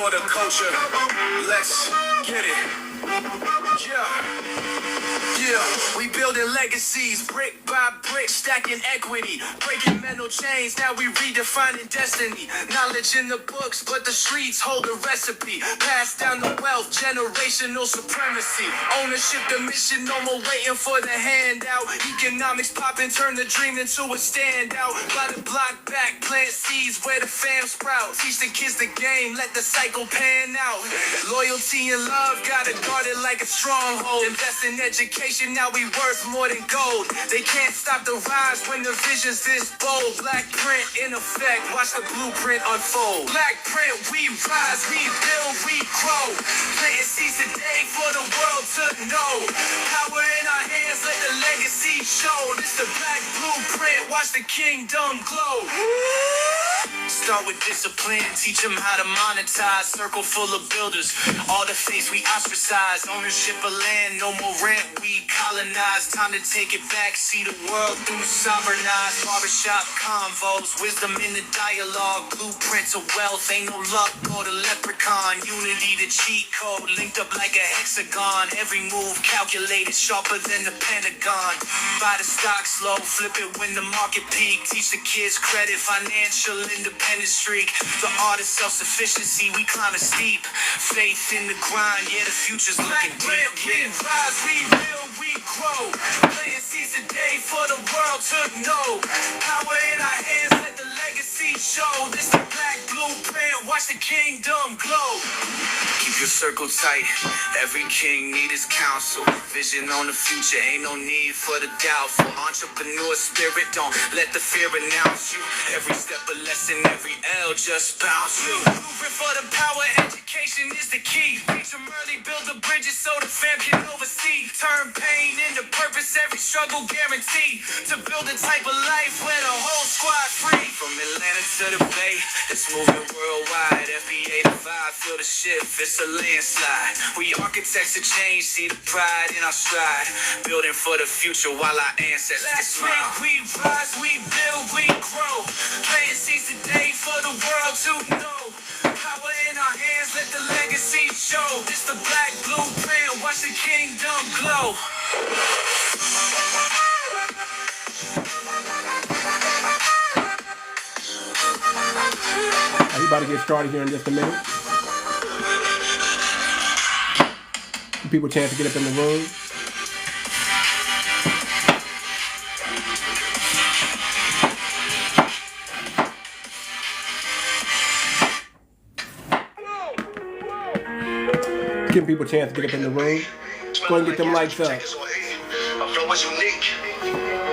for the culture. Let's get it. Yeah, we building legacies, brick by brick, stacking equity, breaking mental chains, now we redefining destiny. Knowledge in the books, but the streets hold the recipe. Pass down the wealth, generational supremacy. Ownership, the mission, no more waiting for the handout. Economics popping, turn the dream into a standout. By the block back, plant seeds where the fam sprout. Teach the kids the game, let the cycle pan out. Loyalty and love, gotta guard it like a stronghold. Invest in education, now we worth more than gold. They can't stop the rise when the vision's this bold. Black print in effect, watch the blueprint unfold. Black print, we rise, we build, we grow. Planting seeds today for the world to know. Power in our hands, let the legacy show. This the black blueprint, watch the kingdom glow. Start with discipline, teach them how to monetize. Circle full of builders, all the face we ostracize. Ownership of land, no more rent, we colonize. Time to take it back, see the world through sovereign eyes. Barbershop convos, wisdom in the dialogue. Blueprint to wealth, ain't no luck or the leprechaun. Unity the cheat code, linked up like a hexagon. Every move calculated, sharper than the Pentagon. Buy the stock slow, flip it when the market peak. Teach the kids credit, financial independence streak. The art of self-sufficiency, we climb a steep. Faith in the grind, yeah, the future's looking deep. We rise, we build, we grow. Planting seeds today for the world to know. Power in our hands, let the legacy show. This the black blueprint, watch the kingdom glow. Keep your circle tight, every king need his counsel. Vision on the future, ain't no need for the doubtful. Entrepreneur spirit, don't let the fear announce you. Every step a lesson, every L just bounce you. Blueprint for the power, education is the key. Reach them early, build the bridges so the fam can oversee. Turn pain into purpose, every struggle guaranteed. To build a type of life where the whole squad free. From Atlanta to the Bay, it's moving worldwide. FBA to 5, feel the shift, it's a landslide. We architects of change, see the pride in our stride. Building for the future while our ancestors smile. We rise, we build, we grow. Planting seeds today for the world to know. Power in our hands, let the legacy show. This the black blueprint, watch the kingdom glow. We about to get started here in just a minute. Give people a chance to get up in the room. Giving people a chance to get up in the room. Go ahead and get them lights up. My flow was unique,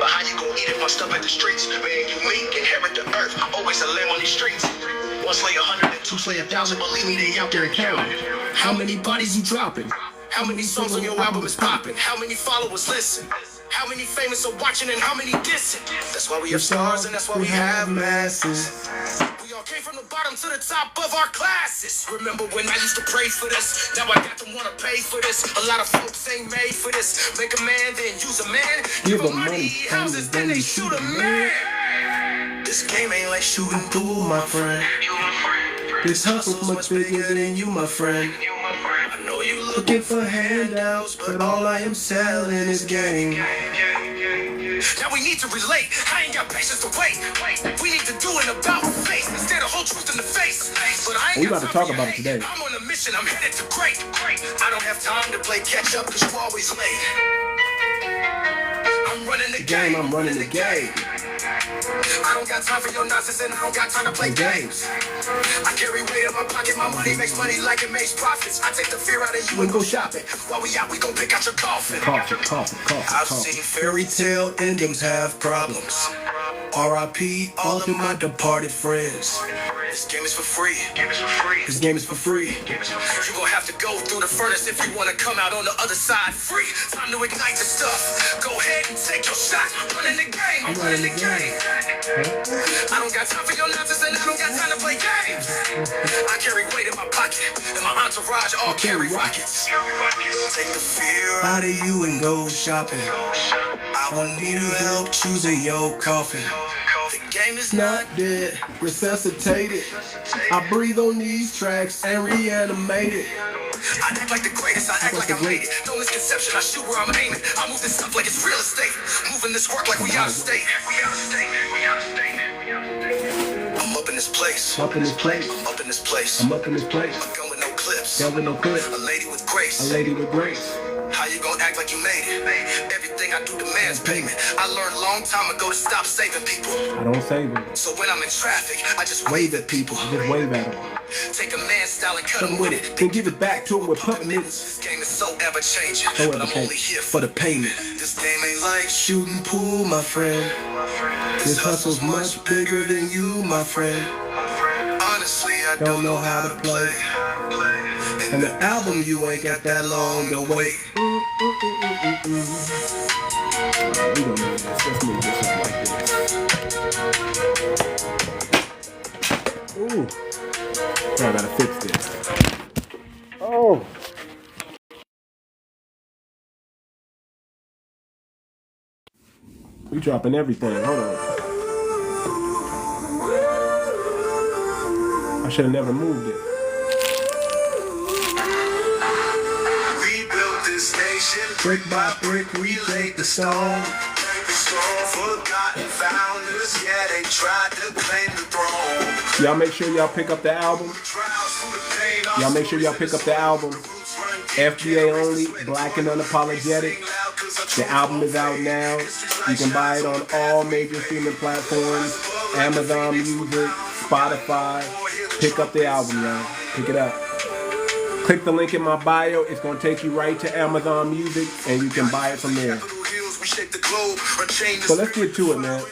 but how you gon' eat it? My stuff at the streets. Man, you meek, inherit the earth. Always a lamb on these streets. One slay 100 and two slay 1,000. Believe me, they out there counting. How many bodies you dropping? How many songs on your album is popping? How many followers listen? How many famous are watching and how many dissing? That's why we have stars and that's why we have masses. We all came from the bottom to the top of our classes. Remember when I used to pray for this? Now I got to wanna pay for this. A lot of folks ain't made for this. Make a man, then use a man. Give them money, houses, then they shoot a man. This game ain't like shooting pool, my friend. This hustle's much bigger than you, my friend. I know you looking for handouts, but all I am selling is game. Now we need to relate. I ain't got patience to wait. We need to do an about face instead of whole truth in the face. But I ain't we about to talk about it today. I'm on a mission. I'm headed to great. I don't have time to play catch up because you always late. I'm running the game. I'm running the game. I don't got time for your nonsense and I don't got time to play games. I carry weight in my pocket, my money makes money like it makes profits. I take the fear out of you and go shopping. While we out, we gon' pick out your coffin. I've seen fairy tale endings have problems. R.I.P. all of my departed friends. This game is for free. This game is for free. You gon' have to go through the furnace if you wanna come out on the other side free. Time to ignite the stuff. Go ahead and take your shot. I'm running the game. I'm running the game. I don't got time for your nonsense and I don't got time to play games. I carry weight in my pocket and my entourage all carry rockets. Take the fear out of you and go shopping. I will need your help choosing your coffin. The game is Not dead, resuscitated. I breathe on these tracks and reanimate it. I act like the greatest, I act like I made it. No misconception, I shoot where I'm aiming. I move this stuff like it's real estate. Moving this work like we out of state. I'm up in this place. Up in this place. I'm up in this place. I'm up in this place. I'm going no clips. Going no clips. A lady with grace. A lady with grace. How you gonna act like you made it? Everything I do demands payment. I learned a long time ago to stop saving people. I don't save them. So when I'm in traffic, I just wave at people. Just wave at them. Take a man's style and cut him with it. Then give it back to him with puppet minutes. This game is so ever changing, So but I'm ever-changing. only here for the payment. This game ain't like shooting pool, my friend. This hustle's much bigger than you, my friend. Honestly, I don't know how to play. And the album, you ain't got that long to wait. We gonna move this. Let's move this up like this. Ooh. Oh, I gotta fix this. Oh. We dropping everything. Hold on. I should have never moved it. We built this nation Brick by brick, we laid the stone. Forgotten founders, yeah, they tried to claim the throne. Y'all make sure y'all pick up the album. Y'all make sure y'all pick up the album. FBA only, Black and Unapologetic. The album is out now. You can buy it on all major streaming platforms. Amazon Music, Spotify. Pick up the album, y'all. Pick it up. Click the link in my bio. It's going to take you right to Amazon Music, and you can buy it from there. So let's get to it, man.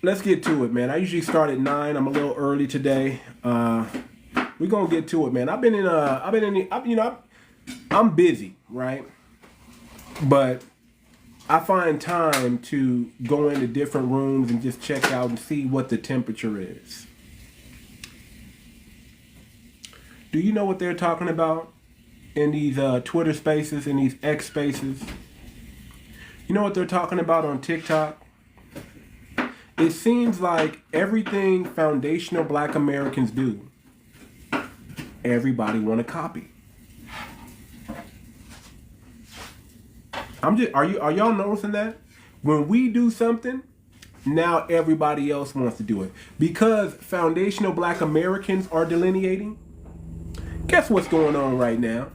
Let's get to it, man. I usually start at 9. I'm a little early today. We're gonna get to it, man. I'm busy, right? But I find time to go into different rooms and just check out and see what the temperature is. Do you know what they're talking about in these Twitter spaces, in these X spaces? You know what they're talking about on TikTok? It seems like everything foundational Black Americans do, everybody want to copy. Are y'all noticing that? When we do something, now everybody else wants to do it. Because foundational Black Americans are delineating, guess what's going on right now?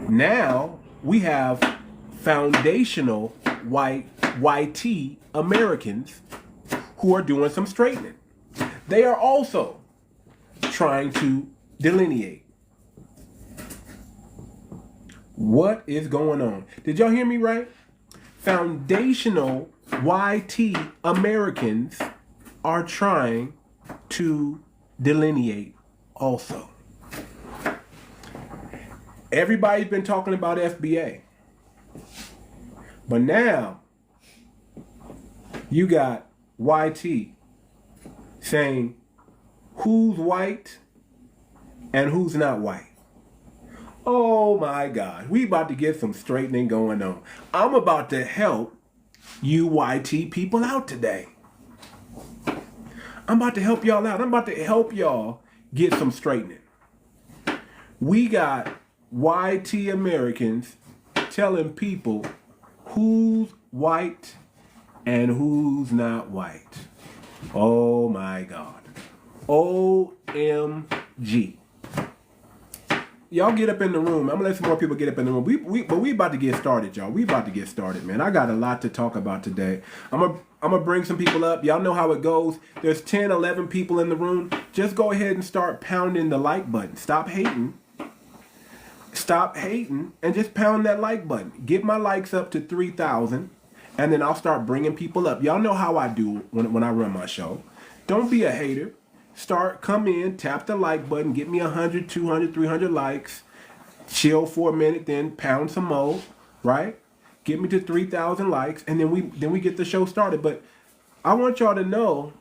Now we have foundational YT Americans who are doing some straightening. They are also trying to delineate. What is going on? Did y'all hear me right? Foundational YT Americans are trying to delineate also. Everybody's been talking about FBA. But now, you got YT saying who's white and who's not white. Oh my God, we about to get some straightening going on. I'm about to help you YT people out today. I'm about to help y'all out. I'm about to help y'all get some straightening. We got YT Americans telling people who's white and who's not white. Oh my God. OMG. Y'all get up in the room. I'm gonna let some more people get up in the room. But we about to get started, y'all. We about to get started, man. I got a lot to talk about today. I'm gonna bring some people up. Y'all know how it goes. There's 10, 11 people in the room. Just go ahead and start pounding the like button. Stop hating. Stop hating and just pound that like button. Get my likes up to 3,000, and then I'll start bringing people up. Y'all know how I do when I run my show. Don't be a hater. Come in, tap the like button, get me 100, 200, 300 likes, chill for a minute, then pound some more, right? Get me to 3,000 likes, and then we get the show started. But I want y'all to know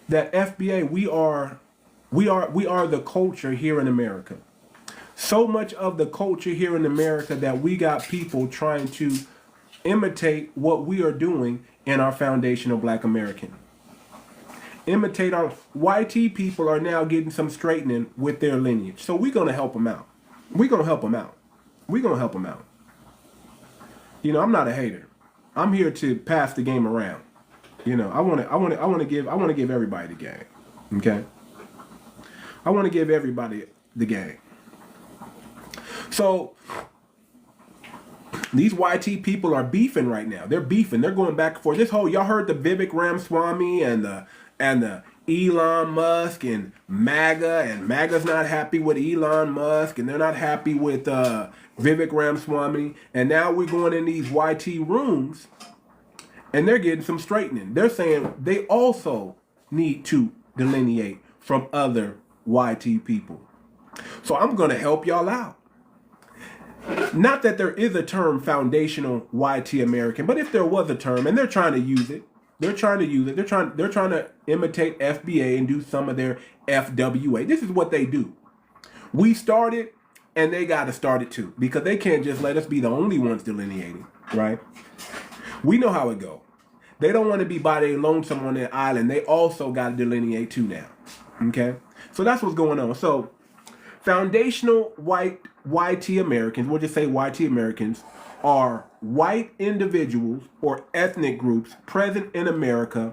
that FBA, we are the culture here in America. So much of the culture here in America that we got people trying to imitate what we are doing in our foundational Black American. Imitate our YT people are now getting some straightening with their lineage. So we're going to help them out. We're going to help them out. We're going to help them out. You know, I'm not a hater. I'm here to pass the game around. You know, I want to give everybody the game. Okay? I want to give everybody the game. So these YT people are beefing right now. They're beefing. They're going back and forth. This whole, y'all heard the 𝗣𝗲𝗵𝗵𝘁𝘀𝘁 and the Elon Musk and MAGA, and MAGA's not happy with Elon Musk, and they're not happy with 𝗣𝗲𝗵𝗵𝗁, and now we're going in these YT rooms, and they're getting some straightening. They're saying they also need to delineate from other YT people. So I'm going to help y'all out. Not that there is a term foundational YT American, but if there was a term, and they're trying to use it, they're trying to imitate FBA and do some of their FWA. This is what they do. We started, and they got to start it too, because they can't just let us be the only ones delineating, right? We know how it go. They don't want to be by their lonesome on their island. They also got to delineate too now, okay? So that's what's going on. So foundational white YT Americans, we'll just say YT Americans, are white individuals or ethnic groups present in America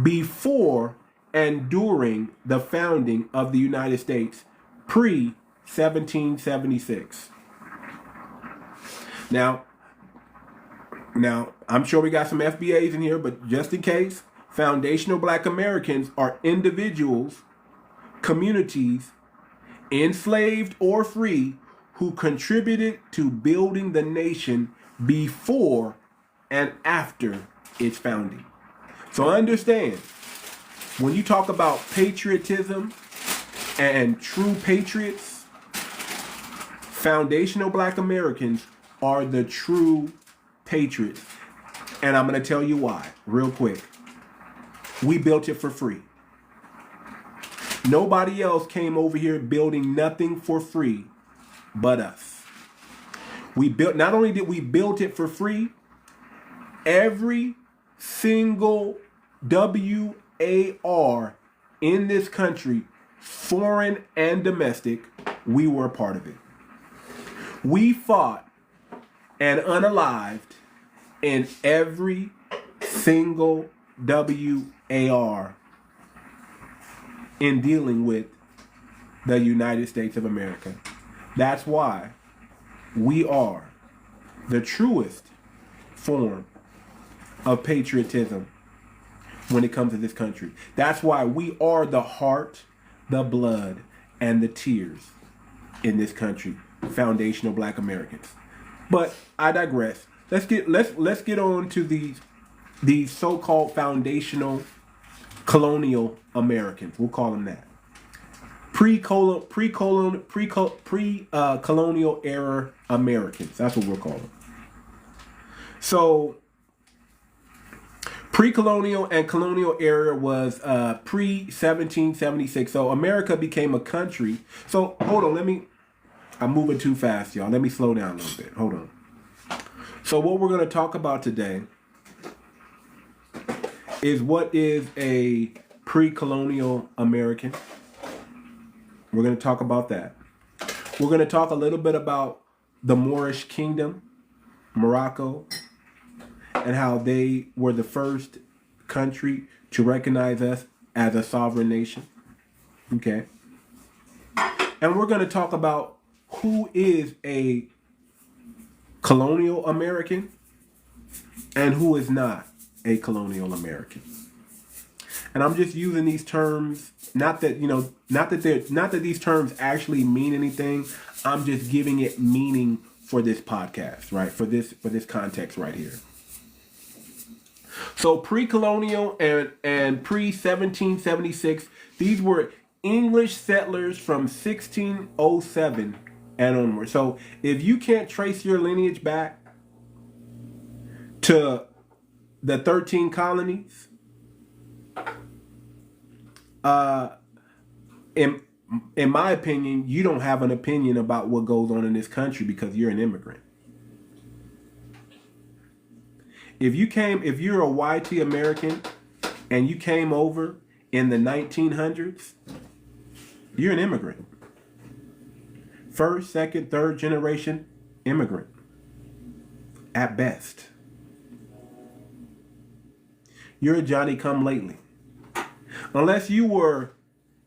before and during the founding of the United States, pre-1776. Now, I'm sure we got some FBAs in here, but just in case, foundational Black Americans are individuals, communities, enslaved or free, who contributed to building the nation before and after its founding. So understand, when you talk about patriotism and true patriots, foundational Black Americans are the true patriots. And I'm going to tell you why, real quick. We built it for free. Nobody else came over here building nothing for free but us. We built, not only did we build it for free, every single WAR in this country, foreign and domestic, we were a part of it. We fought and unalived in every single WAR in dealing with the United States of America. That's why we are the truest form of patriotism when it comes to this country. That's why we are the heart, the blood, and the tears in this country, foundational Black Americans. But I digress. Let's get on to these so-called foundational colonial Americans. We'll call them that. Pre-colonial era Americans. That's what we'll call them. So, pre-colonial and colonial era was pre-1776. So America became a country. So hold on, I'm moving too fast, y'all. Let me slow down a little bit. Hold on. So what we're going to talk about today is what is a pre-colonial American. We're going to talk about that. We're going to talk a little bit about the Moorish kingdom, Morocco, and how they were the first country to recognize us as a sovereign nation. Okay. And we're going to talk about who is a colonial American and who is not a colonial American. And I'm just using these terms, not that these terms actually mean anything. I'm just giving it meaning for this podcast, right? For this context right here. So pre-colonial and pre-1776, these were English settlers from 1607 and onward. So if you can't trace your lineage back to the 13 colonies, in my opinion, you don't have an opinion about what goes on in this country because you're an immigrant. if you're a YT American and you came over in the 1900s, you're an immigrant. First, second, third generation immigrant at best. You're a Johnny come lately. Unless you were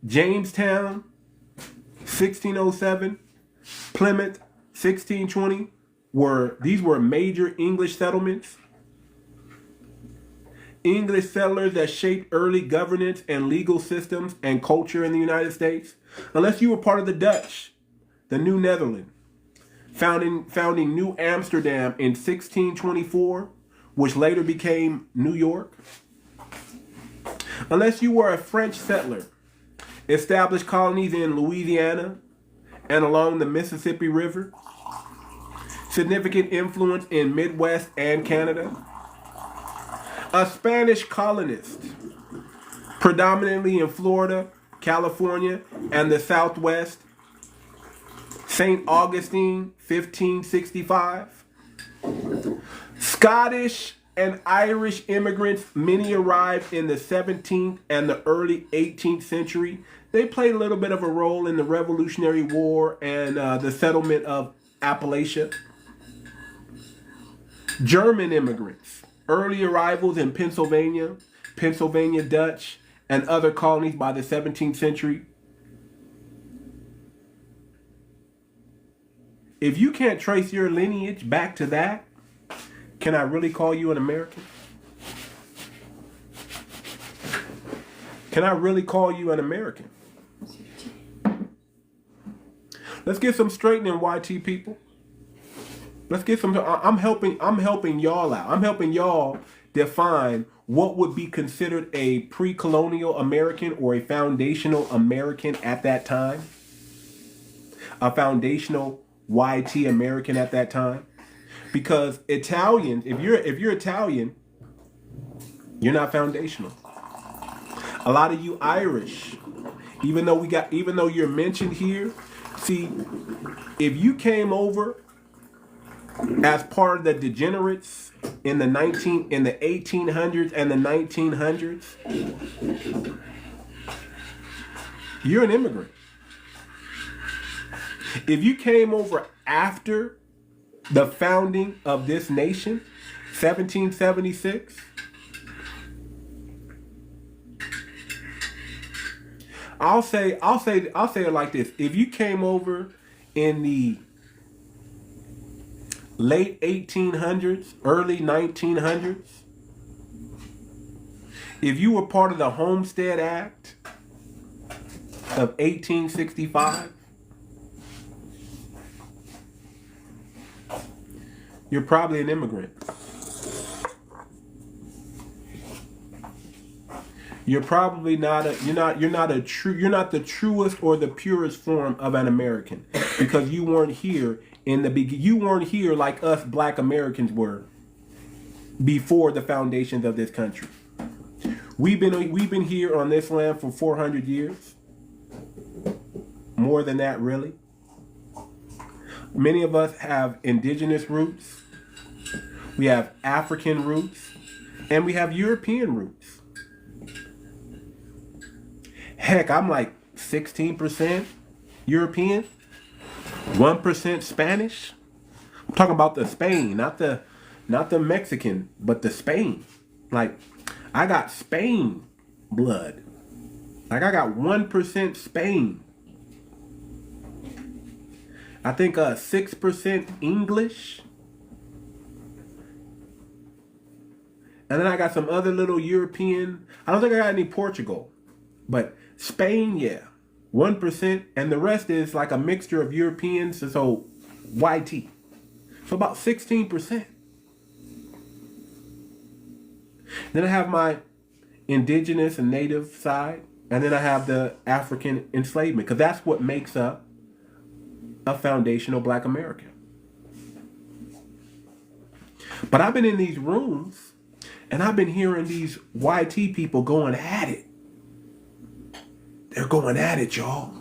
Jamestown, 1607, Plymouth, 1620, these were major English settlements. English settlers that shaped early governance and legal systems and culture in the United States. Unless you were part of the Dutch, the New Netherlands, founding New Amsterdam in 1624, which later became New York. Unless you were a French settler, established colonies in Louisiana and along the Mississippi River, significant influence in Midwest and Canada. A Spanish colonist, predominantly in Florida, California, and the Southwest. St. Augustine, 1565. Scottish and Irish immigrants, many arrived in the 17th and the early 18th century. They played a little bit of a role in the Revolutionary War and the settlement of Appalachia. German immigrants, early arrivals in Pennsylvania, Pennsylvania Dutch, and other colonies by the 17th century. If you can't trace your lineage back to that, can I really call you an American? Can I really call you an American? Let's get some straightening, YT people. Let's get some. I'm helping y'all out. I'm helping y'all define what would be considered a pre-colonial American or a foundational American at that time. A foundational YT American at that time. Because Italians, if you're Italian, you're not foundational. A lot of you Irish, even though you're mentioned here, see, if you came over as part of the degenerates in the 1800s and the 1900s, you're an immigrant. If you came over after the founding of this nation, 1776, I'll say it like this. If you came over in the late 1800s, early 1900s, if you were part of the Homestead Act of 1865, you're probably an immigrant. You're probably not the truest or the purest form of an American, because you weren't here in the beginning. You weren't here like us Black Americans were before the foundations of this country. We've been here on this land for 400 years. More than that, really. Many of us have indigenous roots, we have African roots, and we have European roots. Heck, I'm like 16% European, 1% Spanish. I'm talking about the Spain, not the Mexican, but the Spain. Like, I got Spain blood. Like, I got 1% Spain. I think 6% English. And then I got some other little European. I don't think I got any Portugal. But Spain, yeah. 1%. And the rest is like a mixture of Europeans. So YT. So about 16%. Then I have my indigenous and native side. And then I have the African enslavement. Because that's what makes up a foundational Black American. But I've been in these rooms and I've been hearing these YT people going at it. They're going at it, y'all.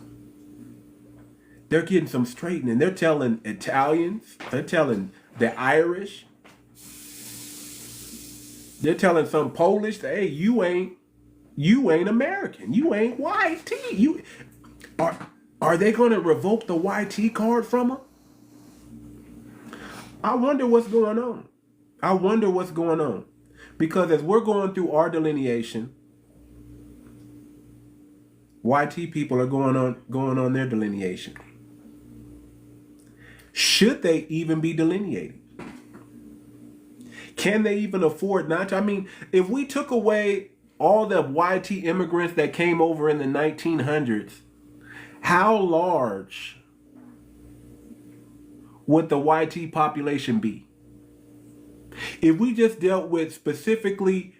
They're getting some straightening. They're telling Italians, they're telling the Irish, They're telling some Polish, hey, you ain't American. You ain't YT. You are they going to revoke the YT card from them? I wonder what's going on. I wonder what's going on. Because as we're going through our delineation, YT people are going on their delineation. Should they even be delineated? Can they even afford not to? I mean, if we took away all the YT immigrants that came over in the 1900s, how large would the YT population be? If we just dealt with specifically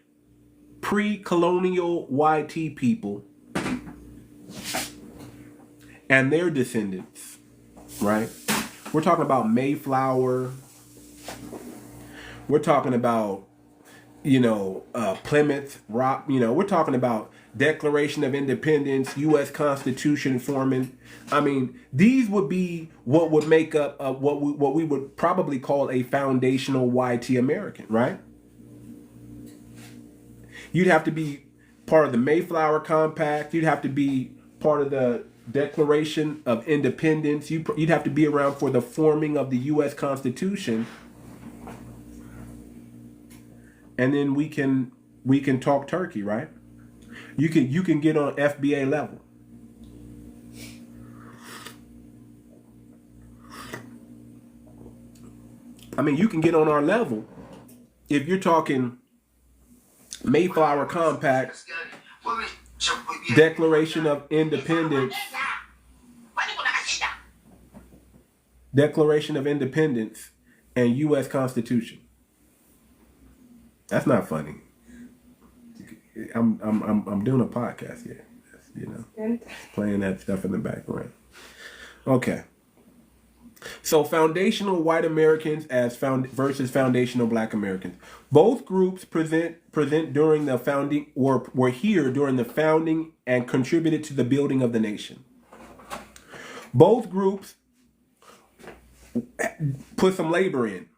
pre-colonial YT people and their descendants, right? We're talking about Mayflower. We're talking about, Plymouth Rock. We're talking about Declaration of Independence, U.S. Constitution forming. I mean, these would be what would make up what we would probably call a foundational YT American, right? You'd have to be part of the Mayflower Compact. You'd have to be part of the Declaration of Independence. You'd have to be around for the forming of the U.S. Constitution. And then we can talk turkey, right? You can get on FBA level. I mean, you can get on our level if you're talking Mayflower Compact, Declaration of Independence, and U.S. Constitution. That's not funny. I'm doing a podcast here, playing that stuff in the background. Okay. So foundational white Americans versus foundational black Americans. Both groups present during the founding or were here during the founding and contributed to the building of the nation. Both groups put some labor in.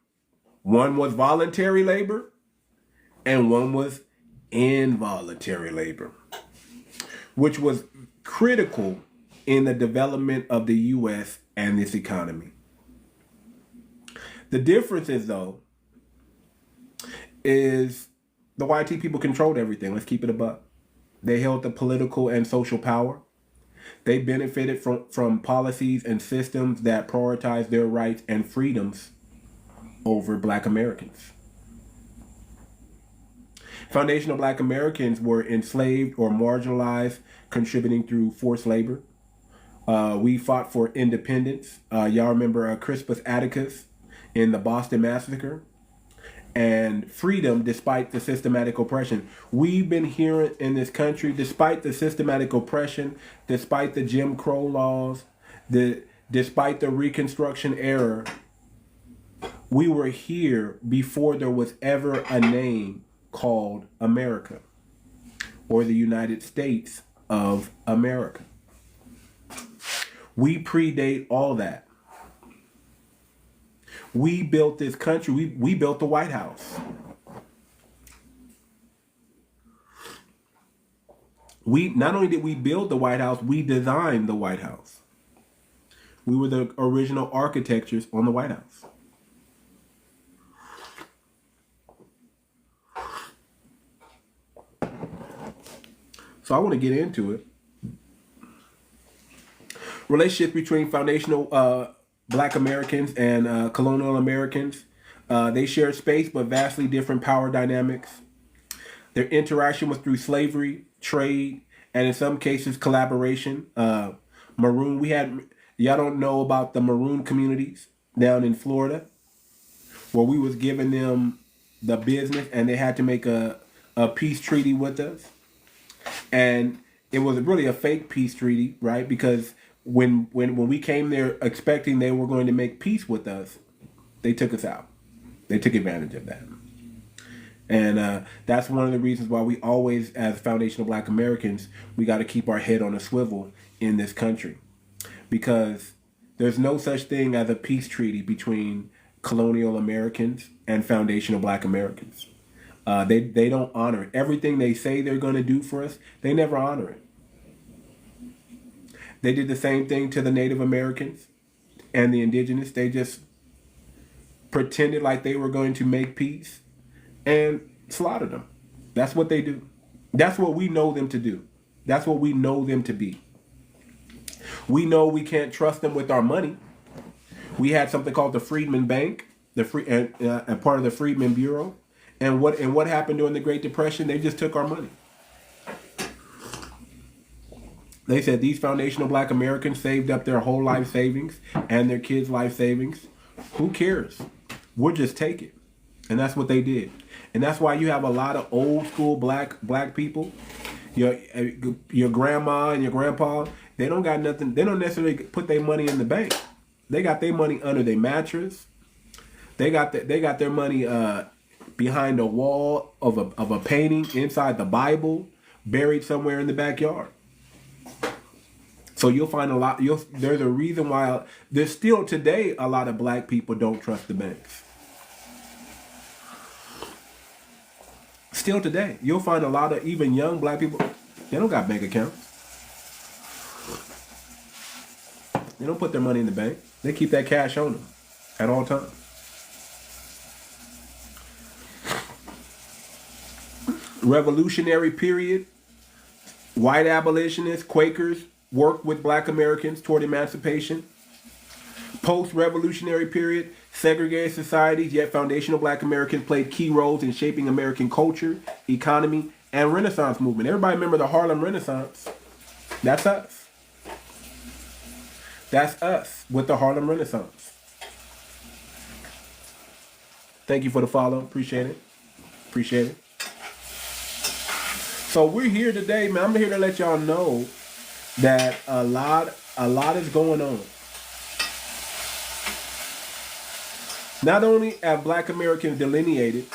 One was voluntary labor and one was involuntary labor, which was critical in the development of the U.S. and this economy. The difference is, though, is the YT people controlled everything. Let's keep it a buck. They held the political and social power. They benefited from policies and systems that prioritized their rights and freedoms over black Americans. Foundational black Americans were enslaved or marginalized, contributing through forced labor. We fought for independence. Y'all remember 𝗥𝗶𝗴𝗵𝘁𝘀𝘀𝗶cie Atticus in the Boston Massacre? And freedom despite the systematic oppression. We've been here in this country despite the systematic oppression, despite the Jim Crow laws, despite the Reconstruction era. We were here before there was ever a name called America or the United States of America. We predate all that. We built this country. We built the White House. Not only did we build the White House, we designed the White House. We were the original architects on the White House. So I want to get into it. Relationship between foundational black Americans and colonial Americans. They shared space but vastly different power dynamics. Their interaction was through slavery, trade, and in some cases collaboration. Maroon, y'all don't know about the Maroon communities down in Florida, where we was giving them the business and they had to make a peace treaty with us. And it was really a fake peace treaty, right? Because when we came there expecting they were going to make peace with us, they took us out. They took advantage of that. And that's one of the reasons why we always, as foundational black Americans, we got to keep our head on a swivel in this country. Because there's no such thing as a peace treaty between colonial Americans and foundational black Americans. They don't honor it. Everything they say they're going to do for us, they never honor it. They did the same thing to the Native Americans and the indigenous. They just pretended like they were going to make peace and slaughtered them. That's what they do. That's what we know them to do. That's what we know them to be. We know we can't trust them with our money. We had something called the Freedmen Bank, and part of the Freedmen Bureau. And what happened during the Great Depression? They just took our money. They said these foundational black Americans saved up their whole life savings and their kids' life savings. Who cares? We'll just take it. And that's what they did. And that's why you have a lot of old school black people. Your grandma and your grandpa, they don't got nothing. They don't necessarily put their money in the bank. They got their money under their mattress. They got their money behind a wall of a painting inside the Bible, buried somewhere in the backyard. So you'll find a lot. There's a reason why there's still today a lot of black people don't trust the banks. Still today, you'll find a lot of even young black people. They don't got bank accounts. They don't put their money in the bank. They keep that cash on them at all times. Revolutionary period. White abolitionists, Quakers worked with black Americans toward emancipation. Post-revolutionary period, segregated societies, yet foundational black Americans played key roles in shaping American culture, economy, and Renaissance movement. Everybody remember the Harlem Renaissance? That's us. That's us with the Harlem Renaissance. Thank you for the follow. Appreciate it. Appreciate it. So we're here today, man. I'm here to let y'all know that a lot is going on. Not only have black Americans delineated,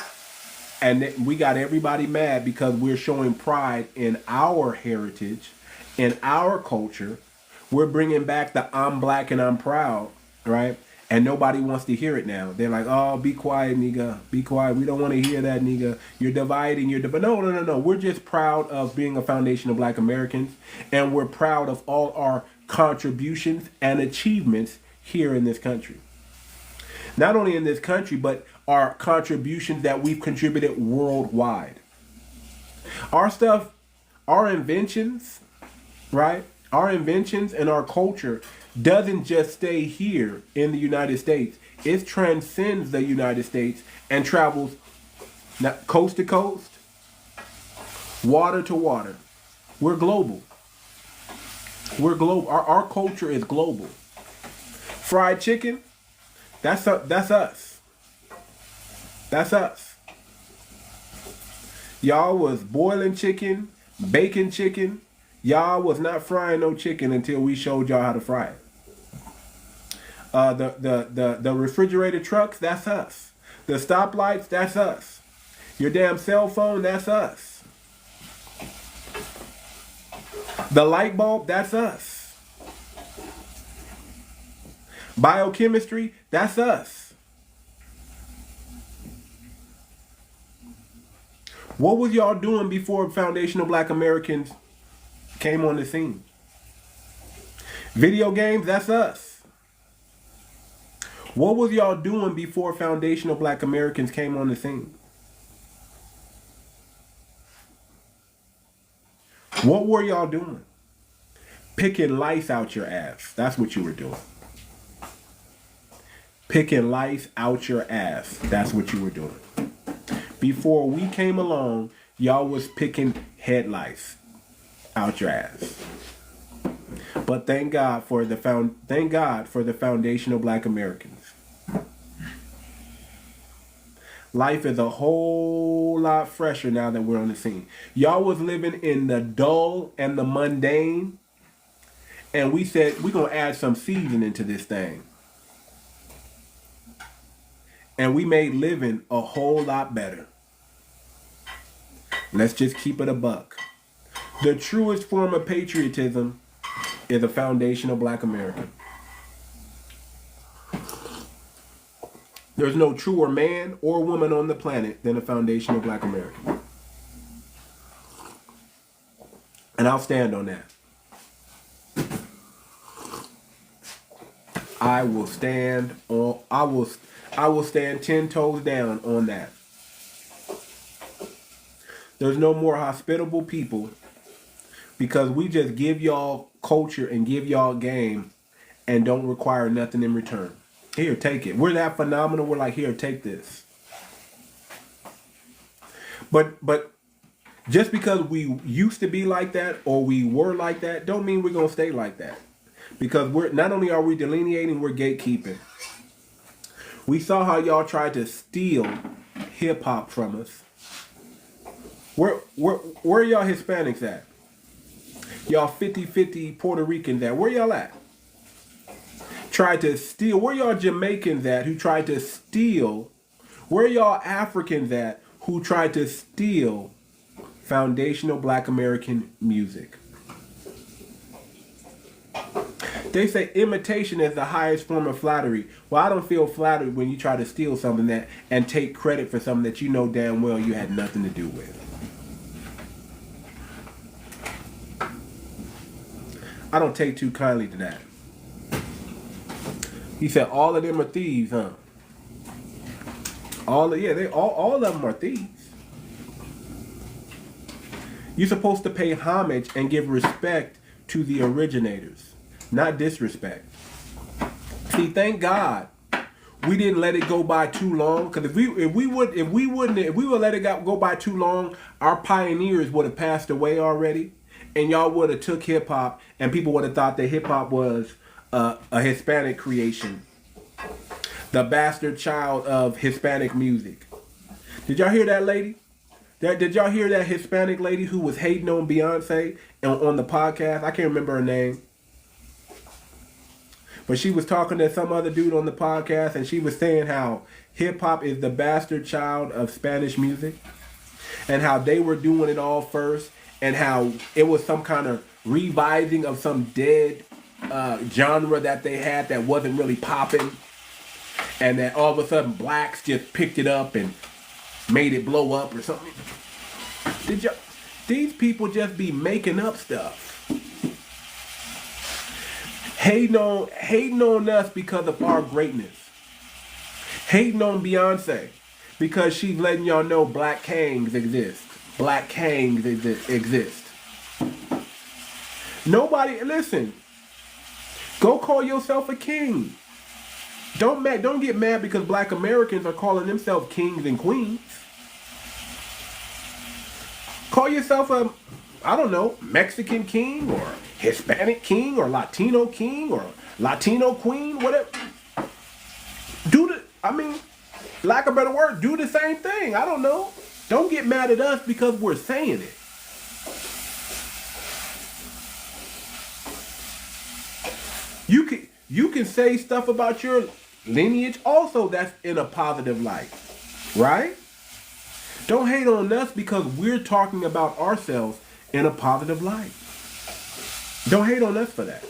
and we got everybody mad because we're showing pride in our heritage, in our culture. We're bringing back the I'm black and I'm proud, right? And nobody wants to hear it now. They're like, oh, be quiet, nigga. Be quiet. We don't want to hear that, nigga. You're dividing. No. We're just proud of being a foundation of black Americans. And we're proud of all our contributions and achievements here in this country. Not only in this country, but our contributions that we've contributed worldwide. Our stuff, our inventions, right? Our inventions and our culture doesn't just stay here in the United States. It transcends the United States and travels coast to coast, water to water. We're global. We're global. Our culture is global. Fried chicken, that's us. That's us. Y'all was boiling chicken, baking chicken. Y'all was not frying no chicken until we showed y'all how to fry it. The refrigerated trucks, that's us. The stoplights, that's us. Your damn cell phone, that's us. The light bulb, that's us. Biochemistry, that's us. What was y'all doing before foundational black Americans came on the scene? Video games, that's us. What was y'all doing before foundational black Americans came on the scene? What were y'all doing? Picking lice out your ass. That's what you were doing. Picking lice out your ass. That's what you were doing. Before we came along, y'all was picking head lice out your ass. But thank God for the foundational black Americans. Life is a whole lot fresher now that we're on the scene. Y'all was living in the dull and the mundane, and we said we're gonna add some seasoning to this thing. And we made living a whole lot better. Let's just keep it a buck. The truest form of patriotism is a foundational black American. There's no truer man or woman on the planet than a foundational black American. And I'll stand on that. I will stand 10 toes down on that. There's no more hospitable people because we just give y'all culture and give y'all game and don't require nothing in return. Here, take it. We're that phenomenal. We're like, here, take this. But just because we used to be like that or we were like that, don't mean we're going to stay like that. Because we're not only are we delineating, we're gatekeeping. We saw how y'all tried to steal hip hop from us. Where are y'all Hispanics at? Y'all 50-50 Puerto Ricans at? Where y'all at? Tried to steal. Where y'all Jamaicans at who tried to steal? Where y'all Africans at who tried to steal foundational black American music? They say imitation is the highest form of flattery. Well, I don't feel flattered when you try to steal something that and take credit for something that you know damn well you had nothing to do with. I don't take too kindly to that. He said all of them are thieves, huh? All of them are thieves. You're supposed to pay homage and give respect to the originators, not disrespect. See, thank God we didn't let it go by too long. Because if we would let it go by too long, our pioneers would have passed away already, and y'all would have took hip hop, and people would have thought that hip hop was a Hispanic creation, the bastard child of Hispanic music. Did y'all hear that lady? Did y'all hear that Hispanic lady who was hating on Beyonce on the podcast? I can't remember her name. But she was talking to some other dude on the podcast, and she was saying how hip-hop is the bastard child of Spanish music, and how they were doing it all first, and how it was some kind of revising of some dead genre that they had that wasn't really popping, and that all of a sudden blacks just picked it up and made it blow up or something. These people just be making up stuff. Hating on us because of our greatness. Hating on Beyonce because she's letting y'all know black kings exist. Black kings exist. Nobody, listen. Go call yourself a king. Don't get mad because black Americans are calling themselves kings and queens. Call yourself a, I don't know, Mexican king or Hispanic king or Latino queen, whatever. Lack of a better word, do the same thing. I don't know. Don't get mad at us because we're saying it. You can say stuff about your lineage also that's in a positive light, right? Don't hate on us because we're talking about ourselves in a positive light. Don't hate on us for that.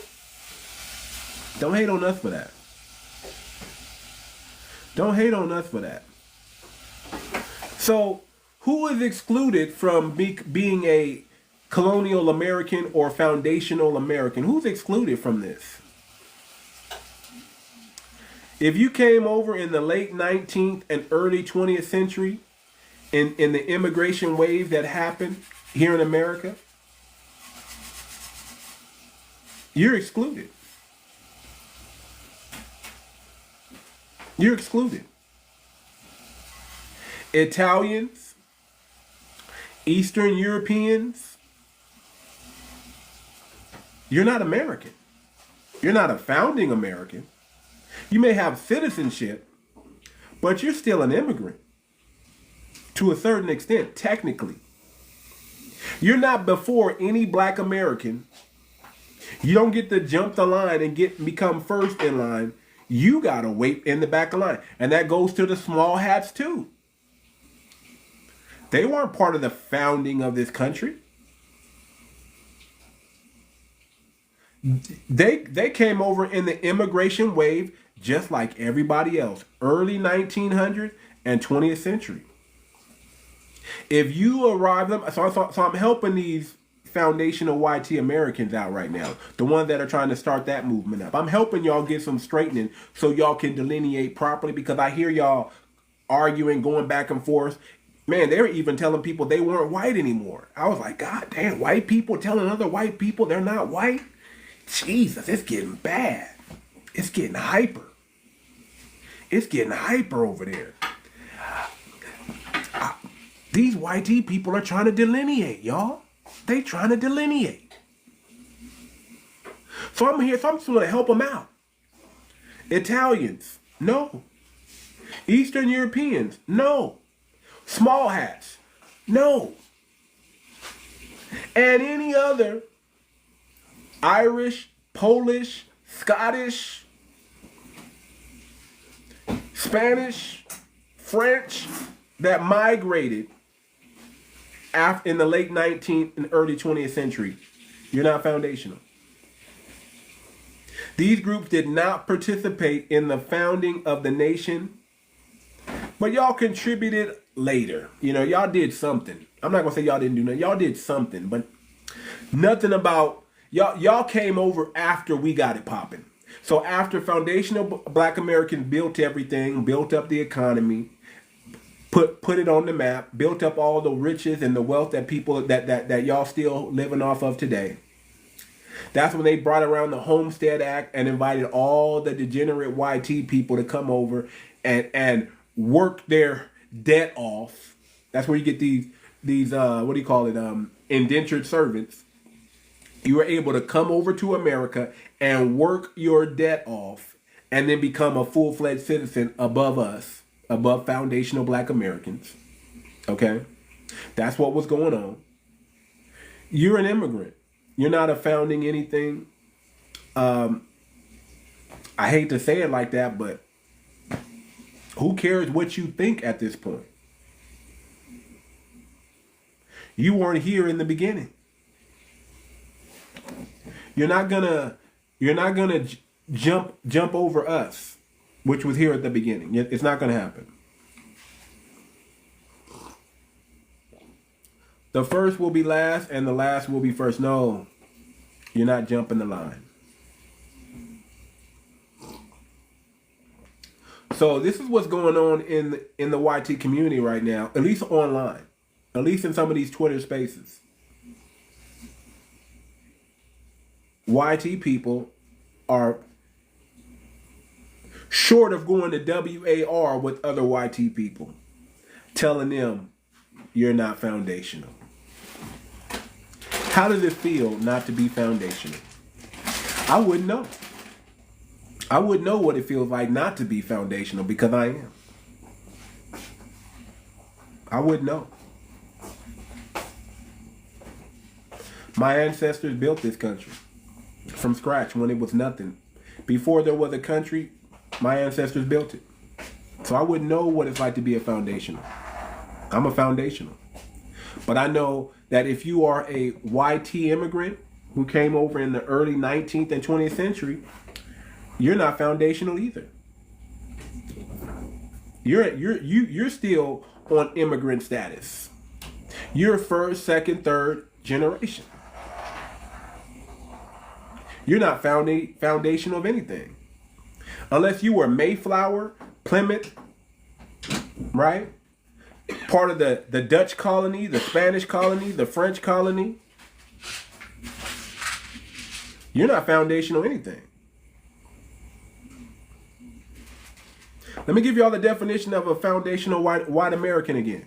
Don't hate on us for that. Don't hate on us for that. So, who is excluded from being a colonial American or foundational American? Who's excluded from this? If you came over in the late 19th and early 20th century, in the immigration wave that happened here in America, you're excluded. You're excluded. Italians, Eastern Europeans, you're not American. You're not a founding American. You may have citizenship, but you're still an immigrant. To a certain extent, technically. You're not before any black American. You don't get to jump the line and become first in line. You gotta wait in the back of line. And that goes to the small hats too. They weren't part of the founding of this country. They came over in the immigration wave just like everybody else. Early 1900s and 20th century. If you arrive them, so I'm helping these foundational YT Americans out right now, the ones that are trying to start that movement up. I'm helping y'all get some straightening so y'all can delineate properly, because I hear y'all arguing, going back and forth. Man, they were even telling people they weren't white anymore. I was like, God damn, white people telling other white people they're not white? Jesus, it's getting bad. It's getting hyper. It's getting hyper over there. These YT people are trying to delineate, y'all. They trying to delineate. So I'm here, so I'm just going to help them out. Italians, no. Eastern Europeans, no. Small hats, no. And any other Irish, Polish, Scottish, Spanish, French that migrated in the late 19th and early 20th century, you're not foundational. These groups did not participate in the founding of the nation, but y'all contributed later. You know, y'all did something. I'm not gonna say y'all didn't do nothing. Y'all did something, but nothing about y'all came over after we got it popping. So after foundational Black Americans built everything, built up the economy, put it on the map, built up all the riches and the wealth that people that y'all still living off of today. That's when they brought around the Homestead Act and invited all the degenerate YT people to come over and work their debt off. That's where you get these what do you call it, indentured servants. You were able to come over to America and work your debt off and then become a full-fledged citizen above us, above foundational Black Americans. Okay? That's what was going on. You're an immigrant. You're not a founding anything. I hate to say it like that, but who cares what you think at this point? You weren't here in the beginning. You're not gonna jump over us, which was here at the beginning. It's not gonna happen. The first will be last, and the last will be first. No, you're not jumping the line. So this is what's going on in the YT community right now, at least online, at least in some of these Twitter spaces. YT people are short of going to WAR with other YT people, telling them you're not foundational. How does it feel not to be foundational? I wouldn't know. I wouldn't know what it feels like not to be foundational, because I am. I wouldn't know. My ancestors built this country from scratch when it was nothing. Before there was a country, my ancestors built it. So I wouldn't know what it's like to be a foundational. I'm a foundational. But I know that if you are a YT immigrant who came over in the early 19th and 20th century, you're not foundational either. You're still on immigrant status. You're first, second, third generation. You're not foundational of anything. Unless you were Mayflower, Plymouth, right? Part of the Dutch colony, the Spanish colony, the French colony. You're not foundational anything. Let me give you all the definition of a foundational white American again.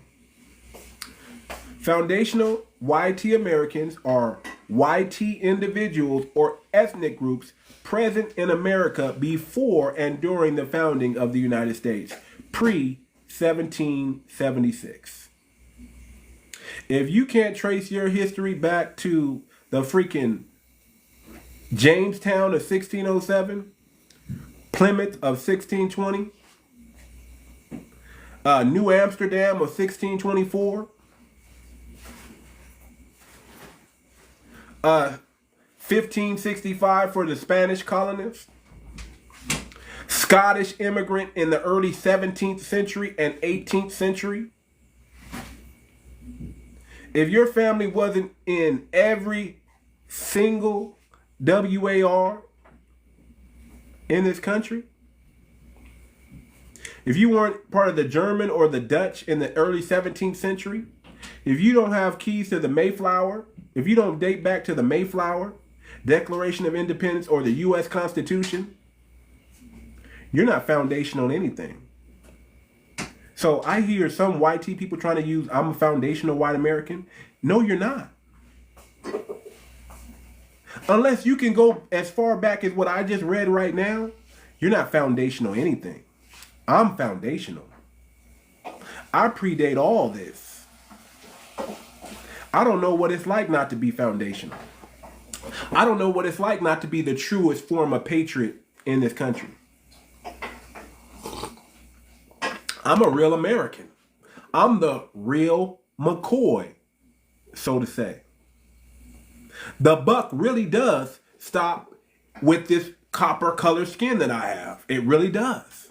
Foundational YT Americans are YT individuals or ethnic groups present in America before and during the founding of the United States, pre-1776. If you can't trace your history back to the freaking Jamestown of 1607, Plymouth of 1620, New Amsterdam of 1624, 1565 for the Spanish colonists, Scottish immigrant in the early 17th century and 18th century. If your family wasn't in every single WAR in this country, if you weren't part of the German or the Dutch in the early 17th century, if you don't have keys to the Mayflower, if you don't date back to the Mayflower, Declaration of Independence, or the U.S. Constitution, you're not foundational on anything. So I hear some white people trying to use, I'm a foundational white American. No, you're not. Unless you can go as far back as what I just read right now, you're not foundational anything. I'm foundational. I predate all this. I don't know what it's like not to be foundational. I don't know what it's like not to be the truest form of patriot in this country. I'm a real American. I'm the real McCoy, so to say. The buck really does stop with this copper colored skin that I have. It really does.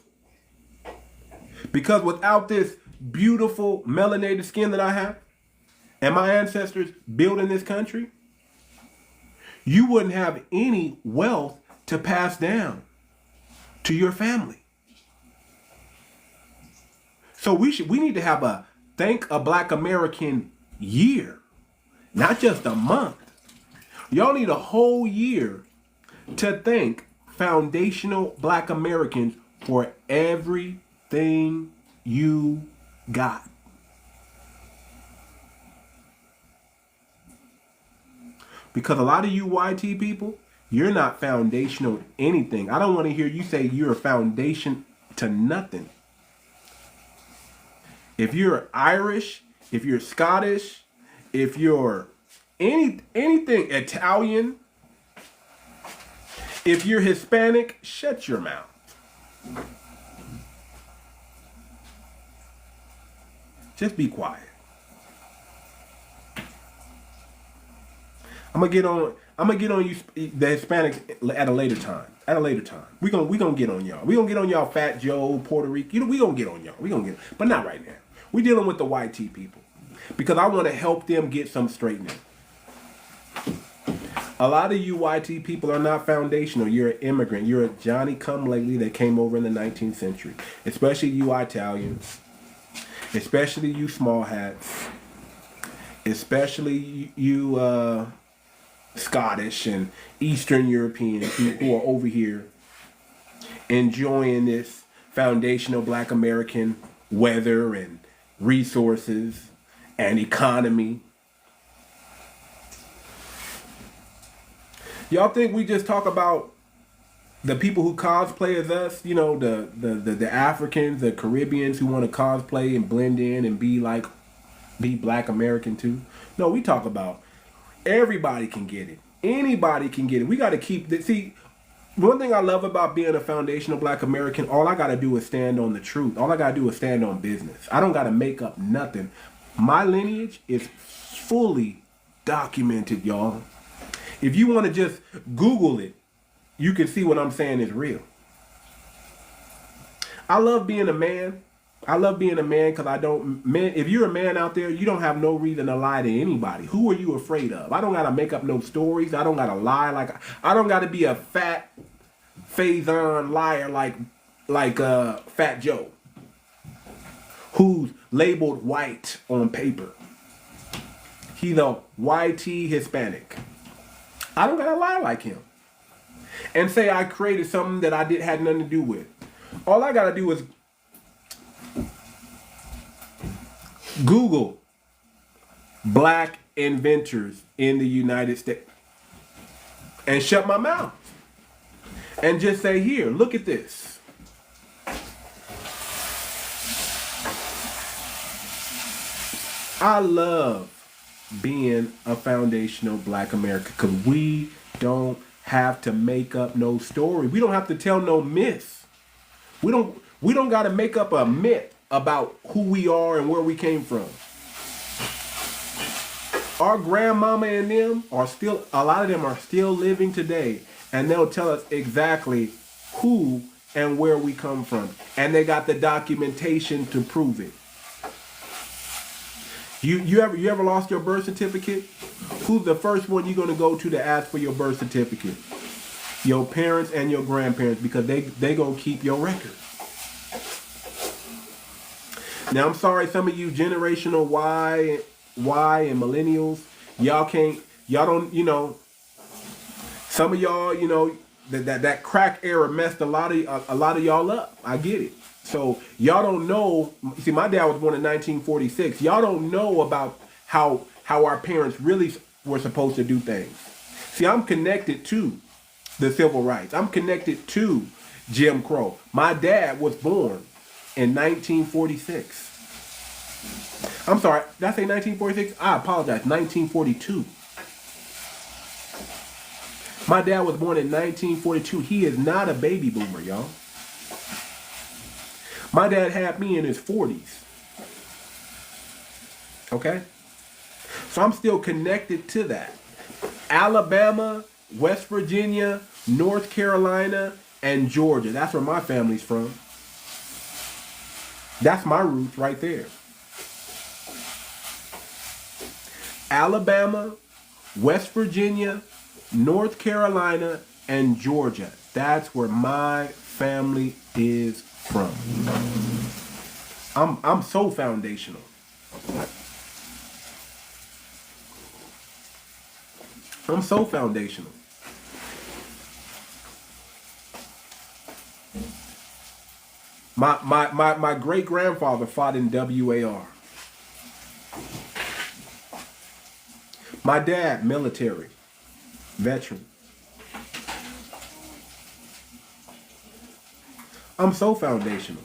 Because without this beautiful melanated skin that I have, and my ancestors built in this country, you wouldn't have any wealth to pass down to your family. So we need to have a Thank a Black American year, not just a month. Y'all need a whole year to thank foundational Black Americans for everything you got. Because a lot of you YT people, you're not foundational anything. I don't want to hear you say you're a foundation to nothing. If you're Irish, if you're Scottish, if you're anything Italian, if you're Hispanic, shut your mouth. Just be quiet. I'm gonna get on you, the Hispanics, at a later time. At a later time, we gonna get on y'all. We gonna get on y'all, Fat Joe, Puerto Rico. You know, we gonna get on y'all. But not right now. We're dealing with the YT people because I want to help them get some straightening. A lot of you YT people are not foundational. You're an immigrant. You're a Johnny-come-lately that came over in the 19th century. Especially you Italians. Especially you small hats. Especially you Scottish and Eastern European people who are over here enjoying this foundational Black American weather and resources and economy. Y'all think we just talk about the people who cosplay as us, you know, the Africans, the Caribbeans who want to cosplay and blend in and be Black American too? No, we talk about everybody can get it. Anybody can get it. We got to keep this. See, one thing I love about being a foundational Black American, all I got to do is stand on the truth. All I got to do is stand on business. I don't got to make up nothing. My lineage is fully documented, y'all. If you want to just Google it, you can see what I'm saying is real. I love being a man. I love being a man because if you're a man out there, you don't have no reason to lie to anybody. Who are you afraid of? I don't got to make up no stories. I don't got to lie. I don't got to be a fat Faison liar like Fat Joe, who's labeled white on paper. He's a YT Hispanic. I don't got to lie like him and say I created something that I had nothing to do with. All I got to do is Google Black inventors in the United States and shut my mouth and just say, here, look at this. I love being a foundational Black American because we don't have to make up no story. We don't have to tell no myths. We don't got to make up a myth about who we are and where we came from. Our grandmama and them are still, a lot of them are still living today, and they'll tell us exactly who and where we come from. And they got the documentation to prove it. You ever lost your birth certificate? Who's the first one you're going to go to ask for your birth certificate? Your parents and your grandparents, because they going to keep your record. Now, I'm sorry, some of you generational Y and millennials, y'all don't, some of y'all, that crack era messed a lot of y'all up. I get it. So y'all don't know. See, my dad was born in 1946. Y'all don't know about how our parents really were supposed to do things. See, I'm connected to the civil rights. I'm connected to Jim Crow. My dad was born in 1946. I'm sorry, did I say 1946? I apologize, 1942. My dad was born in 1942. He is not a baby boomer, y'all. My dad had me in his 40s. Okay? So I'm still connected to that. Alabama, West Virginia, North Carolina, and Georgia. That's where my family's from. That's my roots right there. Alabama, West Virginia, North Carolina, and Georgia. That's where my family is from. I'm so foundational. I'm so foundational. My great grandfather fought in WAR. My dad, military, veteran. I'm so foundational.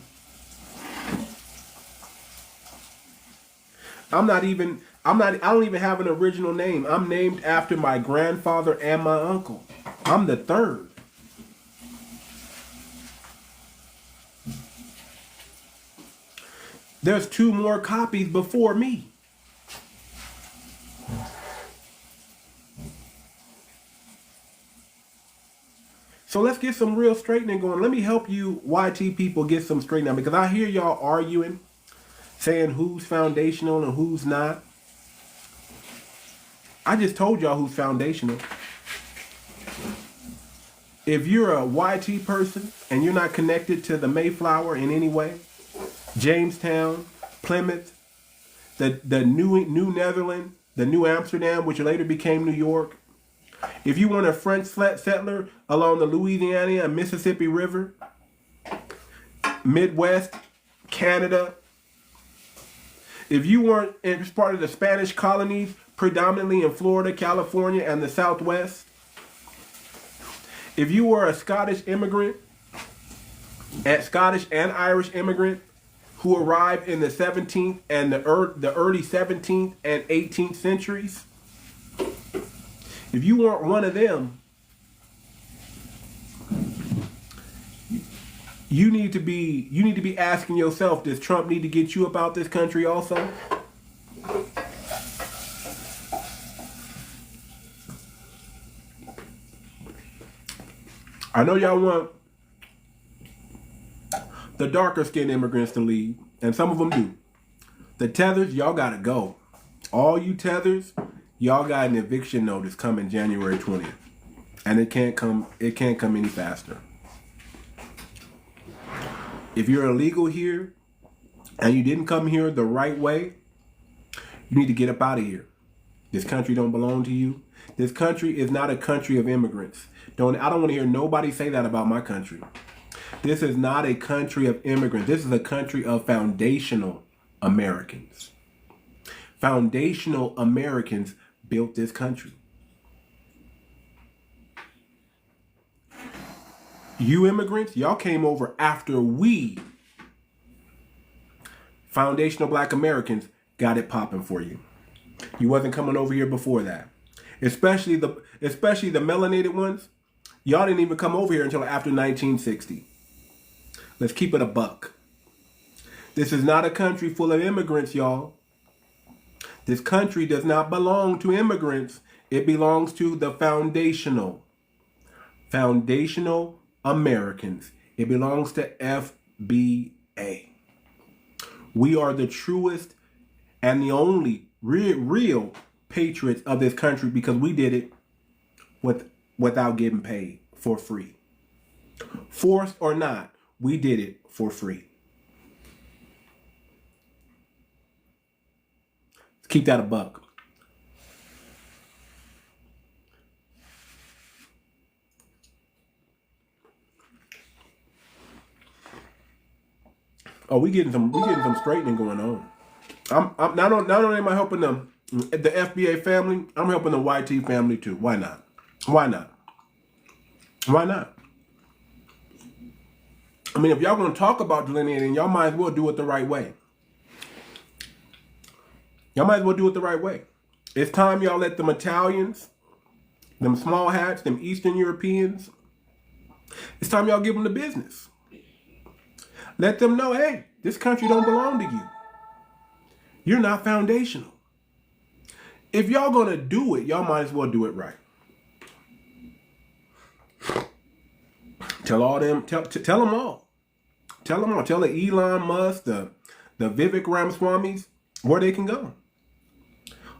I don't even have an original name. I'm named after my grandfather and my uncle. I'm the third. There's 2 more copies before me. So let's get some real straightening going. Let me help you YT people get some straightening, because I hear y'all arguing, saying who's foundational and who's not. I just told y'all who's foundational. If you're a YT person and you're not connected to the Mayflower in any way, Jamestown, Plymouth, the New Netherlands, the New Amsterdam, which later became New York. If you weren't a French settler along the Louisiana and Mississippi River, Midwest, Canada. If you weren't part of the Spanish colonies, predominantly in Florida, California, and the Southwest. If you were a Scottish immigrant, Scottish and Irish immigrant, who arrived in the 17th and the early 17th and 18th centuries. If you weren't one of them, you need to be asking yourself, does Trump need to get you up out this country also? I know y'all want the darker skinned immigrants to leave, and some of them do. The tethers, y'all gotta go. All you tethers, y'all got an eviction notice coming January 20th. And it can't come any faster. If you're illegal here and you didn't come here the right way, you need to get up out of here. This country don't belong to you. This country is not a country of immigrants. I don't want to hear nobody say that about my country. This is not a country of immigrants. This is a country of foundational Americans. Foundational Americans built this country. You immigrants, y'all came over after we, foundational Black Americans, got it popping for you. You wasn't coming over here before that. Especially the melanated ones. Y'all didn't even come over here until after 1960. Let's keep it a buck. This is not a country full of immigrants, y'all. This country does not belong to immigrants. It belongs to the foundational Americans It belongs to FBA. We are the truest and the only real patriots of this country because we did it without getting paid, for free. Forced or not, we did it for free. Let's keep that a buck. Oh, we getting some straightening going on. I'm not only am I helping the FBA family, I'm helping the YT family too. Why not? Why not? Why not? I mean, if y'all gonna talk about delineating, y'all might as well do it the right way. Y'all might as well do it the right way. It's time y'all let them Italians, them small hats, them Eastern Europeans, it's time y'all give them the business. Let them know, hey, this country don't belong to you. You're not foundational. If y'all gonna do it, y'all might as well do it right. Tell them all. Tell them all. Tell the Elon Musk, the 𝗣𝗶𝗴𝗵𝘁𝘀𝗀𝗶cie where they can go.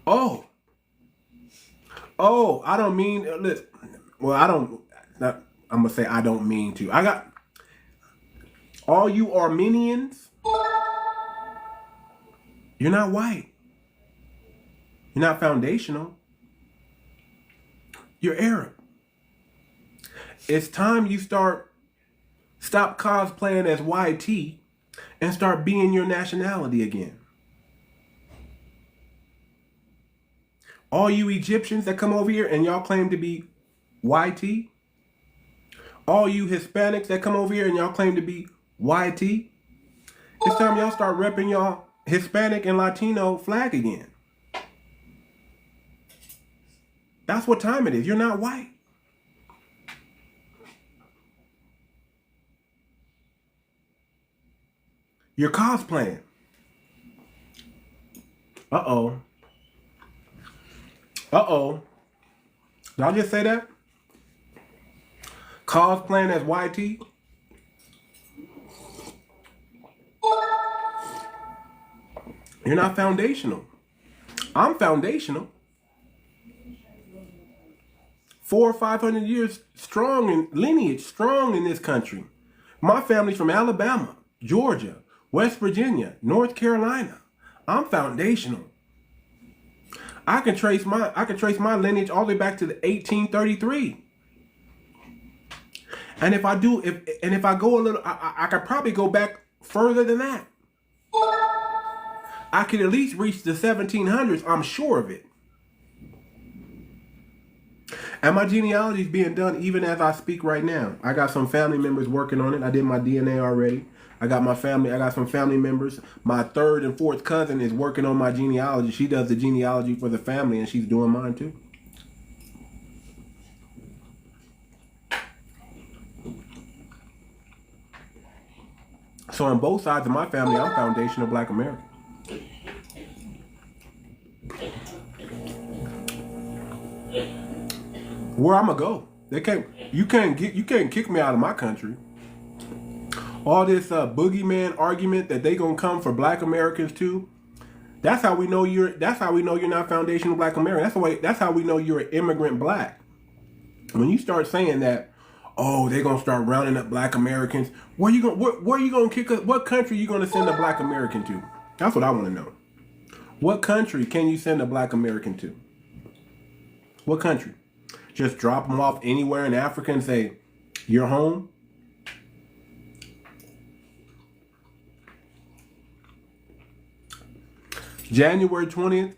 Oh, I don't mean, listen, well, I'm going to say I don't mean to. I got all you Armenians, you're not white. You're not foundational. You're Arab. It's time you stop cosplaying as YT and start being your nationality again. All you Egyptians that come over here and y'all claim to be YT. All you Hispanics that come over here and y'all claim to be YT. It's time y'all start repping y'all Hispanic and Latino flag again. That's what time it is. You're not white. You're cosplaying. Uh-oh. Did I just say that? Cosplaying as YT? You're not foundational. I'm foundational. 400 or 500 years strong in lineage, strong in this country. My family's from Alabama, Georgia, West Virginia, North Carolina. I'm foundational. I can trace my lineage all the way back to the 1833. And if I go a little, I could probably go back further than that. I could at least reach the 1700s. I'm sure of it. And my genealogy is being done even as I speak right now. I got some family members working on it. I did my DNA already. I got some family members. My third and fourth cousin is working on my genealogy. She does the genealogy for the family, and she's doing mine too. So on both sides of my family, I'm foundational Black American. Where I'm gonna go? You can't kick me out of my country. All this boogeyman argument that they gonna come for Black Americans too. That's how we know you're not foundational Black American. That's how we know you're an immigrant Black. When you start saying that, oh, they're gonna start rounding up Black Americans. Where you gonna kick us? What country you gonna send a Black American to? That's what I want to know. What country can you send a Black American to? What country? Just drop them off anywhere in Africa and say, you're home? January 20th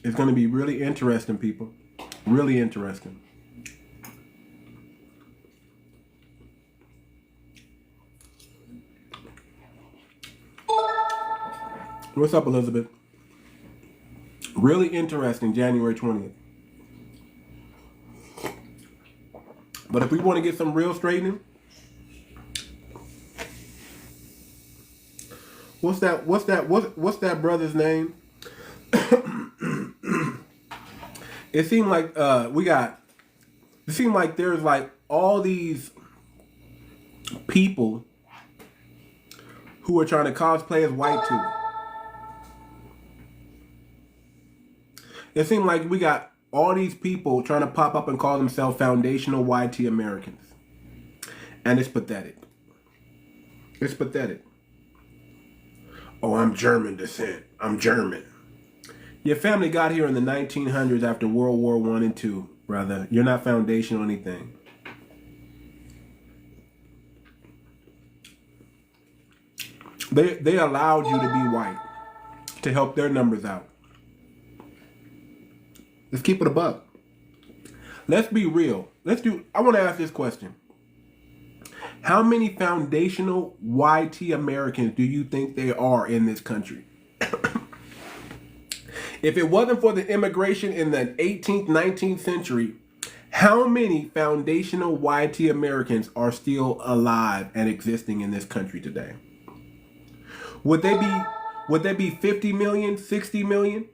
is going to be really interesting, people. Really interesting. What's up, Elizabeth? Really interesting, January 20th. But if we want to get some real straightening, what's that brother's name? It seemed like there's like all these people who are trying to cosplay as white too. It seems like we got all these people trying to pop up and call themselves foundational YT Americans. And it's pathetic. It's pathetic. Oh, I'm German descent. I'm German. Your family got here in the 1900s after World War I and II, brother. You're not foundational anything. They allowed you to be white to help their numbers out. Let's keep it a buck. Let's be real. I want to ask this question. How many foundational YT Americans do you think there are in this country? If it wasn't for the immigration in the 18th, 19th century, how many foundational YT Americans are still alive and existing in this country today? Would they be 50 million, 60 million?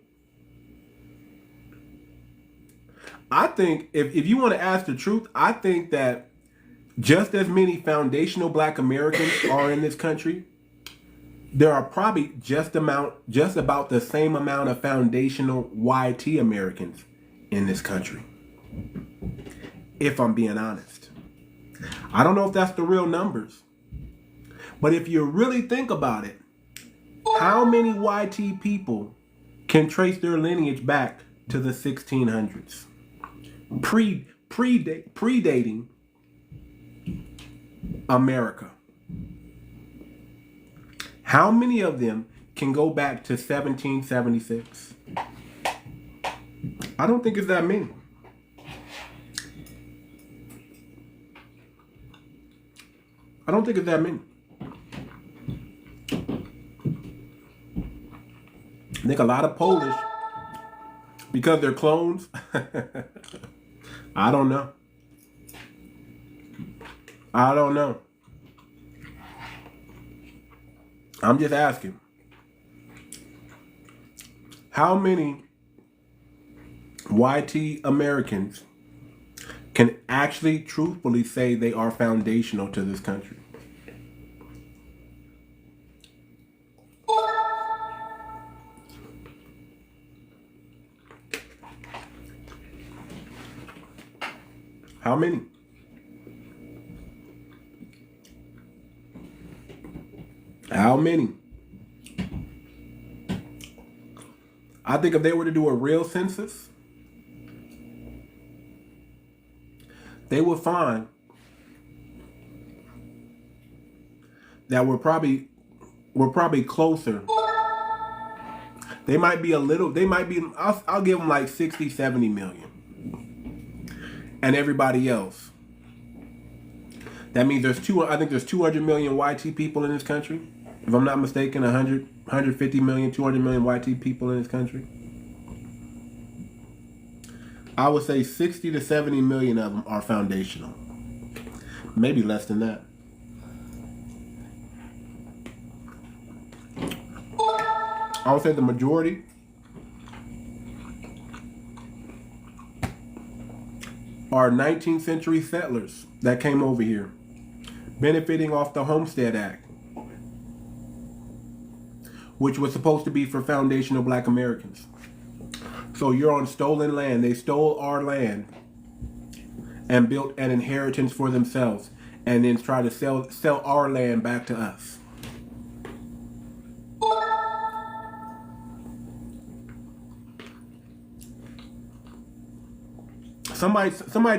I think if you want to ask the truth, I think that just as many foundational black Americans are in this country, there are probably just about the same amount of foundational YT Americans in this country. If I'm being honest. I don't know if that's the real numbers. But if you really think about it, how many YT people can trace their lineage back to the 1600s? Predating America. How many of them can go back to 1776? I don't think it's that many. I don't think it's that many. I think a lot of Polish, because they're clones. I don't know. I'm just asking. How many YT Americans can actually truthfully say they are foundational to this country? How many? How many? I think if they were to do a real census, they would find that we're probably closer. They might be I'll give them like 60, 70 million. And everybody else. That means I think there's 200 million YT people in this country. If I'm not mistaken, 100, 150 million, 200 million YT people in this country. I would say 60 to 70 million of them are foundational. Maybe less than that. I would say the majority are 19th century settlers that came over here, benefiting off the Homestead Act, which was supposed to be for foundational black Americans. So you're on stolen land. They stole our land and built an inheritance for themselves and then try to sell our land back to us. Somebody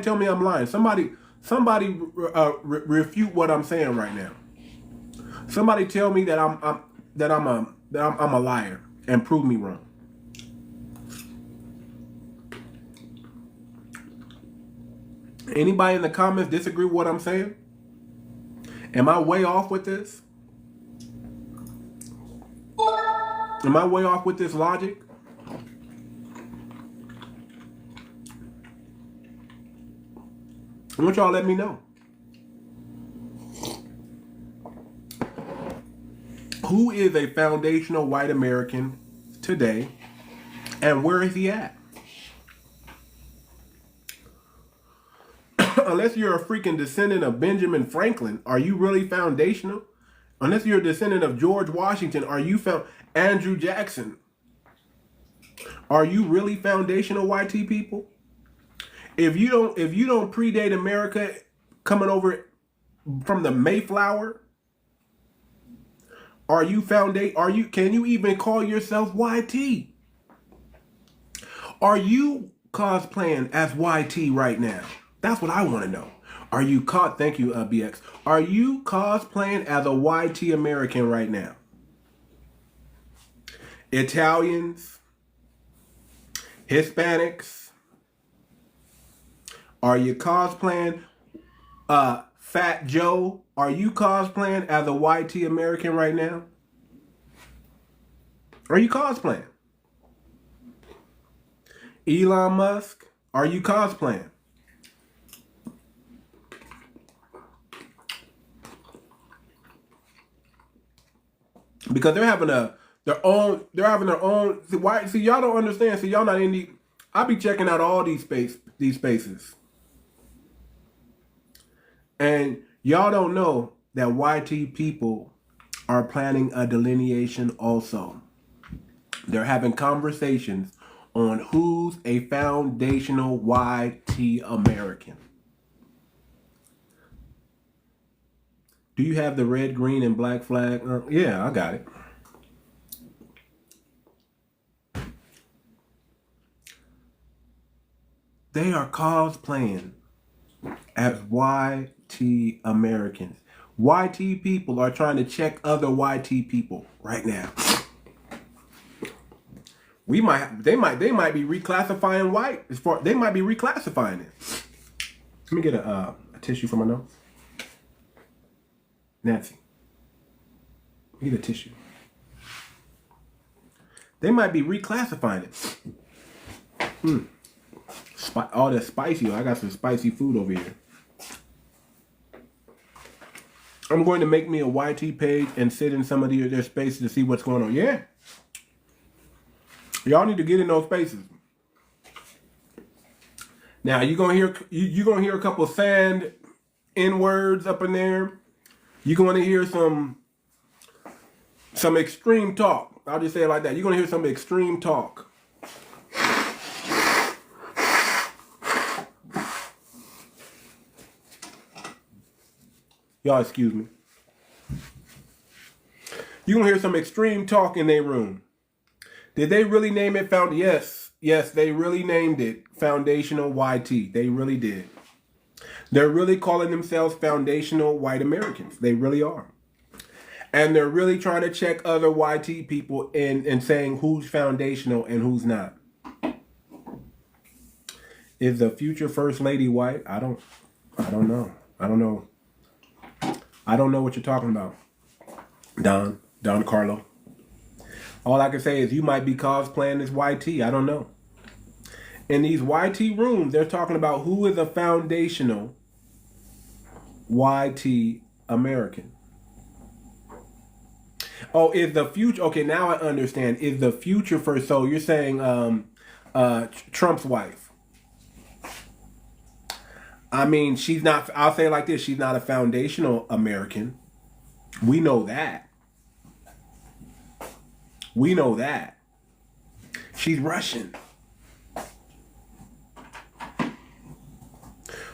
tell me I'm lying. Somebody refute what I'm saying right now. Somebody tell me that I'm a liar and prove me wrong. Anybody in the comments disagree with what I'm saying? Am I way off with this? Am I way off with this logic? I want y'all to let me know. Who is a foundational white American today, and where is he at? you're a freaking descendant of Benjamin Franklin, are you really foundational? Unless you're a descendant of George Washington, are you Andrew Jackson? Are you really foundational, YT people? If you don't predate America coming over from the Mayflower, can you even call yourself YT? Are you cosplaying as YT right now? That's what I want to know. Are you thank you, BX. Are you cosplaying as a YT American right now? Italians, Hispanics, are you cosplaying? Fat Joe, are you cosplaying as a YT American right now? Are you cosplaying? Elon Musk, are you cosplaying? Because they're having their own. See, y'all don't understand. See, y'all not in the. I be checking out all these spaces, and y'all don't know that YT people are planning a delineation also. They're having conversations on who's a foundational YT American. Do you have the red, green, and black flag? Yeah, I got it. They are cosplaying as YT Americans. YT people are trying to check other YT people right now. They might be reclassifying white. They might be reclassifying it. Let me get a tissue for my nose. Nancy, get a tissue. They might be reclassifying it. All that spicy. I got some spicy food over here. I'm going to make me a YT page and sit in some of their spaces to see what's going on. Yeah. Y'all need to get in those spaces. Now you're gonna hear a couple sand N words up in there. You're going to hear some extreme talk. I'll just say it like that. You're going to hear some extreme talk. Y'all excuse me. You're going to hear some extreme talk in their room. Did they really name it Yes, they really named it Foundational YT. They really did. They're really calling themselves foundational white Americans. They really are. And they're really trying to check other YT people and saying who's foundational and who's not. Is the future First Lady white? I don't know. I don't know what you're talking about. Don Carlo. All I can say is you might be cosplaying as YT. I don't know. In these YT rooms, they're talking about who is a foundational YT American. Oh, is the future... Okay, now I understand. Is the future first... So you're saying Trump's wife. I mean, she's not... I'll say it like this. She's not a foundational American. We know that. We know that. She's Russian.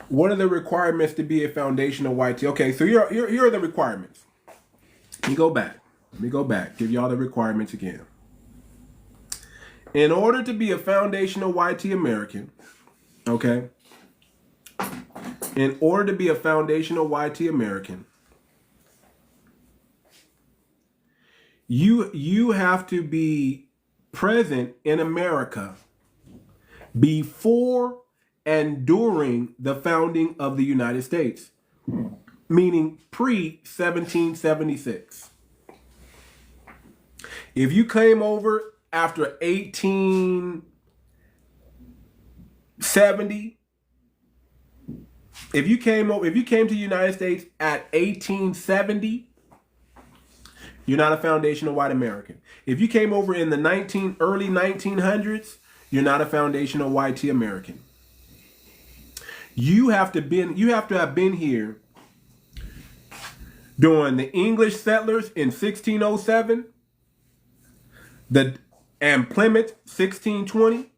What are the requirements to be a foundational YT? Okay, so here are the requirements. Let me go back. Give y'all the requirements again. In order to be a foundational YT American, okay? In order to be a foundational YT American, you have to be present in America before and during the founding of the United States, meaning pre-1776. If you came over after 1870, if you came to the United States at 1870, you're not a foundational white American. If you came over in the early 1900s, you're not a foundational YT American. You have to have been here during the English settlers in 1607, and Plymouth 1620,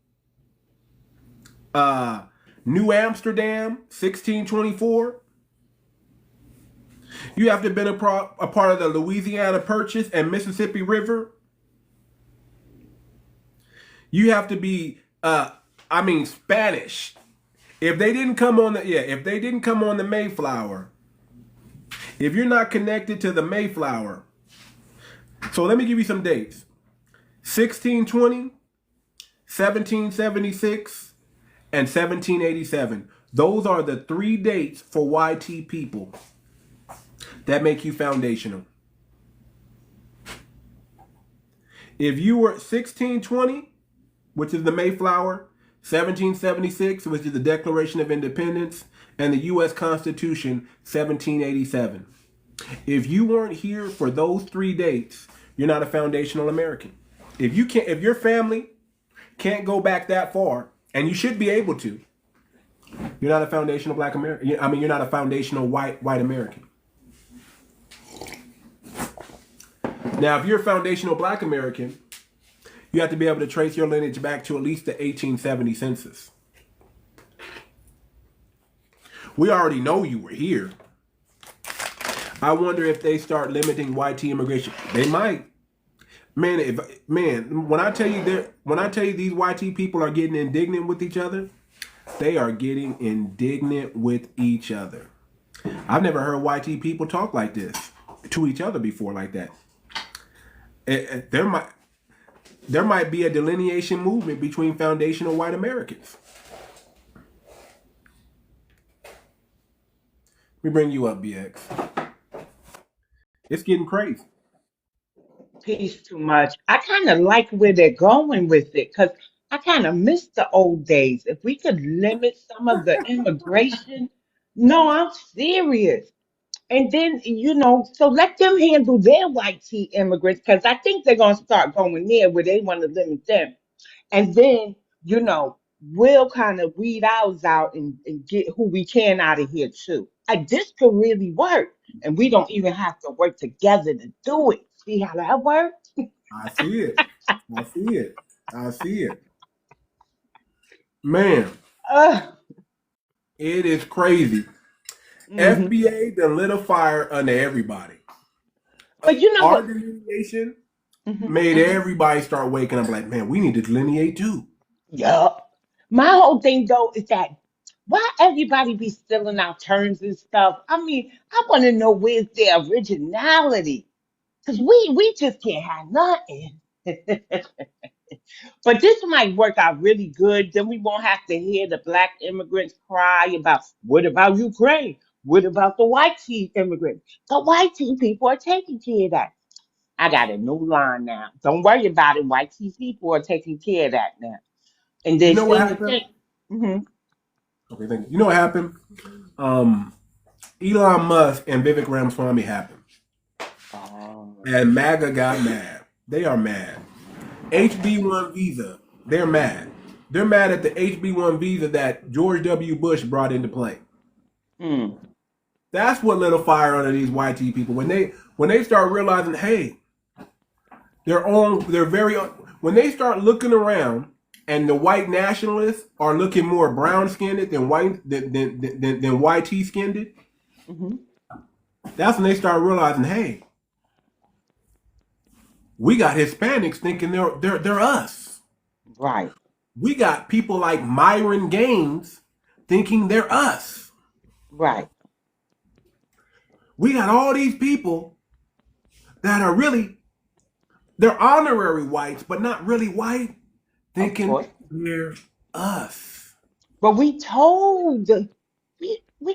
New Amsterdam 1624. You have to have been a part of the Louisiana Purchase and Mississippi River. You have to be Spanish. If they didn't come on the Mayflower, if you're not connected to the Mayflower. So let me give you some dates. 1620, 1776, and 1787. Those are the 3 dates for YT people that make you foundational. If you were 1620, which is the Mayflower, 1776, which is the Declaration of Independence, and the U.S. Constitution, 1787. If you weren't here for those 3 dates, you're not a foundational American. If your family can't go back that far, and you should be able to, you're not a foundational Black American. You're not a foundational white American. Now, if you're a foundational Black American, you have to be able to trace your lineage back to at least the 1870 census. We already know you were here. I wonder if they start limiting YT immigration. They might. Man, when I tell you these YT people are getting indignant with each other, they are getting indignant with each other. I've never heard YT people talk like this to each other before like that. There might be a delineation movement between foundational white Americans. Let me bring you up, BX. It's getting crazy. Peace too much. I kind of like where they're going with it because I kind of miss the old days. If we could limit some of the immigration, no, I'm serious. And then, so let them handle their white tea immigrants because I think they're going to start going there where they want to limit them. And then, we'll kind of weed ours out and get who we can out of here too. This could really work. And we don't even have to work together to do it. See how that works? I see it. I see it. I see it. Man, it is crazy. Mhm. FBA done lit a fire under everybody. But you know Our what? delineation Mhm, made mhm. everybody start waking up like, man, we need to delineate too. Yeah. My whole thing though is that why everybody be stealing our terms and stuff? I mean, I want to know where's their originality. Because we just can't have nothing. But this might work out really good. Then we won't have to hear the black immigrants cry about what about Ukraine? What about the white tea immigrants? The white tea people are taking care of that. I got a new line now. Don't worry about it. White tea people are taking care of that now. And You then know what same happened? thing. Hmm. Okay, thank you. You know what happened? Elon Musk and 𝗣𝗲𝗴𝗵𝘁𝘀𝘀𝗶cie happened. Oh, And MAGA got mad. They are mad. HB1 visa, they're mad. They're mad at the HB1 visa that George W. Bush brought into play. mm, That's what lit a fire under these YT people. When they start realizing, hey, they're very own. When they start looking around and the white nationalists are looking more brown skinned than YT skinned, hmm. that's when they start realizing, hey, we got Hispanics thinking they're us. Right, We got people like Myron Gaines thinking they're us. right. We got all these people that are really, they're honorary whites, but not really white, Of thinking course. they're us. But we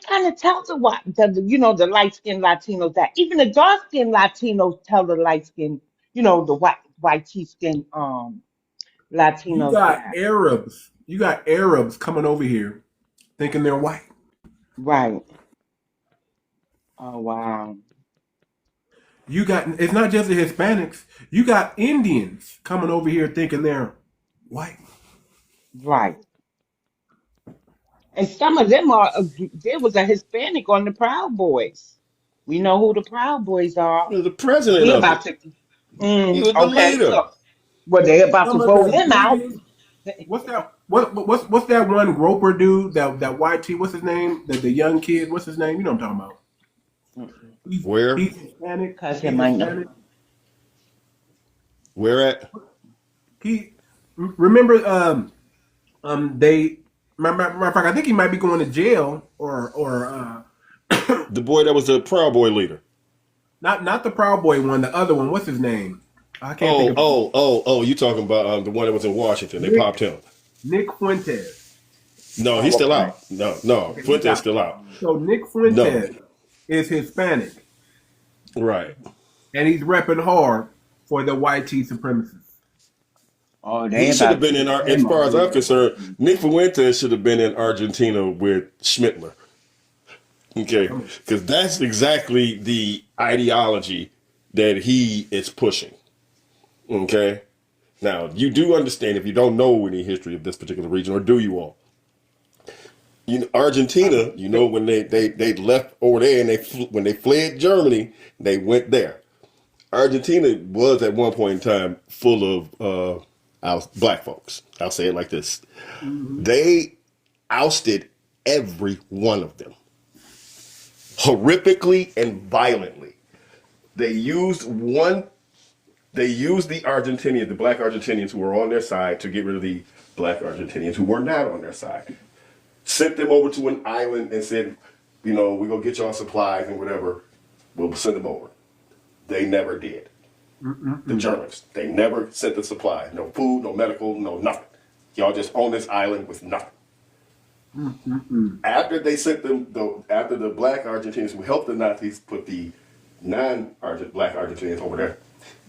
kind of tell the light skinned Latinos that even the dark skinned Latinos tell the light skinned, the white tea skinned You Latinos got that. Arabs. You got Arabs coming over here thinking they're white. Right. Oh wow. You got, it's not just the Hispanics. You got Indians coming over here thinking they're white. Right. And some of them are, there was a Hispanic on the Proud Boys. We know who the Proud Boys are. He was the president We of about it. to, He was the okay, leader. so, well, they about to Some of vote the him out. biggest. What's that? What's that one groper dude? That YT. What's his name? The young kid. What's his name? You know what I'm talking about. Where? He's Hispanic. Because He's him, I know. Hispanic. Where at? He remember they matter of fact I think he might be going to jail or The boy that was the Proud Boy leader. not the Proud Boy one, the other one. What's his name? I can't think of You talking about the one that was in Washington? They Nick, popped him. Nick Fuentes. No, he's still out. No, Okay, Fuentes still out. So Nick Fuentes is Hispanic Right. and he's repping hard for the YT supremacists. Oh, He should have been in our. As far as I'm concerned, Nick Fuentes should have been in Argentina with Schmittler. Okay, because that's exactly the ideology that he is pushing. Okay, now you do understand if you don't know any history of this particular region, or do you all? Argentina, when they left over there and when they fled Germany, they went there. Argentina was at one point in time full of black folks. I'll say it like this: they ousted every one of them, horrifically and violently. They used the Argentinians, the black Argentinians who were on their side, to get rid of the black Argentinians who were not on their side. Sent them over to an island and said, we're going to get y'all supplies and whatever. We'll send them over. They never did. The Germans, they never sent the supplies. No food, no medical, no nothing. Y'all just on this island with nothing. After they sent them, after the black Argentinians who helped the Nazis put the non-black Argentinians over there,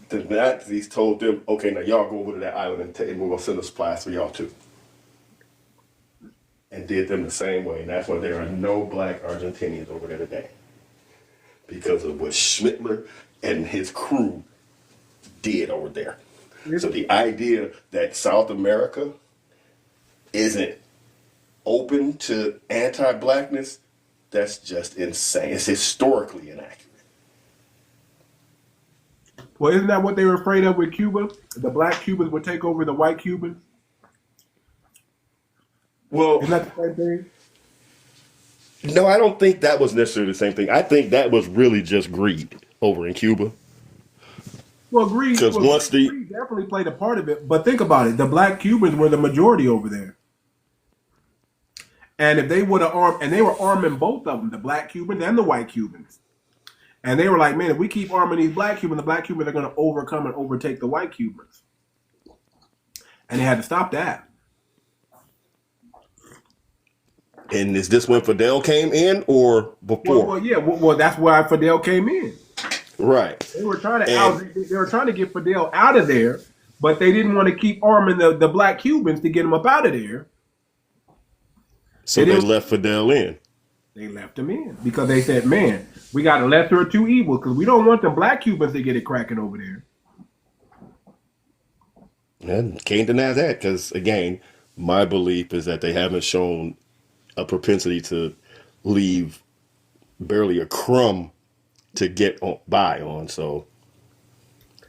the Nazis told them, okay, now y'all go over to that island and we're going to send the supplies for y'all too. And did them the same way. And that's why there are no black Argentinians over there today. Because of what Schmittler and his crew did over there. So the idea that South America isn't open to anti-blackness, that's just insane. It's historically inaccurate. Well, isn't that what they were afraid of with Cuba? The black Cubans would take over the white Cubans? Well, isn't that the same thing? No, I don't think that was necessarily the same thing. I think that was really just greed over in Cuba. Well, greed definitely played a part of it. But think about it. The black Cubans were the majority over there. And if they would have armed, and they were arming both of them, the black Cubans and the white Cubans. And they were like, man, if we keep arming these black Cubans, the black Cubans are going to overcome and overtake the white Cubans. And they had to stop that. And is this when Fidel came in or before? Well, that's why Fidel came in. Right. They were trying to get Fidel out of there, but they didn't want to keep arming the black Cubans to get him up out of there. So they left Fidel in. They left him in because they said, man, we got a lesser of two evils because we don't want the black Cubans to get it cracking over there. And can't deny that because, again, my belief is that they haven't shown a propensity to leave barely a crumb to get by on. So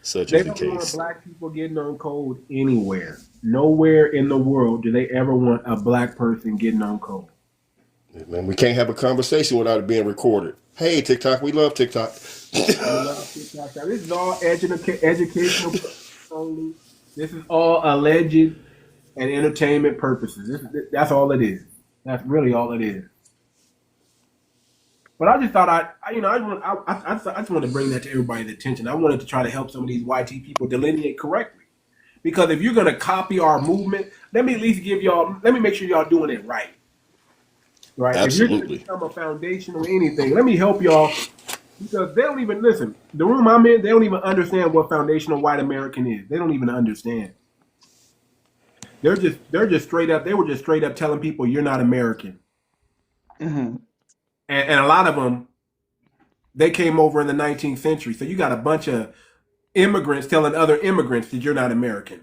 such is the case. They don't want black people getting on code anywhere. Nowhere in the world do they ever want a black person getting on code. Man, we can't have a conversation without it being recorded. Hey, TikTok, we love TikTok. We love TikTok. Now, this is all educational only. This is all alleged and entertainment purposes. That's all it is. That's really all it is. But I just thought I just wanted to bring that to everybody's attention. I wanted to try to help some of these YT people delineate correctly. Because if you're gonna copy our movement, let me make sure y'all doing it right. Right? Absolutely. If you're gonna become a foundation or anything, let me help y'all because they don't even listen. The room I'm in, they don't even understand what foundational white American is. They don't even understand. They're just straight up. They were just straight up telling people you're not American. Mm-hmm. And a lot of them, they came over in the 19th century. So you got a bunch of immigrants telling other immigrants that you're not American.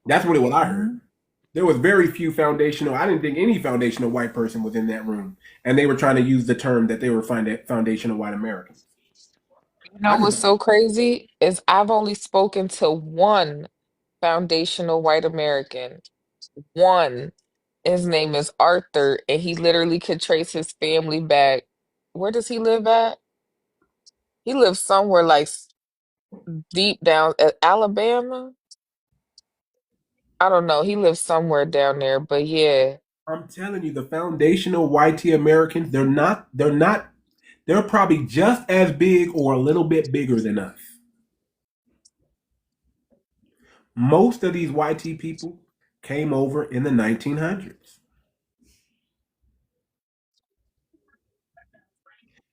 That's really what I heard. There was very few foundational. I didn't think any foundational white person was in that room, and they were trying to use the term that they were foundational white Americans. You I know just what's so crazy is I've only spoken to one foundational white American. One. His name is Arthur, and he literally could trace his family back. Where does he live at? He lives somewhere like deep down Alabama. I don't know. He lives somewhere down there, but yeah. I'm telling you, the foundational white Americans, they're not. They're not. They're probably just as big or a little bit bigger than us. Most of these YT people came over in the 1900s.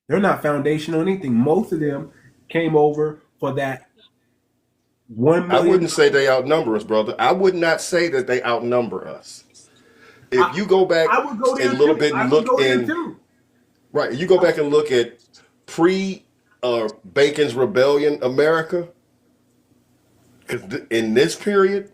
They're not foundational anything. Most of them came over for that 1 I million. wouldn't say they outnumber us, brother. I would not say that they outnumber us. If I, you go back I would go a there little too. bit I and would look go there in, too. right, you go back and look at pre Bacon's Rebellion America, because in this period,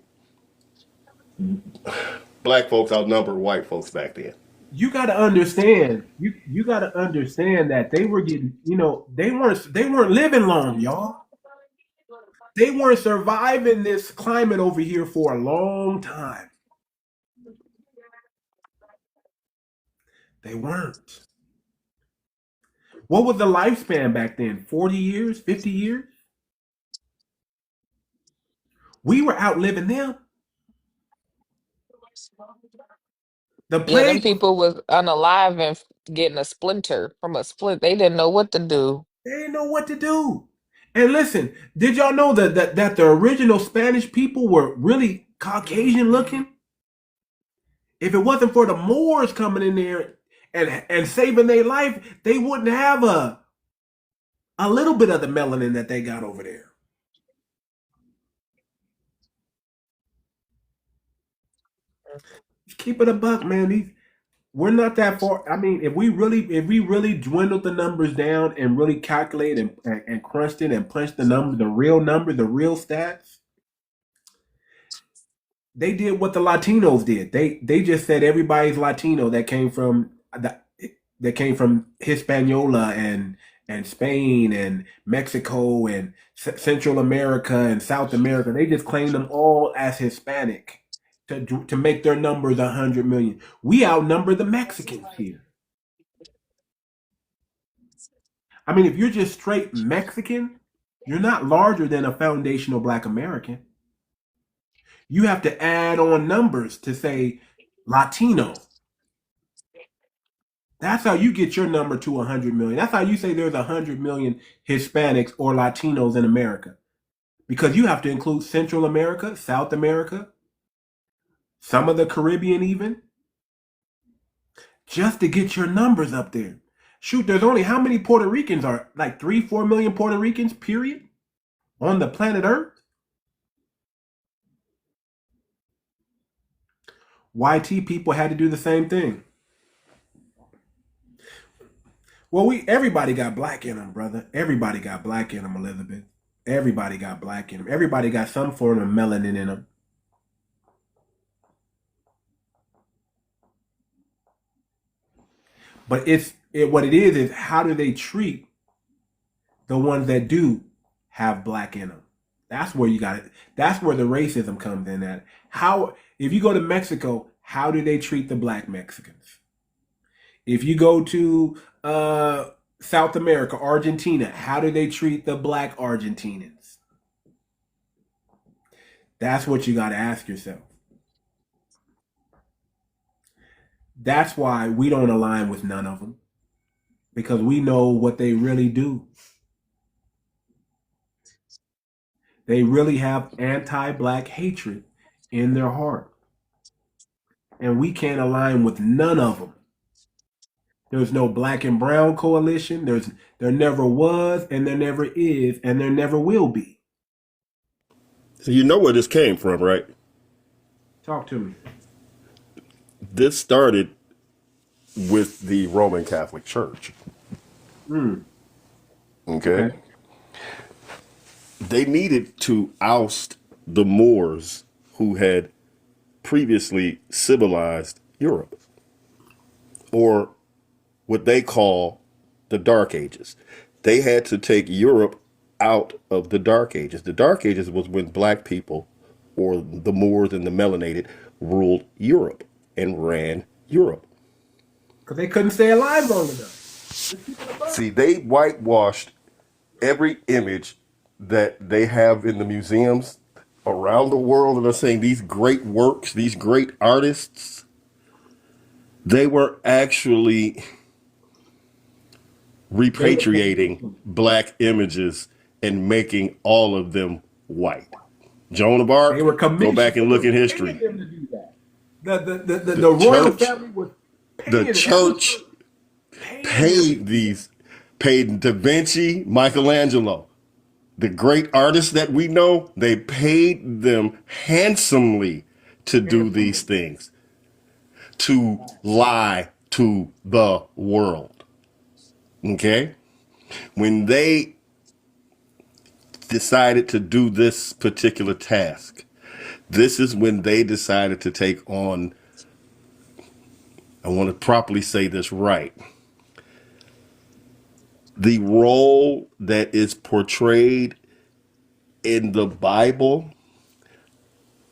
black folks outnumbered white folks back then. You got to understand. You got to understand that they were getting. They weren't living long, y'all. They weren't surviving this climate over here for a long time. They weren't. What was the lifespan back then? 40 years, 50 years? We were outliving them. The Yeah, them plague, people was unalive and getting a splinter from a splint. They didn't know what to do. they didn't know what to do. And listen, did y'all know that the original Spanish people were really Caucasian looking? If it wasn't for the Moors coming in there and saving their life, they wouldn't have a little bit of the melanin that they got over there. Just keep it a buck, man. We're not that far. I mean, if we really dwindled the numbers down and really calculate and crunched it and punched the real number, the real stats, they did what the Latinos did. They just said everybody's Latino that came from Hispaniola and Spain and Mexico and Central America and South America. They just claimed them all as Hispanic to make their numbers 100 million. We outnumber the Mexicans here. I mean, if you're just straight Mexican, you're not larger than a foundational Black American. You have to add on numbers to say Latino. That's how you get your number to 100 million. That's how you say there's 100 million Hispanics or Latinos in America. Because you have to include Central America, South America, some of the Caribbean even, just to get your numbers up there. Shoot, there's only how many Puerto Ricans are? Like 3, 4 million Puerto Ricans, period, on the planet Earth? YT people had to do the same thing. Well, everybody got black in them, brother. Everybody got black in them, Elizabeth. Everybody got black in them. Everybody got some form of melanin in them. But what it is how do they treat the ones that do have black in them? That's where you got it. That's where the racism comes in at. How if you go to Mexico, how do they treat the black Mexicans? If you go to South America, Argentina, how do they treat the black Argentinians? That's what you got to ask yourself. That's why we don't align with none of them, because we know what they really do. They really have anti-black hatred in their heart. And we can't align with none of them. There's no black and brown coalition. There never was, and there never is, and there never will be. So you know where this came from, right? Talk to me. This started with the Roman Catholic Church. Mm, Okay? okay. They needed to oust the Moors who had previously civilized Europe, or what they call the Dark Ages. They had to take Europe out of the Dark Ages. The Dark Ages was when black people, or the Moors and the melanated, ruled Europe and ran Europe. Because they couldn't stay alive long enough. See, they whitewashed every image that they have in the museums around the world, and they're saying these great works, these great artists, they were actually repatriating black images and making all of them white. Joan of Arc, They were go back and look in history. Them to do that. The royal family was paying The church paid Da Vinci, Michelangelo, the great artists that we know, they paid them handsomely to do these things, to lie to the world. Okay? When they decided to do this particular task, this is when they decided to take on, I want to properly say this right, the role that is portrayed in the Bible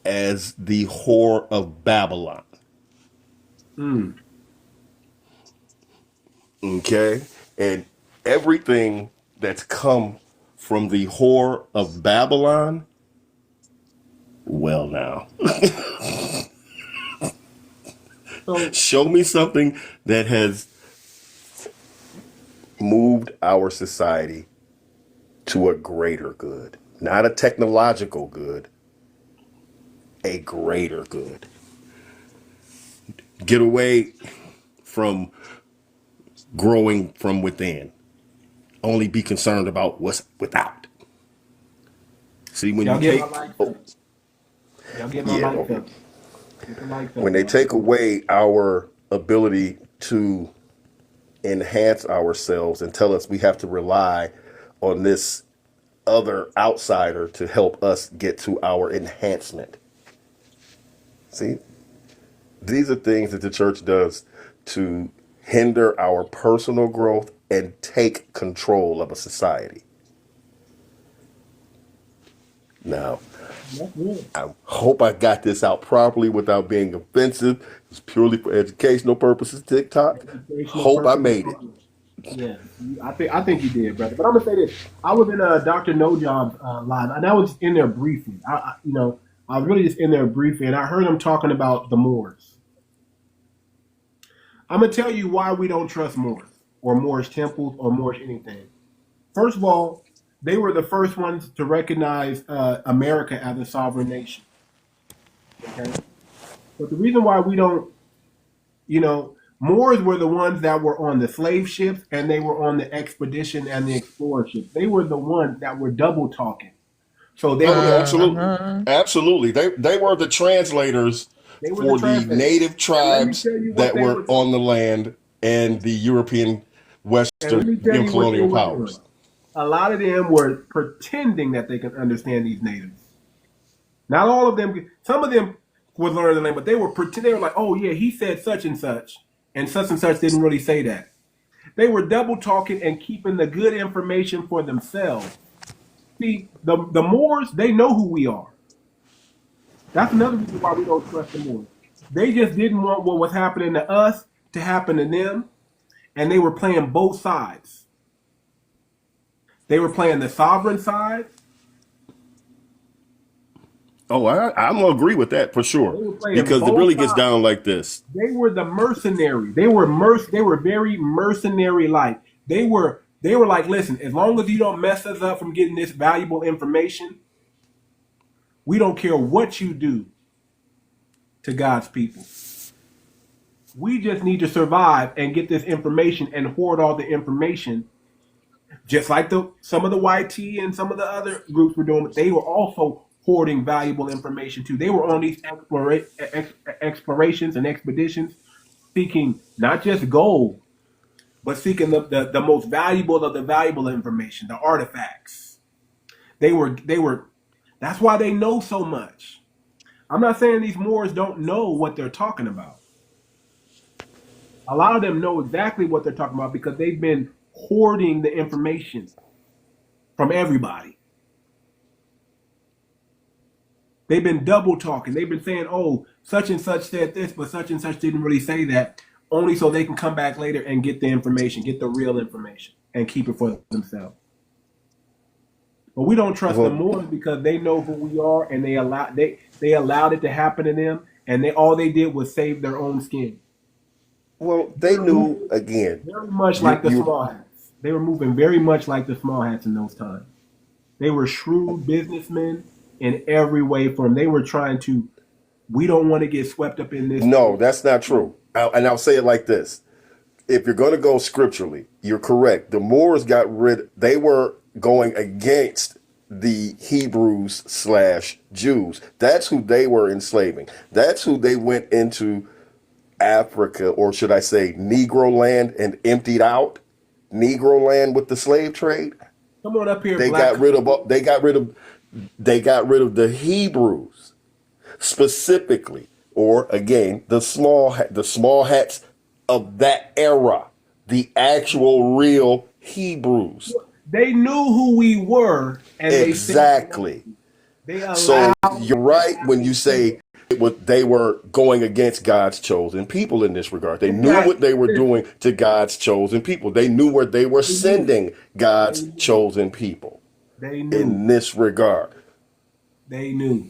as the whore of Babylon. Okay? And everything that's come from the whore of Babylon, well, now. So, Show me something that has moved our society to a greater good. Not a technological good, a greater good. Get away from growing from within. Only be concerned about what's without. See, when y'all you get take, my life. Y'all get my yeah, life okay. up. Get the life up, When they y'all. take away our ability to enhance ourselves and tell us we have to rely on this other outsider to help us get to our enhancement. See, these are things that the church does to hinder our personal growth and take control of a society. Now, That's good. I hope I got this out properly without being offensive. It's purely for educational purposes, TikTok. Educational Hope I purposes made it. only. Yeah, I think you did, brother. But I'm gonna say this: I was in a Dr. No Job live, and I was in there briefly. I was really just in there briefly, and I heard him talking about the Moors. I'm gonna tell you why we don't trust Moors or Moorish temples or Moorish anything. First of all, they were the first ones to recognize America as a sovereign nation. Okay, but the reason why we don't, Moors were the ones that were on the slave ships and they were on the expedition and the explorer ships. They were the ones that were double talking. So they Oh, were yeah, absolutely. Uh-huh. Absolutely. They were the translators they were the for the translators. native And let me tribes tell you what that they were were. on the land and the European And let me Western tell you what they colonial were doing. powers. A lot of them were pretending that they could understand these natives. Not all of them. Some of them would learn the language, but they were pretend. They were like, "Oh yeah, he said such and such didn't really say that." They were double talking and keeping the good information for themselves. See, the Moors, they know who we are. That's another reason why we don't trust the Moors. They just didn't want what was happening to us to happen to them, and they were playing both sides. They were playing the sovereign side. Oh, I'm going to agree with that for sure. They were playing Because it both really gets sides. down like this. They were the mercenary. They were very mercenary like. They were like, listen, as long as you don't mess us up from getting this valuable information, we don't care what you do to God's people. We just need to survive and get this information and hoard all the information, just like some of the YT and some of the other groups were doing. But they were also hoarding valuable information too. They were on these explorations and expeditions, seeking not just gold, but seeking the most valuable of the valuable information, the artifacts. They were. That's why they know so much. I'm not saying these Moors don't know what they're talking about. A lot of them know exactly what they're talking about because they've been hoarding the information from everybody. They've been double talking. They've been saying, oh, such and such said this, but such and such didn't really say that, only so they can come back later and get the information, get the real information, and keep it for themselves. But we don't trust them more because they know who we are, and they allowed it to happen to them, and all they did was save their own skin. Well, they knew again. Very much like the small hats. They were moving very much like the small hats in those times. They were shrewd businessmen in every way for them. They were trying to, we don't want to get swept up in this. No, that's not true. And I'll say it like this. If you're going to go scripturally, you're correct. The Moors they were going against the Hebrews/Jews. That's who they were enslaving. That's who they went into Africa, or should I say Negro land, and emptied out Negro land with the slave trade. Come on up here. They got rid of the Hebrews specifically, or again, the small hats of that era, the actual real Hebrews. They knew who we were, and exactly. So you're right when you say they were going against God's chosen people in this regard. They knew what they were doing to God's chosen people. They knew where they were sending God's chosen people. They knew in this regard. They knew.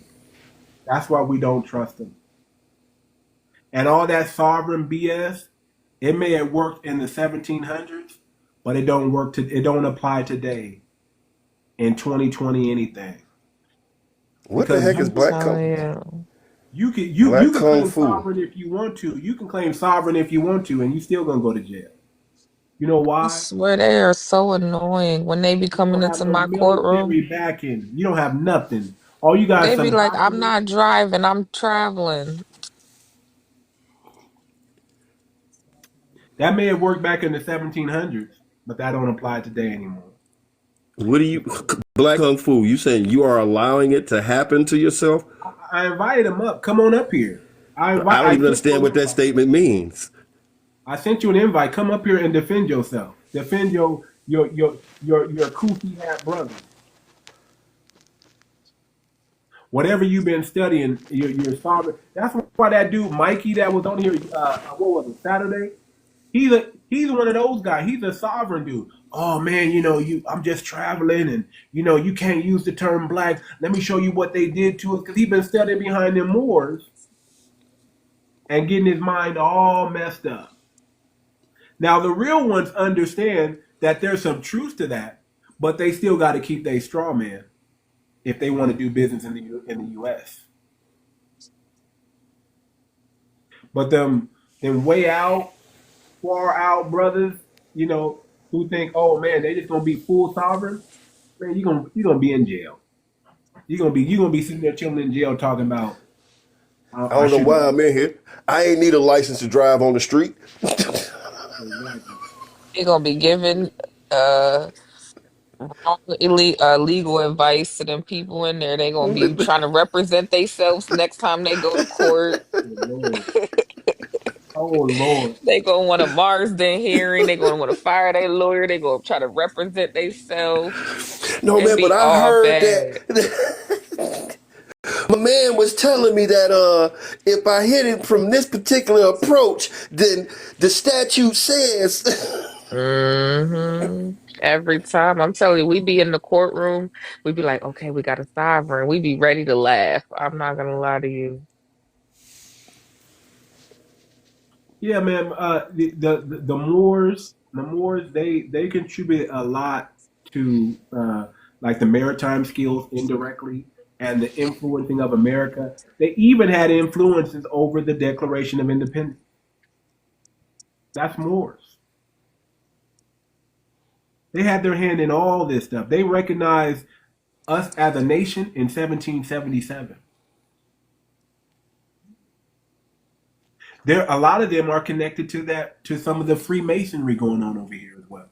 That's why we don't trust them. And all that sovereign BS, it may have worked in the 1700s, but it don't work. It don't apply today in 2020 anything. What the heck is black kung? You can claim sovereign if you want to. You can claim sovereign if you want to, and you still gonna go to jail. You know why? I swear they are so annoying when they be coming into my courtroom. Military backing. You don't have nothing. All you got. They be like, I'm not driving, I'm traveling. That may have worked back in the 1700s, but that don't apply today anymore. What do you, black kung fu? You saying you are allowing it to happen to yourself? I invited him up. Come on up here. I don't even understand what that statement means. I sent you an invite. Come up here and defend yourself. Defend your 𝗏𝗶𝗴𝗵𝘁𝘀𝗀𝗶cie brother. Whatever you've been studying, your sovereign. That's why that dude Mikey that was on here. What was it, Saturday? He's one of those guys. He's a sovereign dude. Oh man, I'm just traveling, and you can't use the term black. Let me show you what they did to us, because he's been studying behind them Moors and getting his mind all messed up. Now the real ones understand that there's some truth to that, but they still got to keep their straw man if they want to do business in the U.S. But them way out, far out brothers, who think, oh man, they just gonna be full sovereign, man, you're gonna be in jail. You're gonna be sitting there chilling in jail talking about. I don't know why I'm in here. I ain't need a license to drive on the street. They're gonna be giving legal advice to them people in there. They're gonna be trying to represent themselves next time they go to court. Oh Lord. They gonna want a Marsden hearing. They gonna want to fire their lawyer. They gonna try to represent themselves. No man, but I heard that my man was telling me that if I hit it from this particular approach, then the statute says. Every time, I'm telling you, we be in the courtroom, we be like, okay, we got a sovereign. We be ready to laugh. I'm not gonna lie to you. Yeah, man. The Moors, they contribute a lot to like the maritime skills indirectly and the influencing of America. They even had influences over the Declaration of Independence. That's Moors. They had their hand in all this stuff. They recognized us as a nation in 1777. A lot of them are connected to some of the Freemasonry going on over here as well.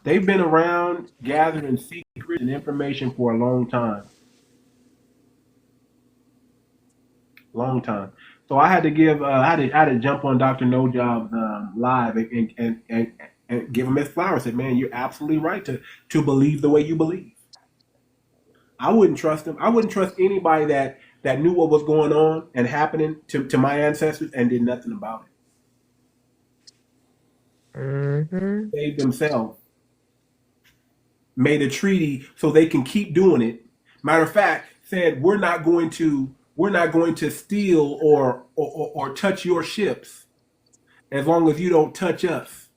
They've been around gathering secrets in information for a long time. Long time. So I had to give, I had to jump on Dr. No Job's live and give him his flowers. Said, man, you're absolutely right to believe the way you believe. I wouldn't trust him. I wouldn't trust anybody that knew what was going on and happening to my ancestors and did nothing about it. Mm-hmm. Saved themselves, made a treaty so they can keep doing it. Matter of fact, said we're not going to steal or touch your ships as long as you don't touch us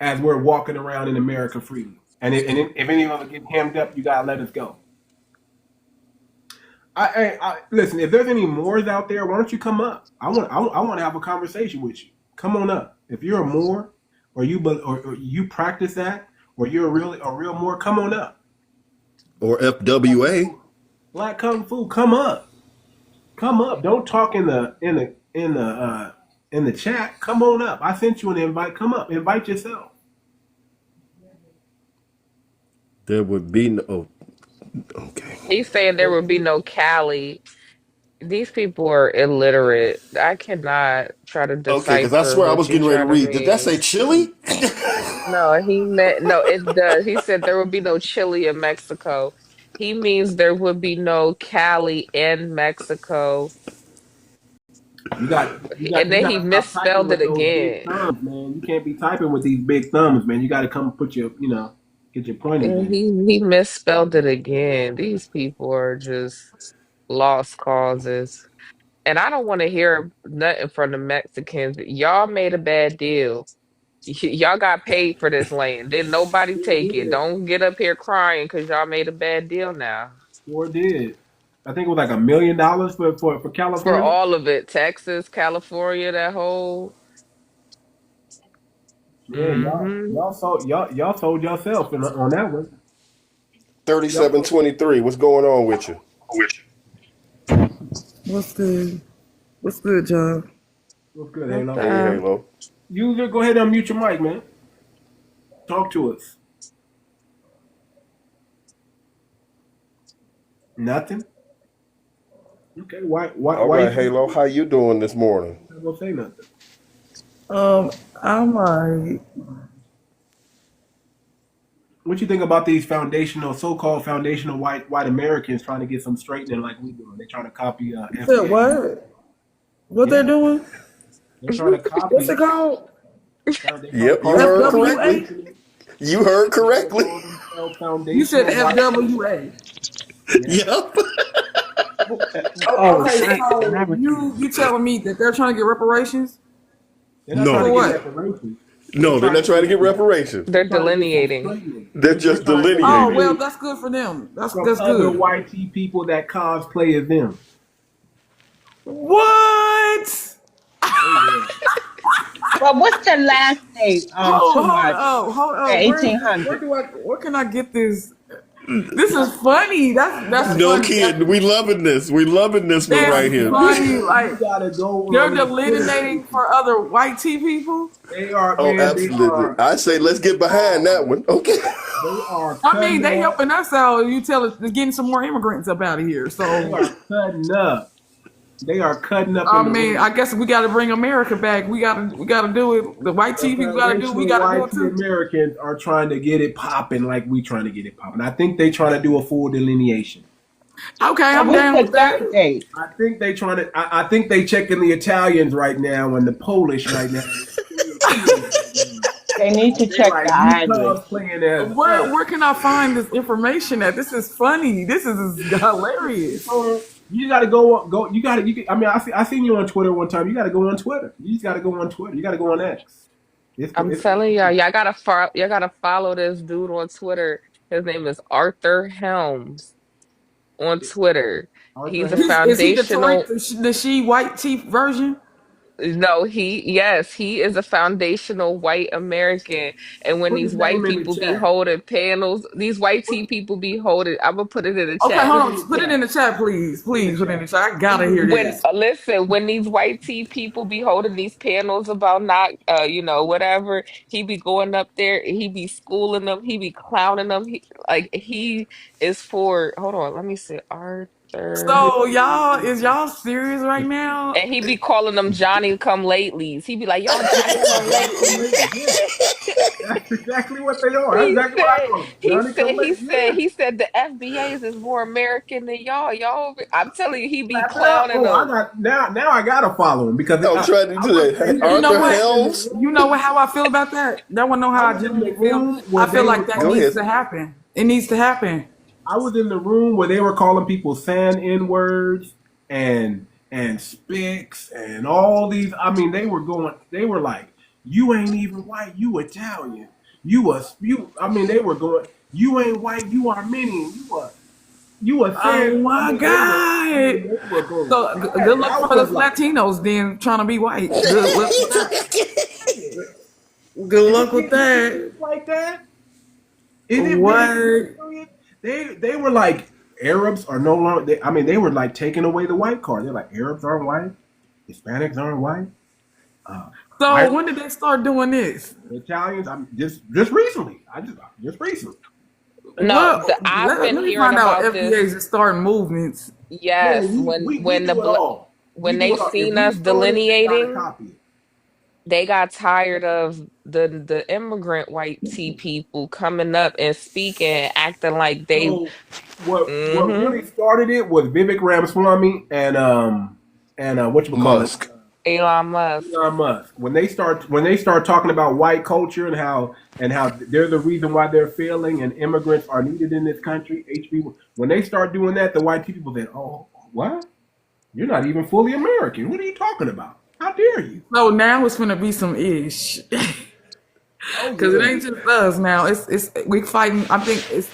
as we're walking around in America freely. And if any of us get hemmed up, you gotta let us go. Listen. If there's any Moors out there, why don't you come up? I want to have a conversation with you. Come on up. If you're a Moor, or you practice that, or you're a real Moor, come on up. Or FWA. Black Kung Fu, come up. Come up. Don't talk in the chat. Come on up. I sent you an invite. Come up. Invite yourself. There would be no. Oh, okay. He's saying there would be no Cali. These people are illiterate. I cannot try to Okay, because I decipher swear I was what you're getting ready to trying to read. Did that say mean. chili? No, he meant no, it does. He said there would be no Chile in Mexico. He means there would be no Cali in Mexico. And You then got he to stop typing misspelled it with those big again. thumbs, man. You can't be typing with these big thumbs, man. You got to come put get your pointers And in. he misspelled it again. These people are just lost causes. And I don't want to hear nothing from the Mexicans. Y'all made a bad deal. Y'all got paid for this land. Did nobody Sure take it? did. Don't get up here crying because y'all made a bad deal now. Sure did. I think it was like $1 million for For California. all of it, Texas, California, that whole. Yeah, Hmm. y'all sold yourself on that one. Y'all sold, 3723. What's going on with you? What's good? What's good, John? what's good, What's Halo? Hey, up? Halo. User, go ahead and unmute your mic, man. Talk to us. Nothing. Okay. All Why right, you Halo. How you doing this morning? not gonna say nothing? I'm alright. What you think about these so-called foundational white Americans trying to get some straightening like we doing? They're trying to copy You said FBA. what? What they're Yeah, doing? they're trying to What's copy. it called? They're trying to Yep, you call heard themselves correctly. FWA? foundational. You heard They're trying to correctly. call themselves You said foundational white. FWA. Yeah, Yep. Oh, Okay, and I so was you telling me that they're trying to get reparations they're not trying for to No. get what? reparations. They're No, they're trying not to trying to get get some. reparations. They're They're trying to get some delineating. straightening. They're They're just trying to Oh delineating. well, eliminate that's good for them. That's from that's other good. white people that cosplay as them. What? Oh yeah. well, what's the last name? Too much. Hold The up. Where 1800s. do where can I get this? This is funny. That's No funny. kidding. We loving this. We loving this one That's right here. funny. You Like gotta go they're on their Twitter delineating page. for other white tea people. They are, Oh, man. They absolutely. are. I say let's get behind that one. Okay. They are I mean, cutting they up. helping us out. You tell us they're getting some more immigrants up out of here. They So are cutting up. They are cutting up I in the mean, room. I guess we got to bring America back. We gotta do it. The white The tea people got to do. We foundational got to do white it too. Americans are trying to get it popping like we trying to get it popping. I think they trying to do a full delineation. Okay, So I'm what's down the with that. third date? I think they trying to. I think they checking the Italians right now and the Polish right now. They need to They check like the you Irish. cosplaying as us. Where can I find this information at? This is funny. This is hilarious. So you got to go. You got to. I mean, I seen you on Twitter one time. You got to go on Twitter. You just got to go on Twitter. You got to go on X. I'm telling y'all, y'all gotta follow this dude on Twitter. His name is Arthur Helms on Twitter. Arthur He's a Ham- Is he the foundational. Tariq the she white tea version? No, he is a foundational white American. And when Put these his white name in the people be chat. holding panels, these white tea people be holding, I'm gonna put it in the Okay, chat. hold Put it in on. the Put it in chat. the chat, please. In the Please put it in chat. the chat. I gotta hear When this. listen, when these white tea people be holding these panels about not whatever, he be going up there and he be schooling them, he be clowning them. He is for, hold on, let me see, Put Arthur. his So name y'all, in the is chat. y'all serious right now? And he be calling them Johnny come latelys. He be like, y'all Johnny Yeah, come Johnny come lately. lately. Yeah, that's exactly what they are. That's exactly what I call them. Johnny come late. Yeah. he said the FBAs is more American than y'all. I'm telling you, he be Clap it up. clowning Oh, I them. got now I gotta follow him because I'm trying to I do was that. You know Arthur what? in the Helms. You room. know what? How I feel about that? That one know I how I was in the genuinely feel. room where I feel they were like that Go calling. needs ahead. to happen. It needs to happen. I was in the room where they were calling people saying N words and spicks and all these. I mean, they were going. They were like, "You ain't even white. You Italian. You a you." I mean, they were going. You ain't white. You Armenian. You a Oh saying. I my mean, they were. I mean, God. they were going So good bad. luck I for us was like, Latinos then trying to be white. Good luck with that. "Shit, Good is luck it with getting that. serious like that? Is it really getting What? serious?" They were like Arabs are no longer. I mean, they were like taking away the white card. They're like Arabs aren't white, Hispanics aren't white, uh, So Irish, when did they start doing this? Italians. I'm just recently. I just recently. No, What? I've Let been me hearing find out about FBAs this. are starting movements. Man, Yes, we do it all. We when do they it all. If seen we us start it, they gotta delineating, copy it. they got tired of the immigrant white tea people coming up and speaking, acting like they. So what Mm-hmm. really started it was Vivek Ramaswamy and what you call it, Musk. Elon Musk. Elon Musk. When they start talking about white culture and how they're the reason why they're failing and immigrants are needed in this country. When they start doing that, the white people say, "Oh, what? You're not even fully American. What are you talking about? How dare you?" So now it's gonna be some ish. Oh Cause it yeah. ain't just us now. It's we fighting. I think it's.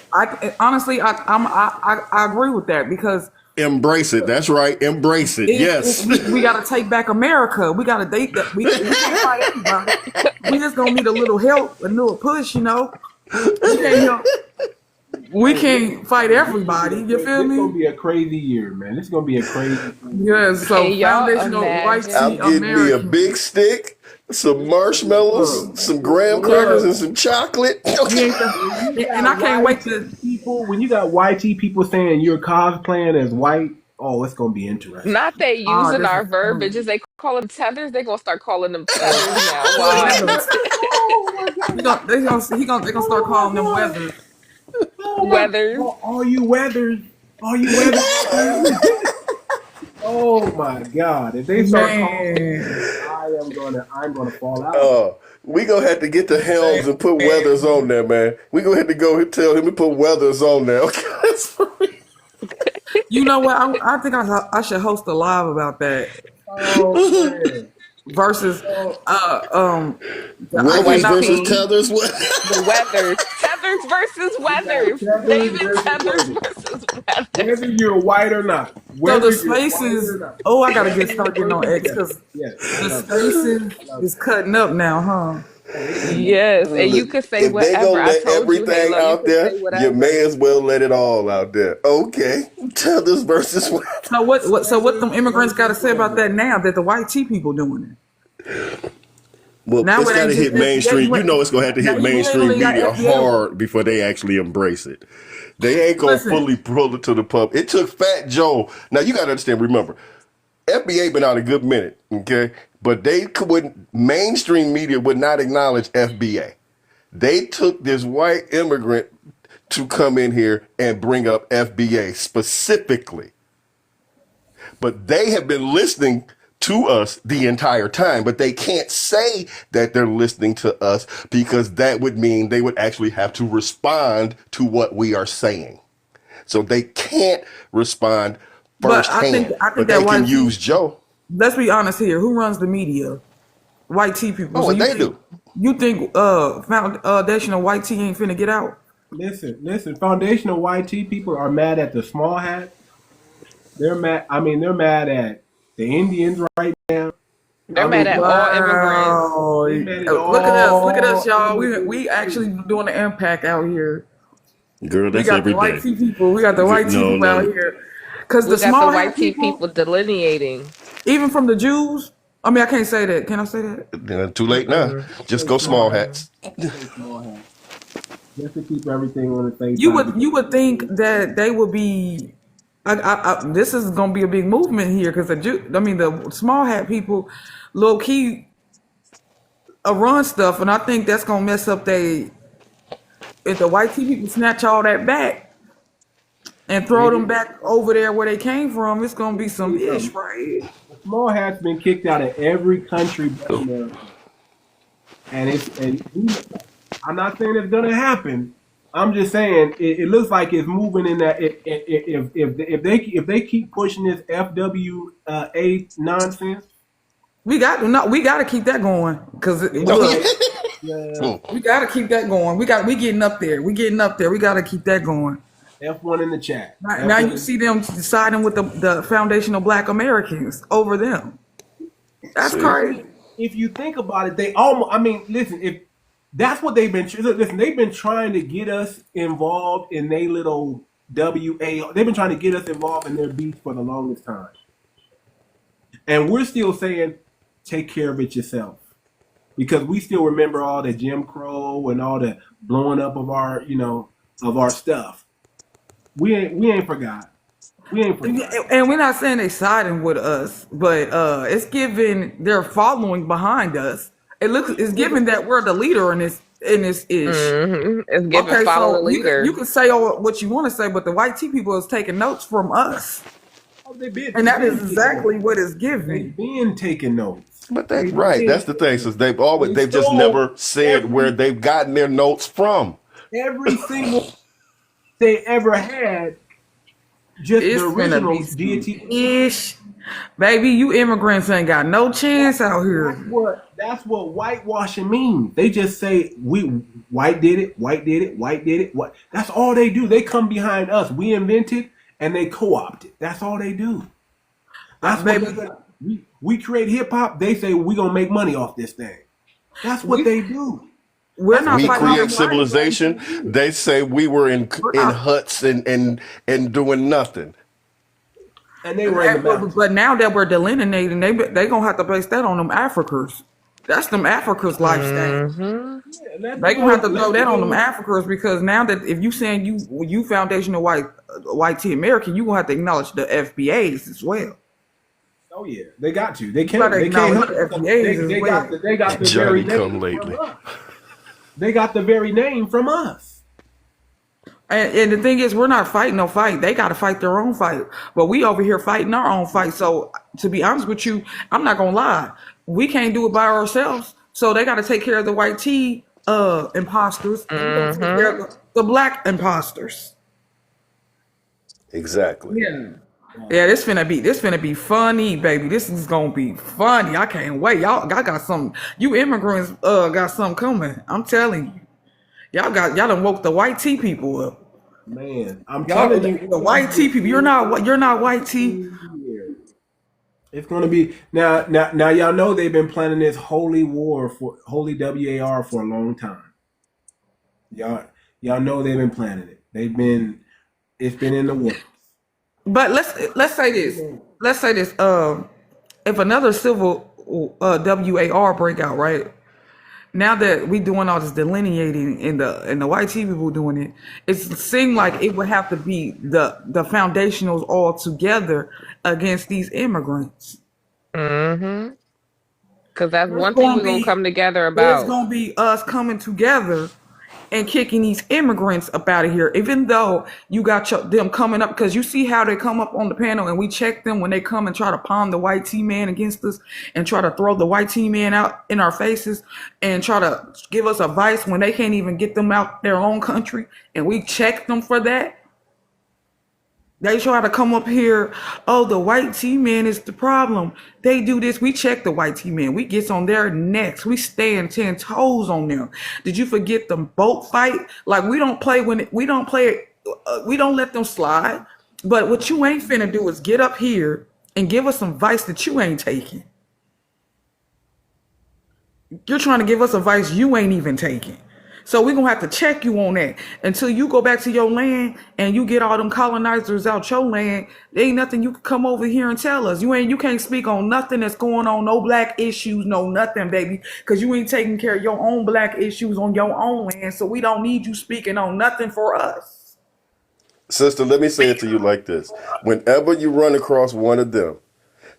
Honestly, I agree with that because Embrace it. That's right. Embrace it. Yes. we gotta take back America. We gotta date that. We can't fight everybody. We just gonna need a little help, a little push. We can't help. We Hey, can't fight everybody. You feel this gonna me? be a crazy year, man. This is gonna be a crazy year. Yes. So Can y'all foundational white tea imagine? I'm getting me a American. big stick, some marshmallows, some graham crackers, Look, and some chocolate. We Okay. ain't when you the, and got I can't wait YT to. people, when you got YT people saying you're cosplaying as white, oh, it's gonna be interesting. Not they Oh, using this our is verbiage. funny. As they call them tethers, they gonna start calling them tethers now. Weathers. Watch. Oh my god! They gonna start Oh calling them my god! weathers. Oh my! Weathers. All you weathers, all you weathers out there. Oh my god! If they start calling me Man, that, I'm gonna fall out. Uh, we gonna have to get the helms and put Weathers on there, man. We gonna have to go and tell him to put Weathers on there. Okay. That's for real. you know what? I think I should host a live about that Oh man! versus Oh, The I Weathers white cannot versus tea. believe. Tethers. The weathers. Tethers versus we got weathers. tethers David versus Tethers weathers. versus weathers. Whether you're white or not, So whether the you're white spaces. or not, Oh, I gotta tethers start getting on versus X yes, because yes. I the love it. spaces I love is it. cutting up now, huh? Oh, they cutting up. Yes, and you Look, could say if they whatever. gonna I let told you, everything Halo, you out could there, say you whatever. may as well let it all out there. Okay. Tethers versus Weathers. So what them Tethers immigrants got to versus say about weathers. that now that the white tea people doing it? Well, Now it's it got ain't to just hit FBA. mainstream. You know, it's going to have to Now hit you ain't mainstream only got media FBA. hard before they actually embrace it. They ain't going to Listen, fully pull it to the pub. It took Fat Joe. Now, you got to understand, remember, FBA been out a good minute, okay? But they wouldn't, mainstream media would not acknowledge FBA. They took this white immigrant to come in here and bring up FBA specifically. But they have been listening to us the entire time, but they can't say that they're listening to us because that would mean they would actually have to respond to what we are saying. So they can't respond but firsthand, I think but they that can white tea. use Joe. Let's be honest here. Who runs the media? White tea people. Oh, So what they do. you think foundational white tea ain't finna get out? Listen. Foundational YT people are mad at the small hats. They're mad. I mean, they're mad at the Indians right now. They're mad at all immigrants. Wow. They mad at Look at us. Look at us, y'all. all We actually doing the impact out here. Girl, We that's got every the white day. tea people. We got the white tea No, people out no. here. Because We the got the small white hat tea people, people delineating. even from the Jews. I mean, I can't say that. Can I say that? Too late now. Just go small hats. small hats. Just to keep everything on the same You time. would think that they would be. This is gonna be a big movement here because the small hat people, low key, run stuff, and I think that's gonna mess up they. If the white tea people snatch all that back and throw them back over there where they came from, it's gonna be some ish, right? Small hats been kicked out of every country but America. I'm not saying it's gonna happen. I'm just saying it looks like it's moving in that. If they keep pushing this FWA nonsense, We got to keep that going because we got to keep that going. We getting up there. We getting up there. We got to keep that going. F1 in the chat. Now you see them siding with the foundational Black Americans over them. That's crazy. If you think about it, they almost. I mean, listen. If that's what they've been. Listen, they've been trying to get us involved in their little WA. They've been trying to get us involved in their beef for the longest time, and we're still saying, take care of it yourself, because we still remember all the Jim Crow and all the blowing up of our, of our stuff. We ain't forgot. We ain't forgot. And we're not saying they siding with us, but it's giving they're following behind us. It's giving that we're the leader in this ish. It's giving follow the leader. You can say what you want to say, but the white tea people is taking notes from us. And that is exactly what it's giving. They've been taking notes. But that's right. That's the thing. Since they've just never said where they've gotten their notes from. Every single they ever had, just It's the original deity. Ish. Baby, you immigrants ain't got no chance out here. That's what whitewashing means. They just say white did it, white did it, white did it. What? That's all they do. They come behind us. We invented and they co-opt it. That's all they do. That's what we create hip hop. They say we're gonna make money off this thing. That's what they do. We create civilization. They say we were in huts and doing nothing. And they were in the but now that we're delineating, they gonna have to base that on them Africans. That's them Africans lifestyle. They gonna have to throw that on them Africans, because now that if you saying you foundational white tea American, you gonna have to acknowledge the FBAs as well. Oh yeah, they got to. They can't. They can't. They got the Johnny very name come lately. from us. They got the very name from us. And the thing is, we're not fighting no fight. They got to fight their own fight. But we over here fighting our own fight. So to be honest with you, I'm not gonna lie. We can't do it by ourselves. So they got to take care of the white tea imposters. And take care of the Black imposters. Exactly. Yeah, this finna be funny, baby. This is gonna be funny. I can't wait. Y'all got something. You immigrants got something coming. I'm telling you. Y'all done woke the white tea people up. Man, I'm telling you, the white tea people. You're not white tea. It's gonna be now. Y'all know they've been planning this holy war for holy WAR for a long time. Y'all know they've been planning it. It's been in the works. But let's say this. Let's say this. If another civil WAR breakout, right? Now that we doing all this delineating and the white tea people doing it, it seemed like it would have to be the foundationals all together against these immigrants. Because that's one thing we're gonna come together about. It's gonna be us coming together and kicking these immigrants up out of here, even though you got them coming up, because you see how they come up on the panel and we check them when they come and try to palm the white tea man against us and try to throw the white tea man out in our faces and try to give us advice when they can't even get them out their own country, and we check them for that. They try to come up here, oh, the white tea man is the problem. They do this. We check the white tea man. We get on their necks. We stand 10 toes on them. Did you forget the boat fight? Like, we don't play we don't let them slide. But what you ain't finna do is get up here and give us some advice that you ain't taking. you're trying to give us advice you ain't even taking. So we're gonna have to check you on that until you go back to your land and you get all them colonizers out your land. There ain't nothing you can come over here and tell us. You can't speak on nothing that's going on, no black issues, no nothing, baby, because you ain't taking care of your own black issues on your own land. So we don't need you speaking on nothing for us. Sister, let me say it to you like this. Whenever you run across one of them,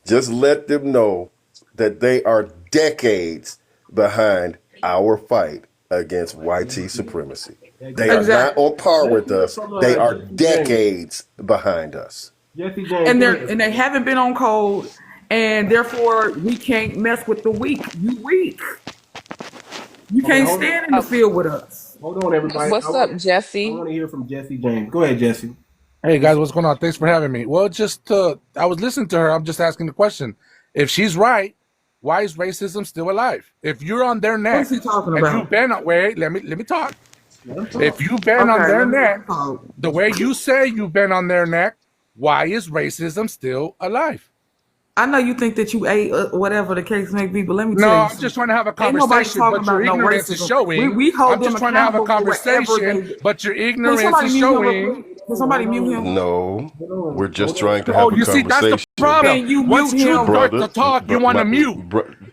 just let them know that they are decades behind our fight against white supremacy. They are not on par with us. They are decades behind us. Jesse James. And they haven't been on code, and therefore we can't mess with the weak. You weak. You can't stand in the field with us. Hold on, everybody. What's up, I Jesse? want to hear from Jesse James. Go ahead, Jesse. Hey guys, what's going on? Thanks for having me. Well, I was listening to her. I'm just asking the question. If she's right, why is racism still alive? If you're on their neck, What's he talking about? You've been wait, let me talk. If you've been on their neck, the way you say you've been on their neck, why is racism still alive? I know you think that you ate whatever the case may be, but let me tell No, you. I'm just trying to have a Ain't nobody conversation, talking but your about no ignorance is racism. showing. We hold I'm them just trying to have a accountable for whatever conversation, they- but your Can ignorance somebody is mute him real showing. quick? Can somebody mute him? No, we're just trying to have a You see, that's conversation. the problem. Can you Once mute you him? start to talk, you want to mute.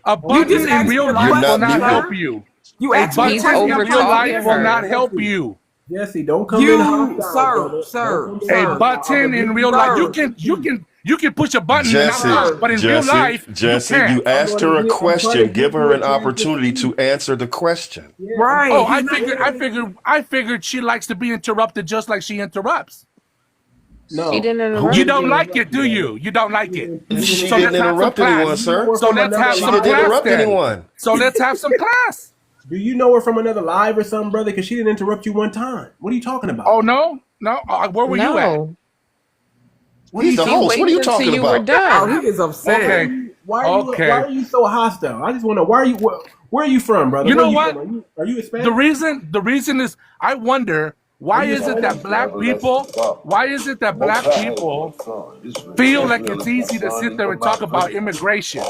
A button just in asked real me a life will question, not sir. help you. You A asked me He's button in over real life talking will her. not help you. Jesse, don't come in hostile, sir, brother. sir. A button in real life, you can push a button and Jesse, not, but in real life, Jesse, you you can't. asked her a question. Give her an chance to opportunity to answer the question. Right. Oh, I figured she likes to be interrupted just like she interrupts. No. She didn't interrupt You don't you. like it, do you? You don't like it. She So didn't let's have some interrupt anyone, class. sir. So let's have She some didn't class interrupt then. anyone. So let's have some class. Do you know her from another live or something, brother? Because she didn't interrupt you one time. What are you talking about? Oh no, where were you at? No. He's the He host. What are waited you until talking you were about? Oh, done. he is upset. Okay. Why are you so hostile? I just want to know where are you from, brother? You know Where what? From? Are you Hispanic? The reason is I wonder why is it that black people feel like it's easy to sit there and talk about immigration?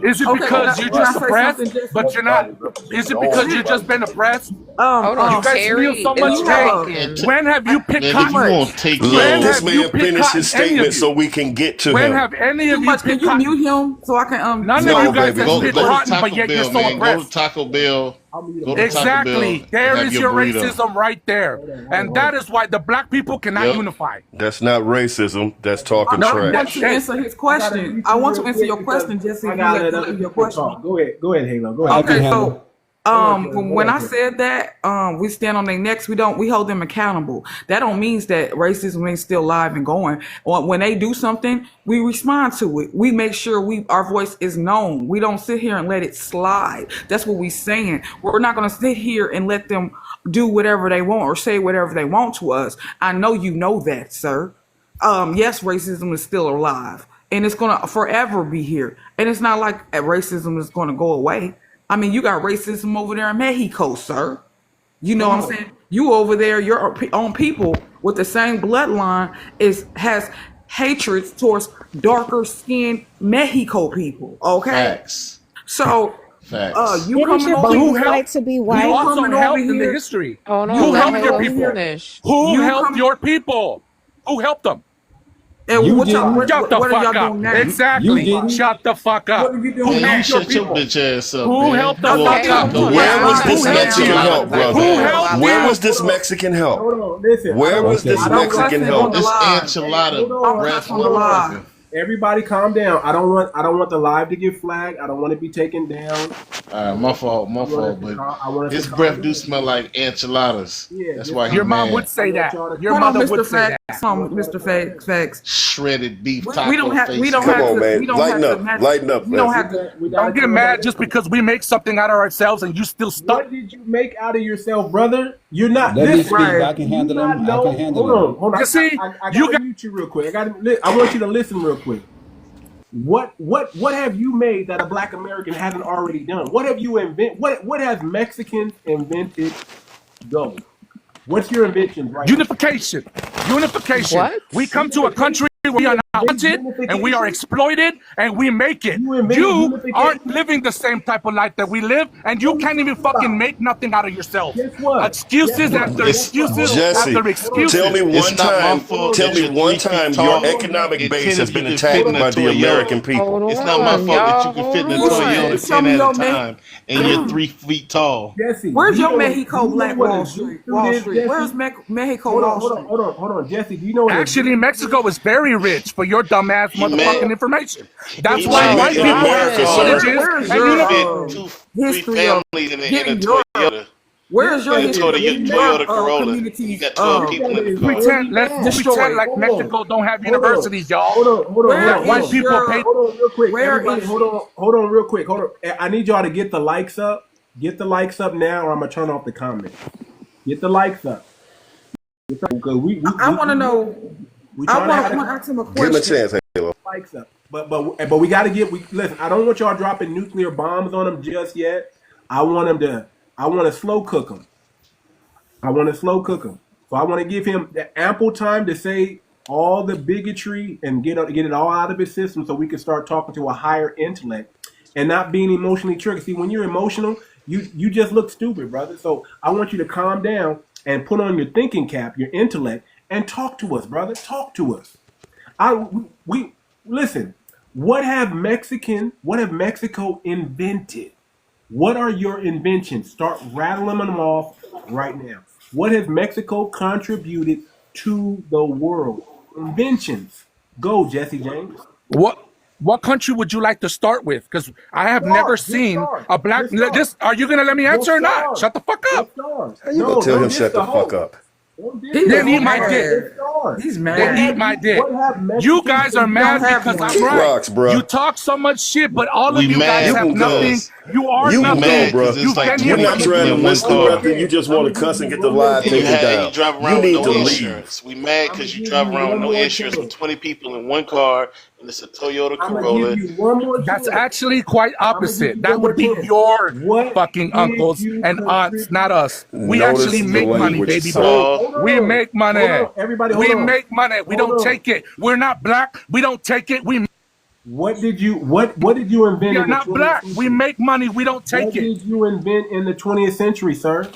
Is it because you're can I just say oppressed, something, Jesse? but you're not? Is it because you've just been oppressed? Hold on, You guys feel Terry so is much talking. hate. When have you picked Man, if cotton? you want to take Let When this have you man picked finish cotton? his Any of statement you? so we can get to When him. have any of Too you much. Can picked you cotton? mute him so I can None No, of you guys baby, have go- spit go to cotton, Taco but yet you're Bell, so man. Go to oppressed. Taco Bell. Go to Exactly. Taco Bell and There have is your your burrito. racism right there. And that is why the black people cannot Yep. unify. That's not racism. That's talking No, I want trash. to answer his question. I want to answer your question, Jesse. I If got you it. let me your question. Go ahead, Halo. Go ahead. Okay, so when I said that, we stand on their necks. We hold them accountable. That don't mean that racism ain't still alive and going. When they do something, we respond to it. We make sure our voice is known. We don't sit here and let it slide. That's what we saying. We're not gonna sit here and let them do whatever they want or say whatever they want to us. I know you know that, sir. Yes, racism is still alive, and it's gonna forever be here. And it's not like racism is gonna go away. I mean, you got racism over there in Mexico, sir. You know what I'm saying? You over there, your own people with the same bloodline has hatred towards darker skinned Mexico people. Okay, Facts. So Facts. you Didn't coming your over people here? fight to be Who white? also coming helped over in the here? history? Hold on, Who let helped your Halo people? finish. Who You helped come- your people? Who helped them? And You what didn't. what Shut the are fuck y'all up. doing now? Exactly. You didn't. Shut the fuck up. What are you Who doing Man, now? you helped your shut your people? bitch ass up, Who man. helped the You fuck won't up? take no Where was this Who helped Mexican you? help, brother? Who helped Where you? was this Mexican help? Hold on, listen. Where was this I don't Mexican cuss help? on the This live. enchilada Hold on. rats On the live. motherfucker. Everybody, calm down. I don't want the live to get flagged. I don't want to be taken down. My fault, I want but us his to breath calm do down. smell like enchiladas. Yeah, That's just why he Your mom mad. would say that. Your Hold on, mother Mr. would say that. Facts. Mr. Facts. Shredded beef taco We don't have. face. We don't Come have on, to. man. We don't Lighten have up. to. match- Lighten up, We don't man. have to. Don't get mad just because we make something out of ourselves and you still stuck. What did you make out of yourself, brother? You're not. Let me Listen, speak. right. I can handle you not them. know. I can handle Hold them. on, hold on. You see, I you gotta got- mute you real quick. I want you to listen real quick. What have you made that a black American hasn't already done? What have you what have Mexicans invented? Go. What's your invention right Unification. What? We come to a country where we are wanted, and we are exploited, and we make it. You aren't living the same type of life that we live, and you can't even fucking make nothing out of yourself. Guess what? Excuses after excuses Jesse, after excuses. tell me one time. Tell me one time your economic base has been attacked by the American people. It's not my fault that you can fit in a Toyota 10 at a time and you're 3 feet tall. Jesse, Where's you your know Mexico what- Black you know what Wall a Street? Jew Wall is, Street. Jesse? Where's Mexico Hold Wall on, Street? hold on, Jesse. Do you know what Actually, Mexico is very rich for your dumbass He motherfucking mad. information. That's He why mad white in people America, have sir. colleges Where's and your, universities. Fit 2, 3 history of families in a getting your Toyota. Where's your In a history? Toyota Corolla. You Communities got 12 people in the car. Let's Destroyed. pretend like Hold on. Mexico don't have Hold on. universities, y'all. Hold on. Where White is people your- pay. Hold on real quick. Where Everybody, is- hold on real quick. Hold on. I need y'all to get the likes up. Get the likes up now, or I'm gonna turn off the comments. Get the likes up. Because I want to know. We I trying to want have to the ask him a Give him a question. chance, Halo. likes up. But we got to listen. I don't want y'all dropping nuclear bombs on them just yet. I want to slow cook them. So I want to give him the ample time to say all the bigotry and get it all out of his system, so we can start talking to a higher intellect and not being emotionally triggered. See, when you're emotional, you just look stupid, brother. So I want you to calm down and put on your thinking cap, your intellect, and talk to us, brother. Talk to us. We listen. What have Mexico invented? What are your inventions? Start rattling them off right now. What has Mexico contributed to the world? Inventions. Go, Jesse James. What country would you like to start with? Because I have never seen a black. Just Are you gonna let me answer or not? Shut the fuck up. How you gonna tell him shut the fuck up? Then eat my dick. He's Then mad. eat my dick. You guys are mad because I'm Kick right. rocks, bro. You talk so much shit, but all of We you guys mad have nothing. because- You are You nothing. mad, bro. You've been You're here not for trying to in listen one to car. nothing. You just want to cuss and get the live And you taken down. you drive You around with need no to leave. insurance. We mad because you drive around with no insurance with 20 people in one car, and it's a Toyota I'm gonna Corolla. give you one more That's chance. actually quite give opposite. you That one would be more chance. your What fucking did uncles you and aunts, contribute? not us. We Notice actually the make money, language, baby sir. boy. Hold on. We make money. Hold on. Everybody, hold we on. make money. We Hold don't on. take it. We're not black. We don't take it. What did you invent We in are the not 20th black. century? We make money. We don't What take it. did you invent in the 20th century, sir?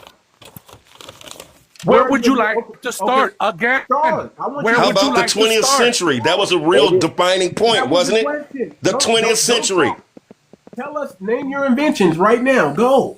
Where Where would did you you- like okay, to start again? start. I want Where you- How would you about the like to 20th start? century? That was a real defining point, That was wasn't the it? question. The Don't 20th century. talk. Tell us, name your inventions right now. Go.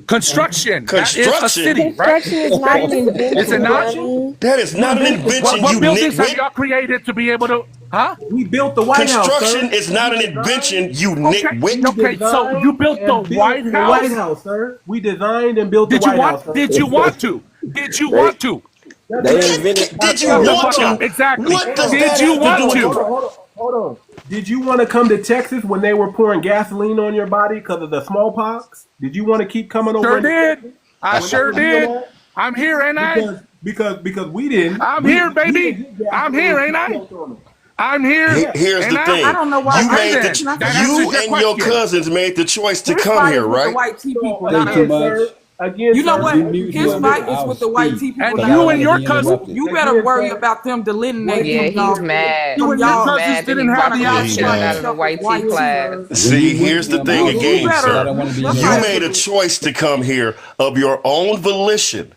Construction. That is a Construction? city, right? Construction is not an invention. Is it not? Johnny. That is not an invention, What you buildings have nitwit. y'all created to be able to? Huh? We built the White House, Construction sir. is not an We designed- invention, you Okay. nitwit. Okay. So you built the White The White House. House, sir. We designed and built the Did you White want? House. Sir. Did you want to? Did you want to? They invented Did you Shut the want fuck up. to? Exactly. What does Did that you have want to do to? with it? Hold on. Did you want to come to Texas when they were pouring gasoline on your body because of the smallpox? Did you want to keep coming over? Sure into did. Texas? I sure did. I'm here, ain't I? Because we didn't. I'm we- here, we baby. didn't get I'm here, ain't I? gasoline on them. I'm here. Here's and the thing. I don't know why. You made That answers you your and your question. cousins made the choice to His come fight here, is with the right? white tea people, So, not too us. much. sir, again, You know sir, what? You mute His him, fight is I'll with the white speak. tea people. And But not I you don't and us. wanna your be cousins. interrupted. You better Again, worry sir. about them delineating Yeah, from y'all. he's mad. You and your y'all cousins mad that didn't he have brought the a Yeah, white he chick option. mad. out of the white tea class. See, here's the thing You again, better- sir. I don't want to be Let's You fight. made a choice to come here of your own volition.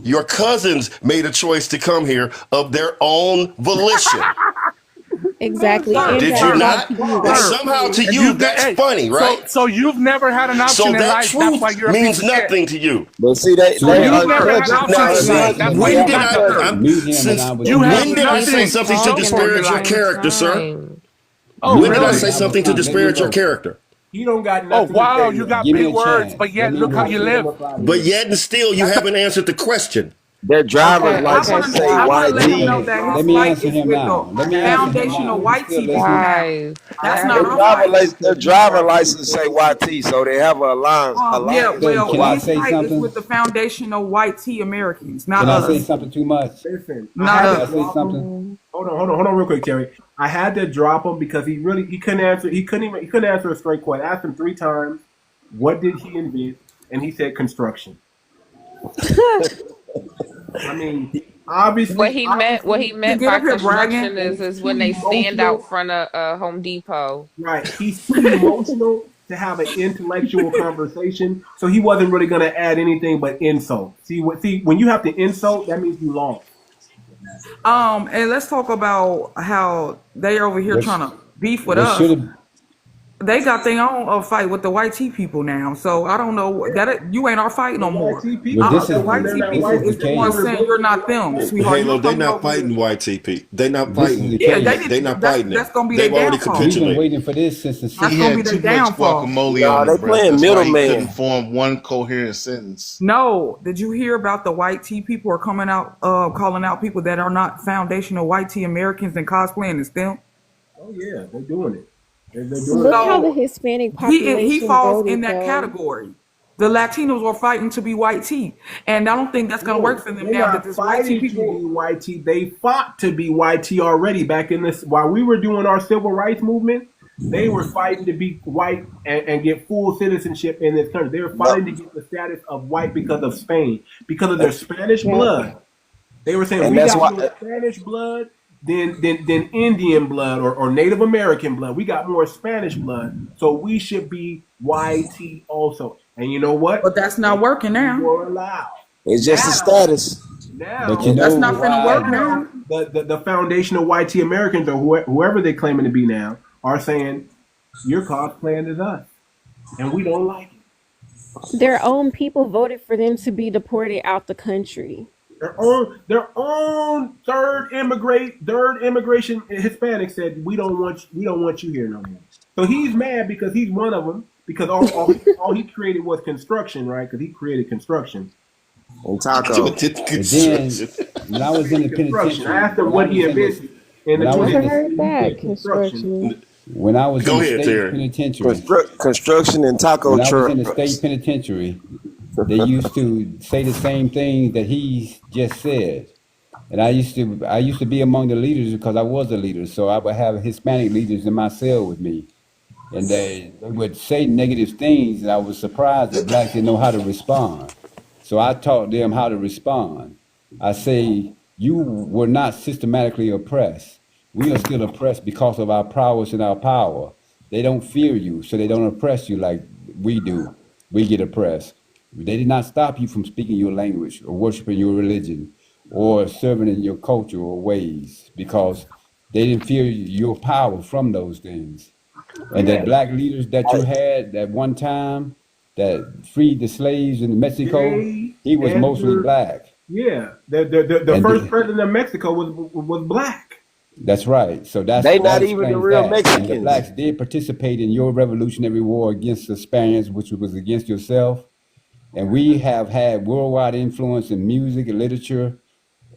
Your cousins made a choice to come here of their own volition. Exactly. Did Did you not? Anti-black And community. somehow to And you, you've that's hey, funny, right? So you've never had an option So in that life. That's why truth you're a means piece of shit. nothing to you. But see, they you've never had unconscious. an Now, option in life. see, That's why when you did got hurt. I Mute him since and I will- You have when did I say nothing. something to Talking disparage your at the character, same sir? time. Oh, When did I really? say something to disparage your character? He don't got Oh, nothing. wow. to say. You got Give me big a words, chance. but yet Let me look how know. you live. But yet and still, you haven't answered the question. Their driver's Okay, license okay, say I want to let him YT. know that Let his me fight answer is him with now. the Let me answer him foundational now. white Still tea listening. people now. Guys, That's I not have- our Their fight. driver license say YT, so they have a alliance. Yeah, alliance. well, Can I his say fight is something? with the foundational white tea Americans, not Can I say us. something too much? Listen, Not I had us. to Can I say drop something? him. Hold on, real quick, Terry. I had to drop him because he couldn't answer. He couldn't answer a straight question. I asked him 3 times, what did he invent, and he said construction. I mean, Obviously, What he To meant get by up here bragging. construction and is it's when too they stand out emotional. front of Home Depot. Right. He's too emotional to have an intellectual conversation. So he wasn't really going to add anything but insult. See, when you have to insult, that means you lost. And let's talk about how they over here What, trying to beef with what should us. have They got their own fight with the white tea people now. So I don't know you ain't our fight The no more. YT well, people, The white they're tea not this people is white. the is the They're one case. saying you're not them, sweetheart. Halo, You they coming not over here. fighting YTP. They not This is fighting. the Yeah, case. They not that's fighting them. gonna be their They've already downfall. We've been capitulated. waiting for this since the That's He gonna be had their too much downfall. guacamole Nah, on they him, bro. playing That's why he couldn't middleman. form one coherent sentence. No, did you hear about the white tea people are coming out, calling out people that are not foundational white tea Americans and cosplaying as them? Oh yeah, they're doing it. They're doing Look it. how the So Hispanic he population falls in voted, that though. category. The Latinos are fighting to be white tea, and I don't think that's gonna work No, for them they're now that not this white tea fighting to be people. YT. They fought to be YT already back in this. While we were doing our civil rights movement, they were fighting to be white and get full citizenship in this country. They were No, fighting to get the status of white because of Spain, because of their and, Spanish Yep. blood. They were saying and we that's got why. more Spanish blood than Indian blood or Native American blood. We got more Spanish blood, so we should be YT also. And you know what? But that's not working We now. were allowed. It's just a Now, status. But you now, That's know not gonna why? work now. the foundational YT Americans or whoever they're claiming to be now are saying you're cosplaying as us, and we don't like it. Their own people voted for them to be deported out the country. Their own third immigration Hispanic said we don't want you here no more. So he's mad because he's one of them because all he created was construction, right? Because he created construction. And taco. But then when I was in the Construction. I penitentiary, asked him what he invented in the when I was Never in 20th. heard the that. Construction. Construction. when I was in Go the ahead, state Terry. penitentiary, Construction and taco when I was in the trucks. state penitentiary, they used to say the same thing that he just said. And I used to be among the leaders because I was a leader. So I would have Hispanic leaders in my cell with me. And they would say negative things, and I was surprised that blacks didn't know how to respond. So I taught them how to respond. I say, you were not systematically oppressed. We are still oppressed because of our prowess and our power. They don't fear you, so they don't oppress you like we do. We get oppressed. They did not stop you from speaking your language or worshiping your religion or serving in your cultural ways because they didn't fear your power from those things. And Yeah. that black leaders that you had at one time that freed the slaves in Mexico, J. he was mostly Edgar. black. Yeah. The And first the- president of Mexico was black. that's right. So that They not even the explains real that. And the Mexicans. blacks did participate in your revolutionary war against the Spaniards, which was against yourself. And we have had worldwide influence in music and literature,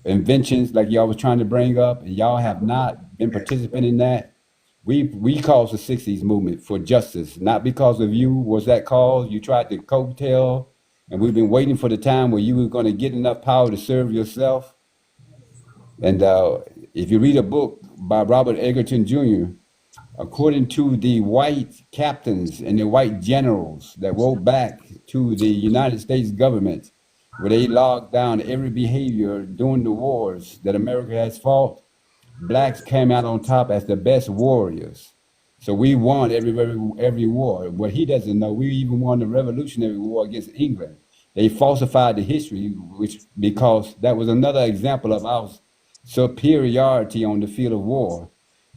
inventions like y'all was trying to bring up, and y'all have not been participating in that. We caused the '60s movement for justice, not because of you. Was that cause? You tried to coattail, and we've been waiting for the time where you were going to get enough power to serve yourself. And if you read a book by Robert Egerton Jr., according to the white captains and the white generals that wrote back to the United States government, where they logged down every behavior during the wars that America has fought, blacks came out on top as the best warriors. So we won every war. What he doesn't know, we even won the Revolutionary War against England. They falsified the history, because that was another example of our superiority on the field of war,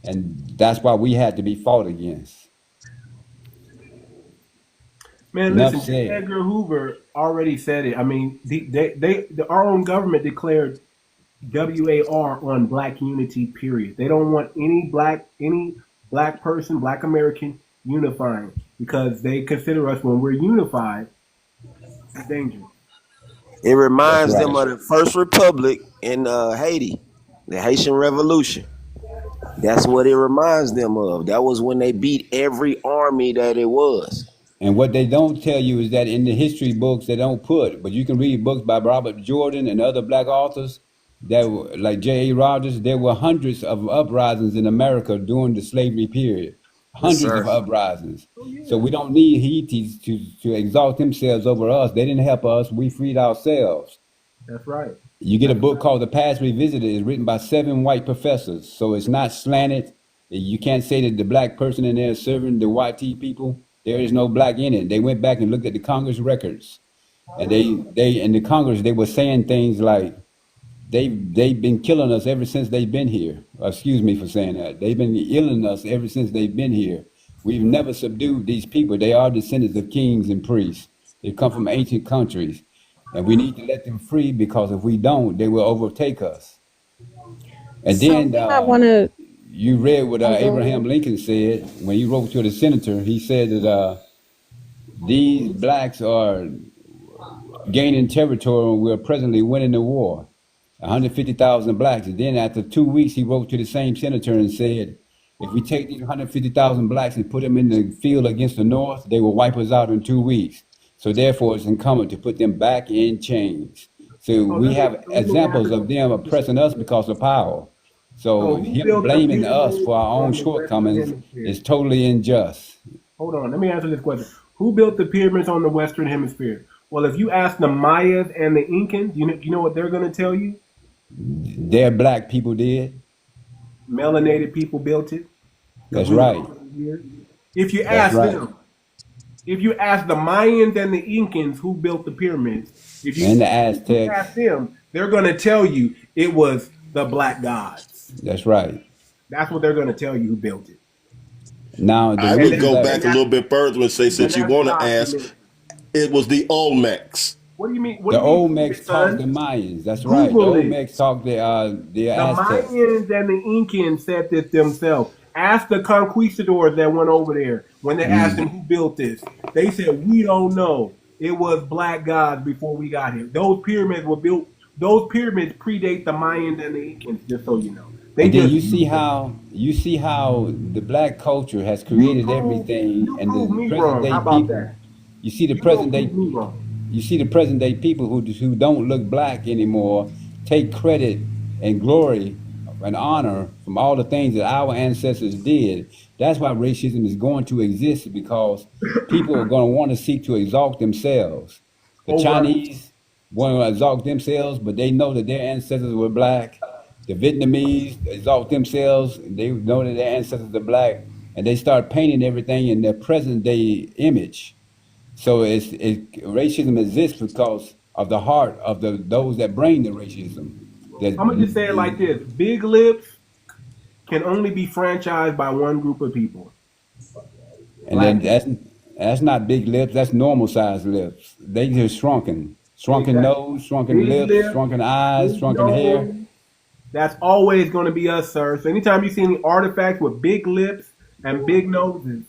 and that's why we had to be fought against. Man, Enough listen, J. said. Edgar Hoover already said it. I mean, our own government declared WAR on black unity, period. They don't want any black person, black American unifying because they consider us, when we're unified, it's dangerous. It That's reminds them right. of the first republic in Haiti, the Haitian Revolution. That's what it reminds them of. That was when they beat every army that it was. And what they don't tell you is that in the history books they don't put, but you can read books by Robert Jordan and other black authors that were, like J.A. Rogers, there were hundreds of uprisings in America during the slavery period. Yes, Hundreds of sir. uprisings. So we don't need Haitis to exalt themselves over us. They didn't help us. We freed ourselves. That's right. You get a That's book called The Past Revisited. It's written by 7 white professors, so it's not slanted. You can't say that the black person in there is serving the white people. There is no black in it. They went back and looked at the Congress records, and they in the Congress they were saying things like they've been killing us ever since they've been here. Excuse me for saying that. They've been killing us ever since they've been here. We've never subdued these people. They are descendants of kings and priests. They come from ancient countries. And we need to let them free because if we don't, they will overtake us. And then Something I want to. you read what Oh, go Abraham ahead. Lincoln said when he wrote to the senator. He said that these blacks are gaining territory and we're presently winning the war. 150,000 blacks. And then after 2 weeks, he wrote to the same senator and said, if we take these 150,000 blacks and put them in the field against the North, they will wipe us out in 2 weeks. So therefore, it's incumbent to put them back in chains. So so we have let me ask examples you of them oppressing us because of power. so So who him built the blaming us pyramids for our own on the Western shortcomings Hemisphere? is totally unjust. Hold on, let me answer this question. Who built the pyramids on the Western Hemisphere? Well, if you ask the Mayas and the Incans, you know what they're going to tell you? Their black people did. Melanated people built it because That's we were right. over here. If you That's ask right. them, if you ask the Mayans and the Incans who built the pyramids, And the if you Aztecs. ask them, they're going to tell you it was the black gods. That's right. That's what they're going to tell you who built it. Now the I And would reason go that, that back and a that, little bit further and say, and since you that's want to ask, documented. it was the Olmecs. What do you mean? What the do you mean, Olmecs taught the son? Mayans. That's right. The Google it. Olmecs taught the The Aztecs. Mayans and the Incans said this themselves. Ask the conquistadors that went over there when they asked them who built this. They said, we don't know. It was black gods before we got here. Those pyramids were built, those pyramids predate the Mayans and the Incans, just so you know. They And then just you see used them. how the black culture has You created prove, everything, you and prove the me present wrong. day How about people. that? You see the You go present day. prove me wrong. You see the present day people who don't look black anymore take credit and glory and honor from all the things that our ancestors did. That's why racism is going to exist because people are going to want to seek to exalt themselves. The Over. Chinese want to exalt themselves, but they know that their ancestors were black. The Vietnamese exalt themselves, they know that their ancestors are black, and they start painting everything in their present day image. So racism exists because of the heart of those that bring the racism. That I'm going to just say it like this. Big lips can only be franchised by one group of people. and then Black people. that's not big lips. That's normal sized lips. They just shrunken Exactly. nose, shrunken Big lips, lips, shrunken eyes, big shrunken hair. nose. That's always going to be us, sir. So anytime you see any artifacts with big lips and big noses,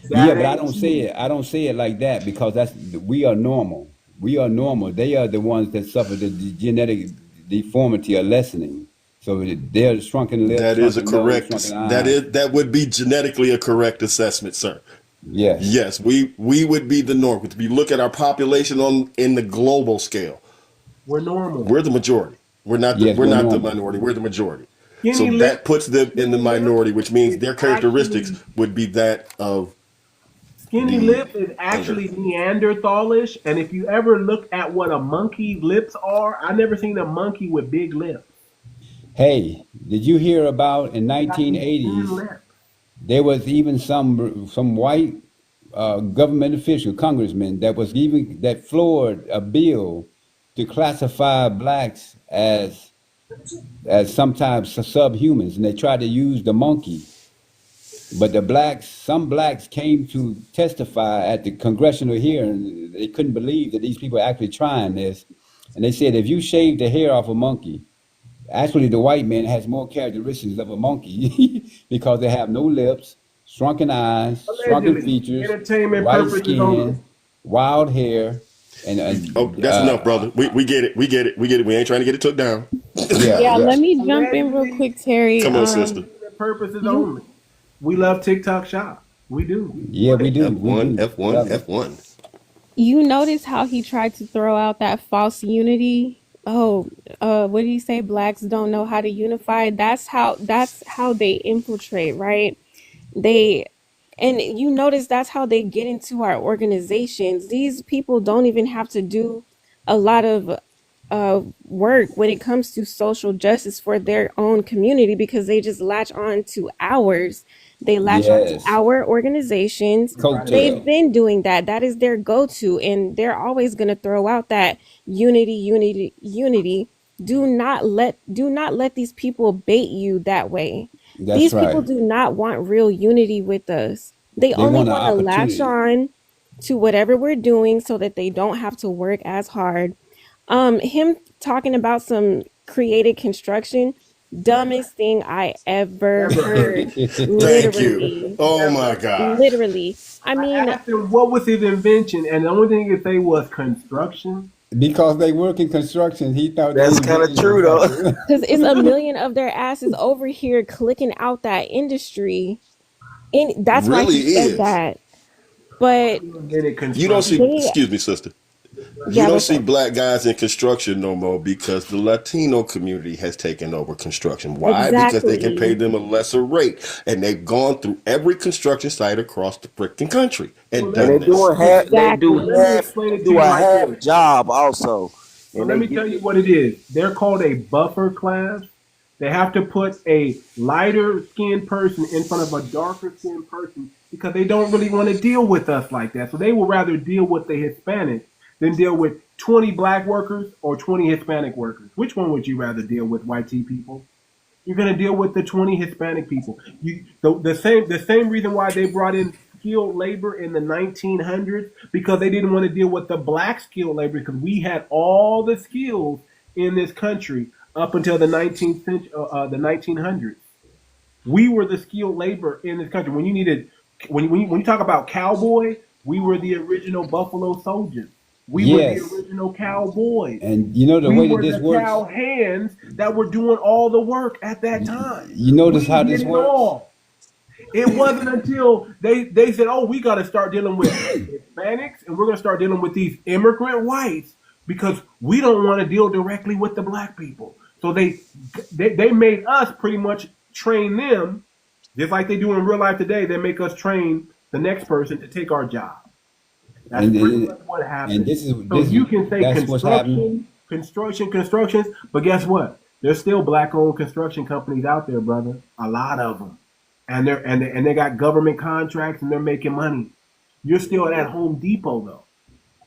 Yeah, that but I ain't don't say you. it. I don't say it like that because we are normal. We are normal. They are the ones that suffer the genetic deformity or lessening. So they're shrunken lips, That is a shrunken nose, correct. shrunken eyes. That would be genetically a correct assessment, sir. Yes. Yes, we would be the norm. If you look at our population in the global scale, We're normal. we're the majority. Yes, We're we're not the normal. minority. We're the majority. So Skinny that lips, puts them in the skinny lips minority, which means is their characteristics actually would be that of skinny the lips is other. actually Neanderthalish. And if you ever look at what a monkey's lips are, I never seen a monkey with big lips. Hey, did you hear about in They got these thin 1980s? lips. There was even some white government official, congressman, that floored a bill to classify blacks as sometimes subhumans, and they tried to use the monkey. But some blacks came to testify at the congressional hearing. They couldn't believe that these people are actually trying this, and they said if you shave the hair off a monkey, actually the white man has more characteristics of a monkey because they have no lips, shrunken eyes, shrunken Allegedly. features, Entertainment white purposes only. skin, wild hair, and Oh, that's enough, brother. We get it. We get it. We get it. We ain't trying to get it took down. yeah, Yeah, yeah. let me jump in real Allegedly. quick, Terry. Come on, sister. Entertainment purposes You only. We love TikTok shop. We do. Yeah, we do. We F1, do. F1, Love it. F1. you notice how he tried to throw out that false unity? Oh, what did he say? Blacks don't know how to unify. That's how they infiltrate, right? They and you notice that's how they get into our organizations. These people don't even have to do a lot of work when it comes to social justice for their own community because they just latch on to ours. They latch on to Yes. our organizations. They've Coattail. been doing that. That is their go-to, and they're always going to throw out that unity, unity, unity. Do not let these people bait you that way. That's These people right. do not want real unity with us. They They only want an want to latch opportunity. on to whatever we're doing so that they don't have to work as hard. Him talking about some creative construction, dumbest thing I ever Ever heard. heard. Thank you. Literally. Oh my Ever. God. Literally. I I mean, asked him what was his invention, and the only thing he could say was construction. Because they work in construction, he thought they That's kind of invented true though. construction. because it's a million of their asses over here clicking out that industry. And that's why Really he said is. that. But He invented You don't see, construction. they, excuse me, sister. You yeah, don't what's see up? black guys in construction no more because the Latino community has taken over construction. Why? Because they can pay Exactly. them a lesser rate. And they've gone through every construction site across the freaking country Well, and And let, done they this. doing half. They do well, Exactly. let me half. explain They it to do you a like half this. job also, So and let they me get. tell you what it is. They're called a buffer class. They have to put a lighter skinned person in front of a darker skinned person because they don't really want to deal with us like that. So they will rather deal with the Hispanics than deal with 20 black workers or 20 Hispanic workers. Which one would you rather deal with, white tea people? You're going to deal with the 20 Hispanic people. The same reason why they brought in skilled labor in the 1900s because they didn't want to deal with the black skilled labor because we had all the skills in this country up until the 19th century, the 1900s. We were the skilled labor in this country. When you talk about cowboy, we were the original Buffalo Soldiers. We were the Yes. original cowboys. And you know the We way that were this the works? cow hands that were doing all the work at that time. You notice We how did this it works? all. It wasn't until they said, "Oh, we got to start dealing with Hispanics, and we're going to start dealing with these immigrant whites because we don't want to deal directly with the black people." So they made us pretty much train them, just like they do in real life today. They make us train the next person to take our job. That's And pretty and, much what and happened. this is So this you can say that's what's happening. constructions, but guess what? There's still black-owned construction companies out there, brother. A lot of them, and they got government contracts and they're making money. You're still at Home Depot though.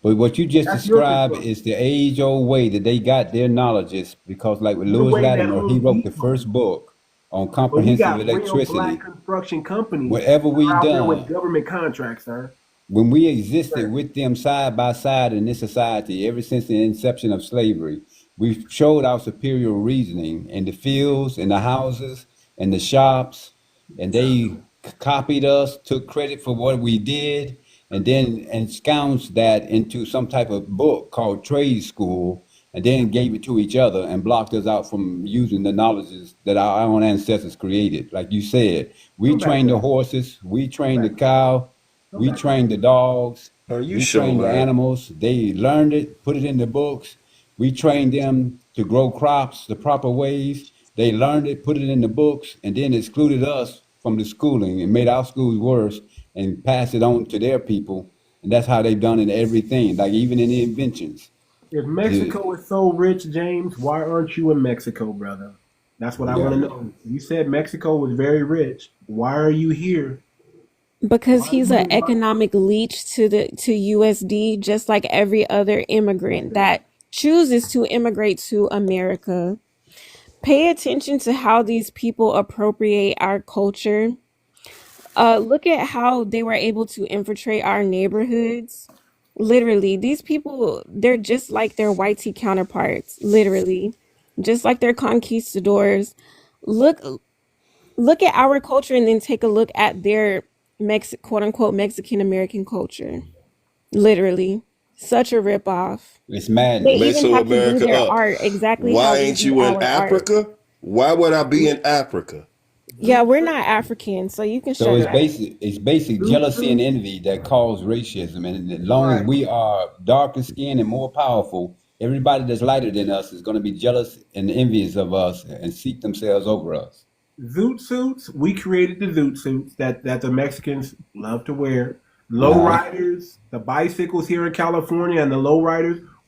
But what you just That's your described construction. is the age-old way that they got their knowledge is because, like with You're Lewis waiting at Latimer, he Home wrote the Depot, first book on but we comprehensive got real black electricity. construction companies Whatever that we are out there with done, government contracts, sir. when we existed Sir. with them side by side in this society ever since the inception of slavery, we showed our superior reasoning in the fields, in the houses, in the shops, and they copied us, took credit for what we did, and then ensconced that into some type of book called Trade School, and then gave it to each other and blocked us out from using the knowledges that our own ancestors created. Like you said, we Come back trained the up. horses, we Come trained the back up. cow, Come we back up. trained the dogs, Are you we sure, trained the man? animals. They learned it, put it in the books. We trained them to grow crops the proper ways. They learned it, put it in the books, and then excluded us from the schooling and made our schools worse and passed it on to their people. And that's how they've done it in everything, like even in the inventions. If The- Mexico is so rich, James, why aren't you in Mexico, brother? That's what I want yeah. to know. You said Mexico was very rich. Why are you here? Because Why are he's you an in my economic leech to USD, just like every other immigrant that chooses to immigrate to America. Pay attention to how these people appropriate our culture. Look at how they were able to infiltrate our neighborhoods. Literally, these people, they're just like their white tea counterparts. Literally, just like their conquistadors. Look, look at our culture, and then take a look at their quote unquote Mexican American culture. Literally, such a ripoff. It's They madness. even Meso have to do America their up. art exactly Why how we ain't do you in our art. Africa? Why would I be in Africa? Yeah, Zoot we're suit? not African, so you can So shut it's up. basic Zoot jealousy and suit? envy that cause racism. And as long as Right. we are darker skinned and more powerful, everybody that's lighter than us is going to be jealous and envious of us and seek themselves over us. Zoot suits, we created the zoot suits that the Mexicans love to wear. Uh-huh. Lowriders, the bicycles here in California and the lowriders,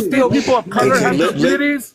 still people of color AT, have communities?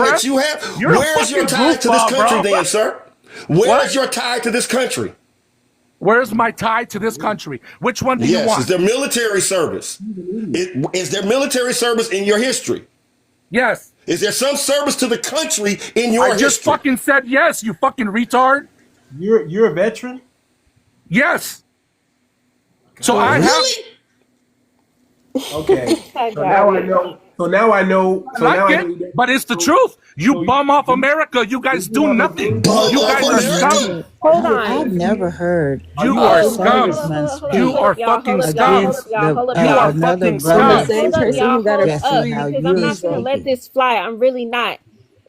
land that oppressed? you have? You're a Where's your fucking tie to this goofball, country bro. then, sir? What? Where's your tie to this country? Where's my tie to this country? Which one do you Yes, want? is there military service? Is there military service in your history? Yes. Is there some service to the country in your I just history? fucking said yes, you fucking retard. You're a veteran? Yes. So I have. Really? Okay. So now I know. So now I know. So I now I like know. it, but it's the truth. You bum off America. You guys do nothing. Bum You off guys are America? scum. Hold I've on. never heard You a are scum. congressman speak You are fucking scum. against Hold up, You y'all. are another fucking brother. scum. Hold up, y'all. Hold Jesse, up, how because you I'm are not gonna let speaking. this fly. I'm really not.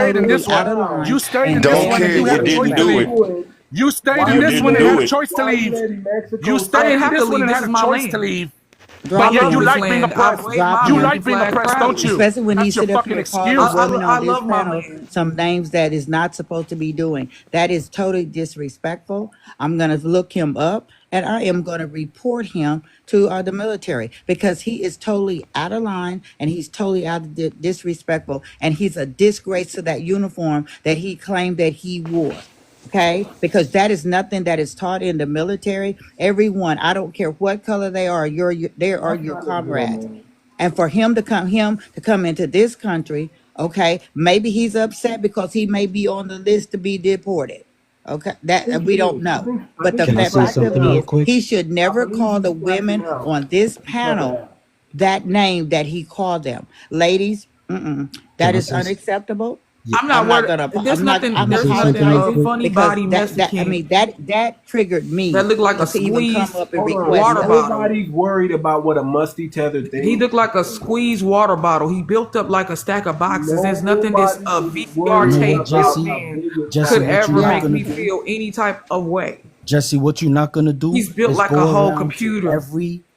stayed in totally this out one. of line, You stayed in and this Don't one, very and care. you You had a choice didn't to do leave. disrespectful. it. You stayed Why in You this you one didn't and letting, had do a it. choice to why you leave. letting You Mexico I stayed didn't in have to this one leave. and This had is a my choice to land. leave. I But Drop yet love you him. this like being land. I oppressed. brave Drop my You him. American like being flag oppressed, don't proudly. you? Especially when he That's your sit up fucking here called I, a excuse. woman I, I on this love my panel land. some names that is not supposed to be doing. That is totally disrespectful. I'm going to look him up and I am going to report him to the military because he is totally out of line and he's totally out of disrespectful and he's a disgrace to that uniform that he claimed that he wore. Okay, because that is nothing that is taught in the military. Everyone, I don't care what color they are, they are That's your not a good comrades. man. And for him to come into this country, okay, maybe he's upset because he may be on the list to be deported. Okay, I that think he we don't is. know. I But the think Can I he's say fact crashing of it something real out. is, quick? he should I never believe call the he's crashing women out. on this He's crashing panel out. that name that he called them. Ladies, that Can I is say? unacceptable. I'm not worried. There's nothing. I'm There's nothing apologizing funny because body I Mexican mean, that triggered that me looked like a to even come squeezed up and Hold on. request water us. bottle. Nobody's worried about what a musty tether He thinks. looked like a squeezed water bottle. He built up like a stack of boxes. There's nothing this Nobody is VCR worried tape about built how in big it Jesse, could what you ever not make gonna me do? feel any type of way. Jesse, what you're not gonna do He's built is like go a whole around computer.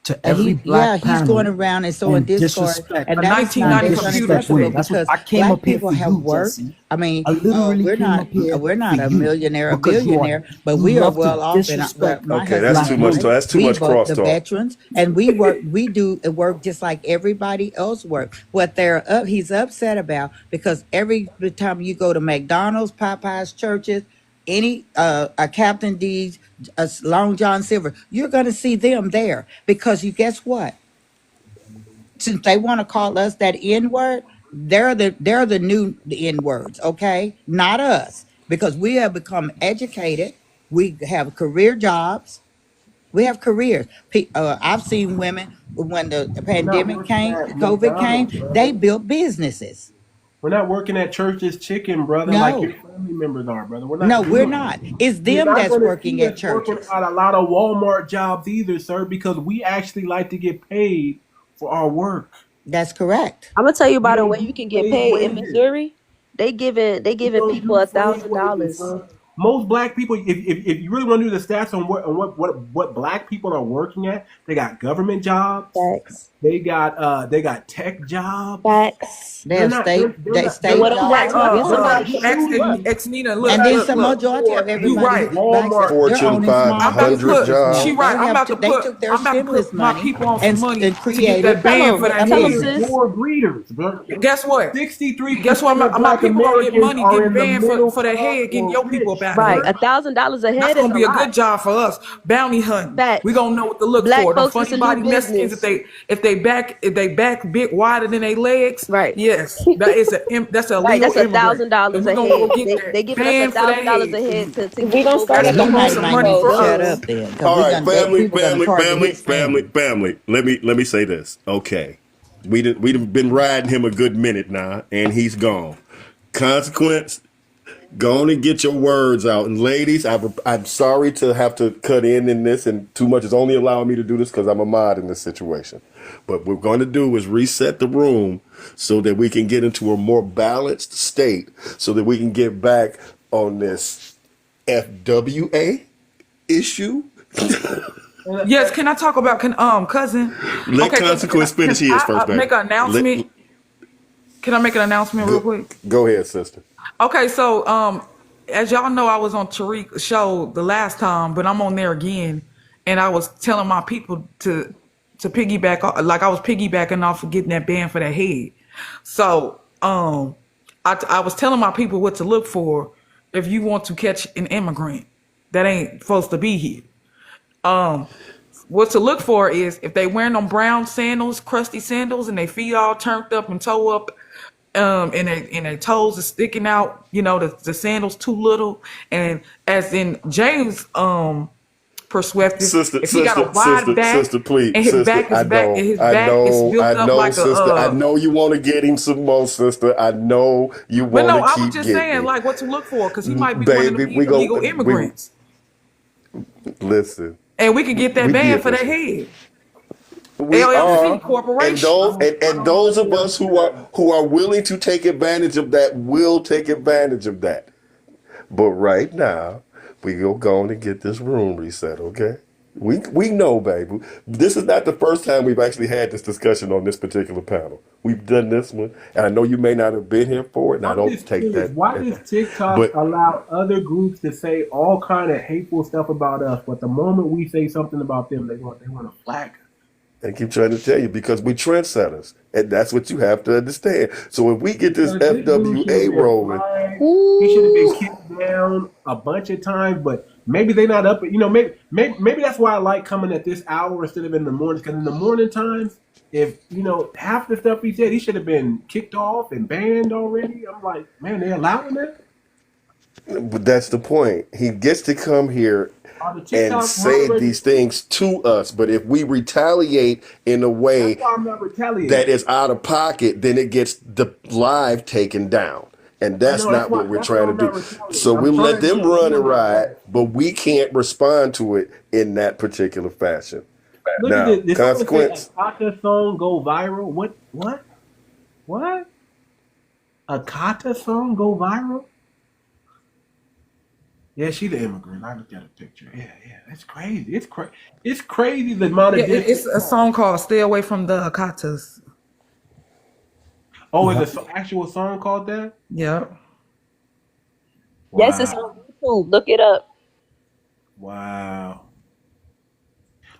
to And every black he's panel going around and sowing and discord, disrespect and A that is not 1990 and it's computer disrespect unacceptable women. screen. That's what because I came black up here people for have you, worked. Jesse. I mean, I literally came up here we're not for a you millionaire or because billionaire, but you we are love well to off. And disrespect my Okay, husband that's too and much. I, That's too we much both the crosstalk. veterans, and we work. We do work just like everybody else work. What he's upset about because every time you go to McDonald's, Popeyes, churches, any a Captain D's, a Long John Silver, you're going to see them there because you guess what? Since they want to call us that N word, they're the new N words, okay? Not us, because we have become educated. We have career jobs. We have careers. I've seen women when the We're not pandemic working came, at COVID came, McDonald's, they brother. built businesses. We're not working at Church's Chicken, brother, like No, your family members are, brother. We're no, not we're doing not. it. It's You're them not that's going to working see at us working churches. at a lot of Walmart jobs either, sir, because we actually like to get paid for our work. That's correct. I'm gonna tell you We about a don't way do you can get slave paid in wages. Missouri. They We giving don't people do slave wages, $1,000. son. Most black people, if you really want to do the stats on what black people are working at, they got government jobs, Facts. they got tech jobs. Facts. They have They're not state What I'm You they're right, jobs. saying, not yeah, they're not somebody you can ex, shooting. ex Nina, They're look, And then not look, some look. majority of for You everybody right. who blacks Walmart they're Fortune owning small I'm about to 500 put. businesses jobs. now. She right. They took their I'm about to stimulus put my money people on some money and to get that created. band for that tell These them, are head. sis. poor breeders, bro. Guess what? 63% of My black people gonna get Americans money are getting in the banned middle for that class head, getting or your people up rich, out of Right, sir. here. $1,000 a That's head is gonna a be a lot. good job for us. Bounty hunting. We Facts. gonna know what to look Black for. Them folks, it's funny a new body Mexicans business. if they back big wider than they legs. Right. Yes, that's a Right. legal That's a immigrant, thousand and dollars we a gonna go head. get They that giving us band for that $1,000 head a for head you. to We get gonna folks start out Well, at of the he You want poverty. some might hospital money need to for shut code. up then, because All right, family, people gonna family, target family, his family, family. family. Let me say this. Okay, we've been riding him a good minute now, and he's gone. Consequence. Go on and get your words out. And ladies, I'm sorry to have to cut in this, and Too Much is only allowing me to do this because I'm a mod in this situation. But what we're going to do is reset the room so that we can get into a more balanced state, so that we can get back on this FWA issue. Yes, can I talk about cousin? Let Okay, Consequence finish his first, baby. make an announcement? Can I make an announcement real quick? Go ahead, sister. Okay, so as y'all know, I was on Tariq's show the last time, but I'm on there again, and I was telling my people to piggyback, like I was piggybacking off of getting that band for that head. So I was telling my people what to look for if you want to catch an immigrant that ain't supposed to be here. What to look for is if they wearing them brown sandals, crusty sandals, and they feet all turned up and toe up, and their toes are sticking out. You know, the sandals too little, and as in James' perspective, if he got a wide back, please, and his sister, back is back, and his back is built I up know, like sister, I a. know you want to get him some more, sister. I know you But want no, to I keep was just getting saying him. like what to look for because he might be one of Baby, the illegal immigrants, listen. and we could get that We band get for this. that head. We LLC are, corporation. and those of us who are willing to take advantage of that will take advantage of that. But right now, we go on and get this room reset, okay? We know, baby. This is not the first time we've actually had this discussion on this particular panel. We've done this one, and I know you may not have been here for it, and I I'm don't just take curious, that. why does TikTok But allow other groups to say all kind of hateful stuff about us, but the moment we say something about them, they want to flag us? I keep trying to tell you because we trendsetters, and that's what you have to understand. So if we get this This dude should have FWA been rolling, flagged. He should have been kicked down a bunch of times, but maybe they not up. You know, maybe that's why I like coming at this hour instead of in the mornings. Because in the morning times, if half the stuff he said, he should have been kicked off and banned already. I'm like, man, they allowing that? but that's the point. He gets to come here Are the and TikTok say moderators? these things to us. But if we retaliate in a way That's why I'm not retaliating. that is out of pocket, then it gets the live taken down. And that's know, not what we're trying to I'm not do. retaliating. So I'm we let trying them to run do and my ride, best. but we can't respond to it in that particular fashion. Look at Now, this. Did someone say consequence. a Kata song go viral? What? A Kata song go viral? Yeah, she's an immigrant. I looked at a picture. Yeah. It's crazy. It's crazy the amount of It's a song called "Stay Away from the Akatas." Oh, it's an actual song called that? Yeah. Yes, it's Wow. on YouTube. Look it up. Wow.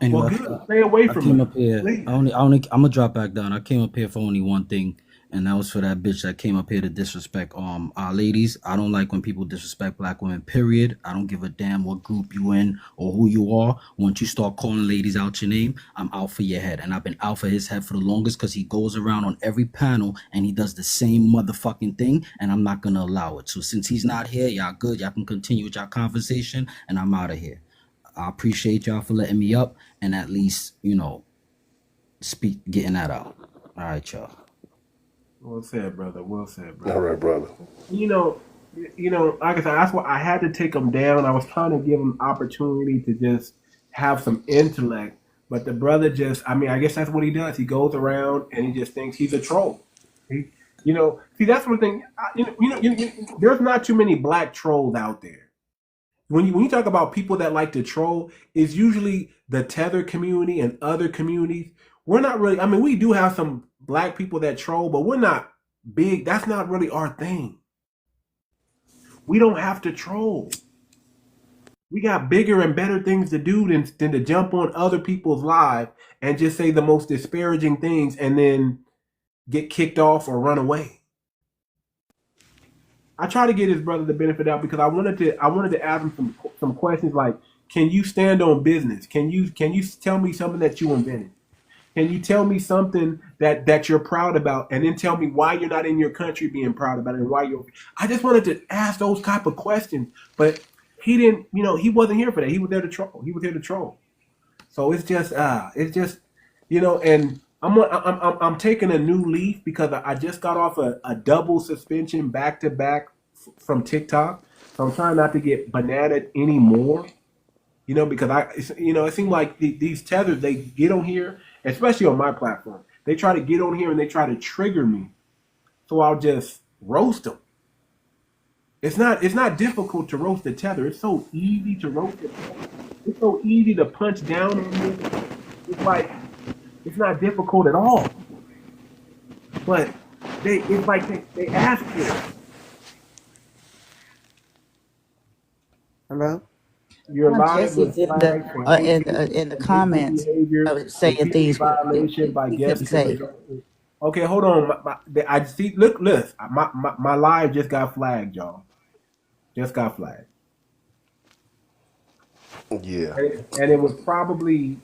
Well, Anyway, good. Stay away I from came it. up here. Please. I'm gonna drop back down. I came up here for only one thing, and that was for that bitch that came up here to disrespect our ladies. I don't like when people disrespect black women. Period. I don't give a damn what group you in or who you are. Once you start calling ladies out your name, I'm out for your head, and I've been out for his head for the longest because he goes around on every panel and he does the same motherfucking thing, and I'm not gonna allow it. So since he's not here, y'all good. Y'all can continue with y'all conversation, and I'm out of here. I appreciate y'all for letting me up and at least, getting that out. All right, y'all. Well said, brother. Well said, brother. All right, brother. You know, like I said, that's why I had to take him down. I was trying to give him opportunity to just have some intellect, but the brother I guess that's what he does. He goes around and he just thinks he's a troll. See, that's one thing. There's not too many black trolls out there. When you talk about people that like to troll, it's usually the tether community and other communities. We're not really. I mean, we do have some black people that troll, but we're not big. That's not really our thing. We don't have to troll. We got bigger and better things to do than to jump on other people's lives and just say the most disparaging things and then get kicked off or run away. I try to get his brother the benefit out because I wanted to ask him some questions like, can you stand on business? Can you tell me something that you invented? Can you tell me something that you're proud about, and then tell me why you're not in your country being proud about it and why you're. I just wanted to ask those type of questions, but he didn't. He wasn't here for that. He was there to troll. So it's just, and I'm taking a new leaf because I just got off a double suspension back to back from TikTok. So I'm trying not to get bananaed anymore. Because it seems like these tethers, they get on here, especially on my platform. They try to get on here and they try to trigger me. So I'll just roast them. It's not difficult to roast the tether. It's so easy to roast it. It's so easy to punch down on it. It's not difficult at all. But they ask for it. Hello? You're live Jesse's in the comments saying things violation by we guests. couldn't say. Okay, hold on. I see. Look, my live just got flagged, y'all. Just got flagged. Yeah. And it was probably.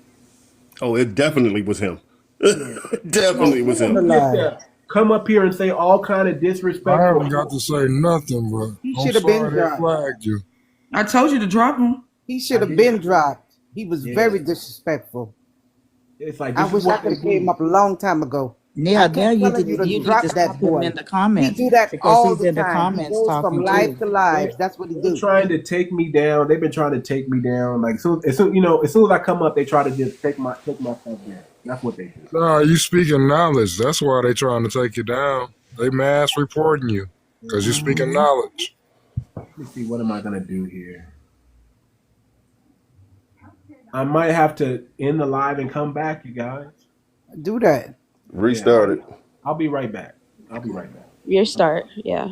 Oh, it definitely was him. Definitely was him. Come up here and say all kind of disrespectful. I haven't got to say nothing, bro. He should have been dropped. Flagged you. I told you to drop him. He should have been dropped. He was very disrespectful. It's like I wish I could have came up a long time ago. Yeah, now you need to stop him in the comments. He do that because all he's the in the time. comments He goes talking from life too. to lives. That's what he They're do. trying to take me down. They've been trying to take me down. Like as soon as I come up, they try to just take my stuff down. That's what they do. Nah, you speaking knowledge. That's why they trying to take you down. They mass reporting you because you speaking knowledge. Let me see. What am I gonna do here? I might have to end the live and come back, you guys. Do that. Restart it. I'll be right back. Your start, yeah.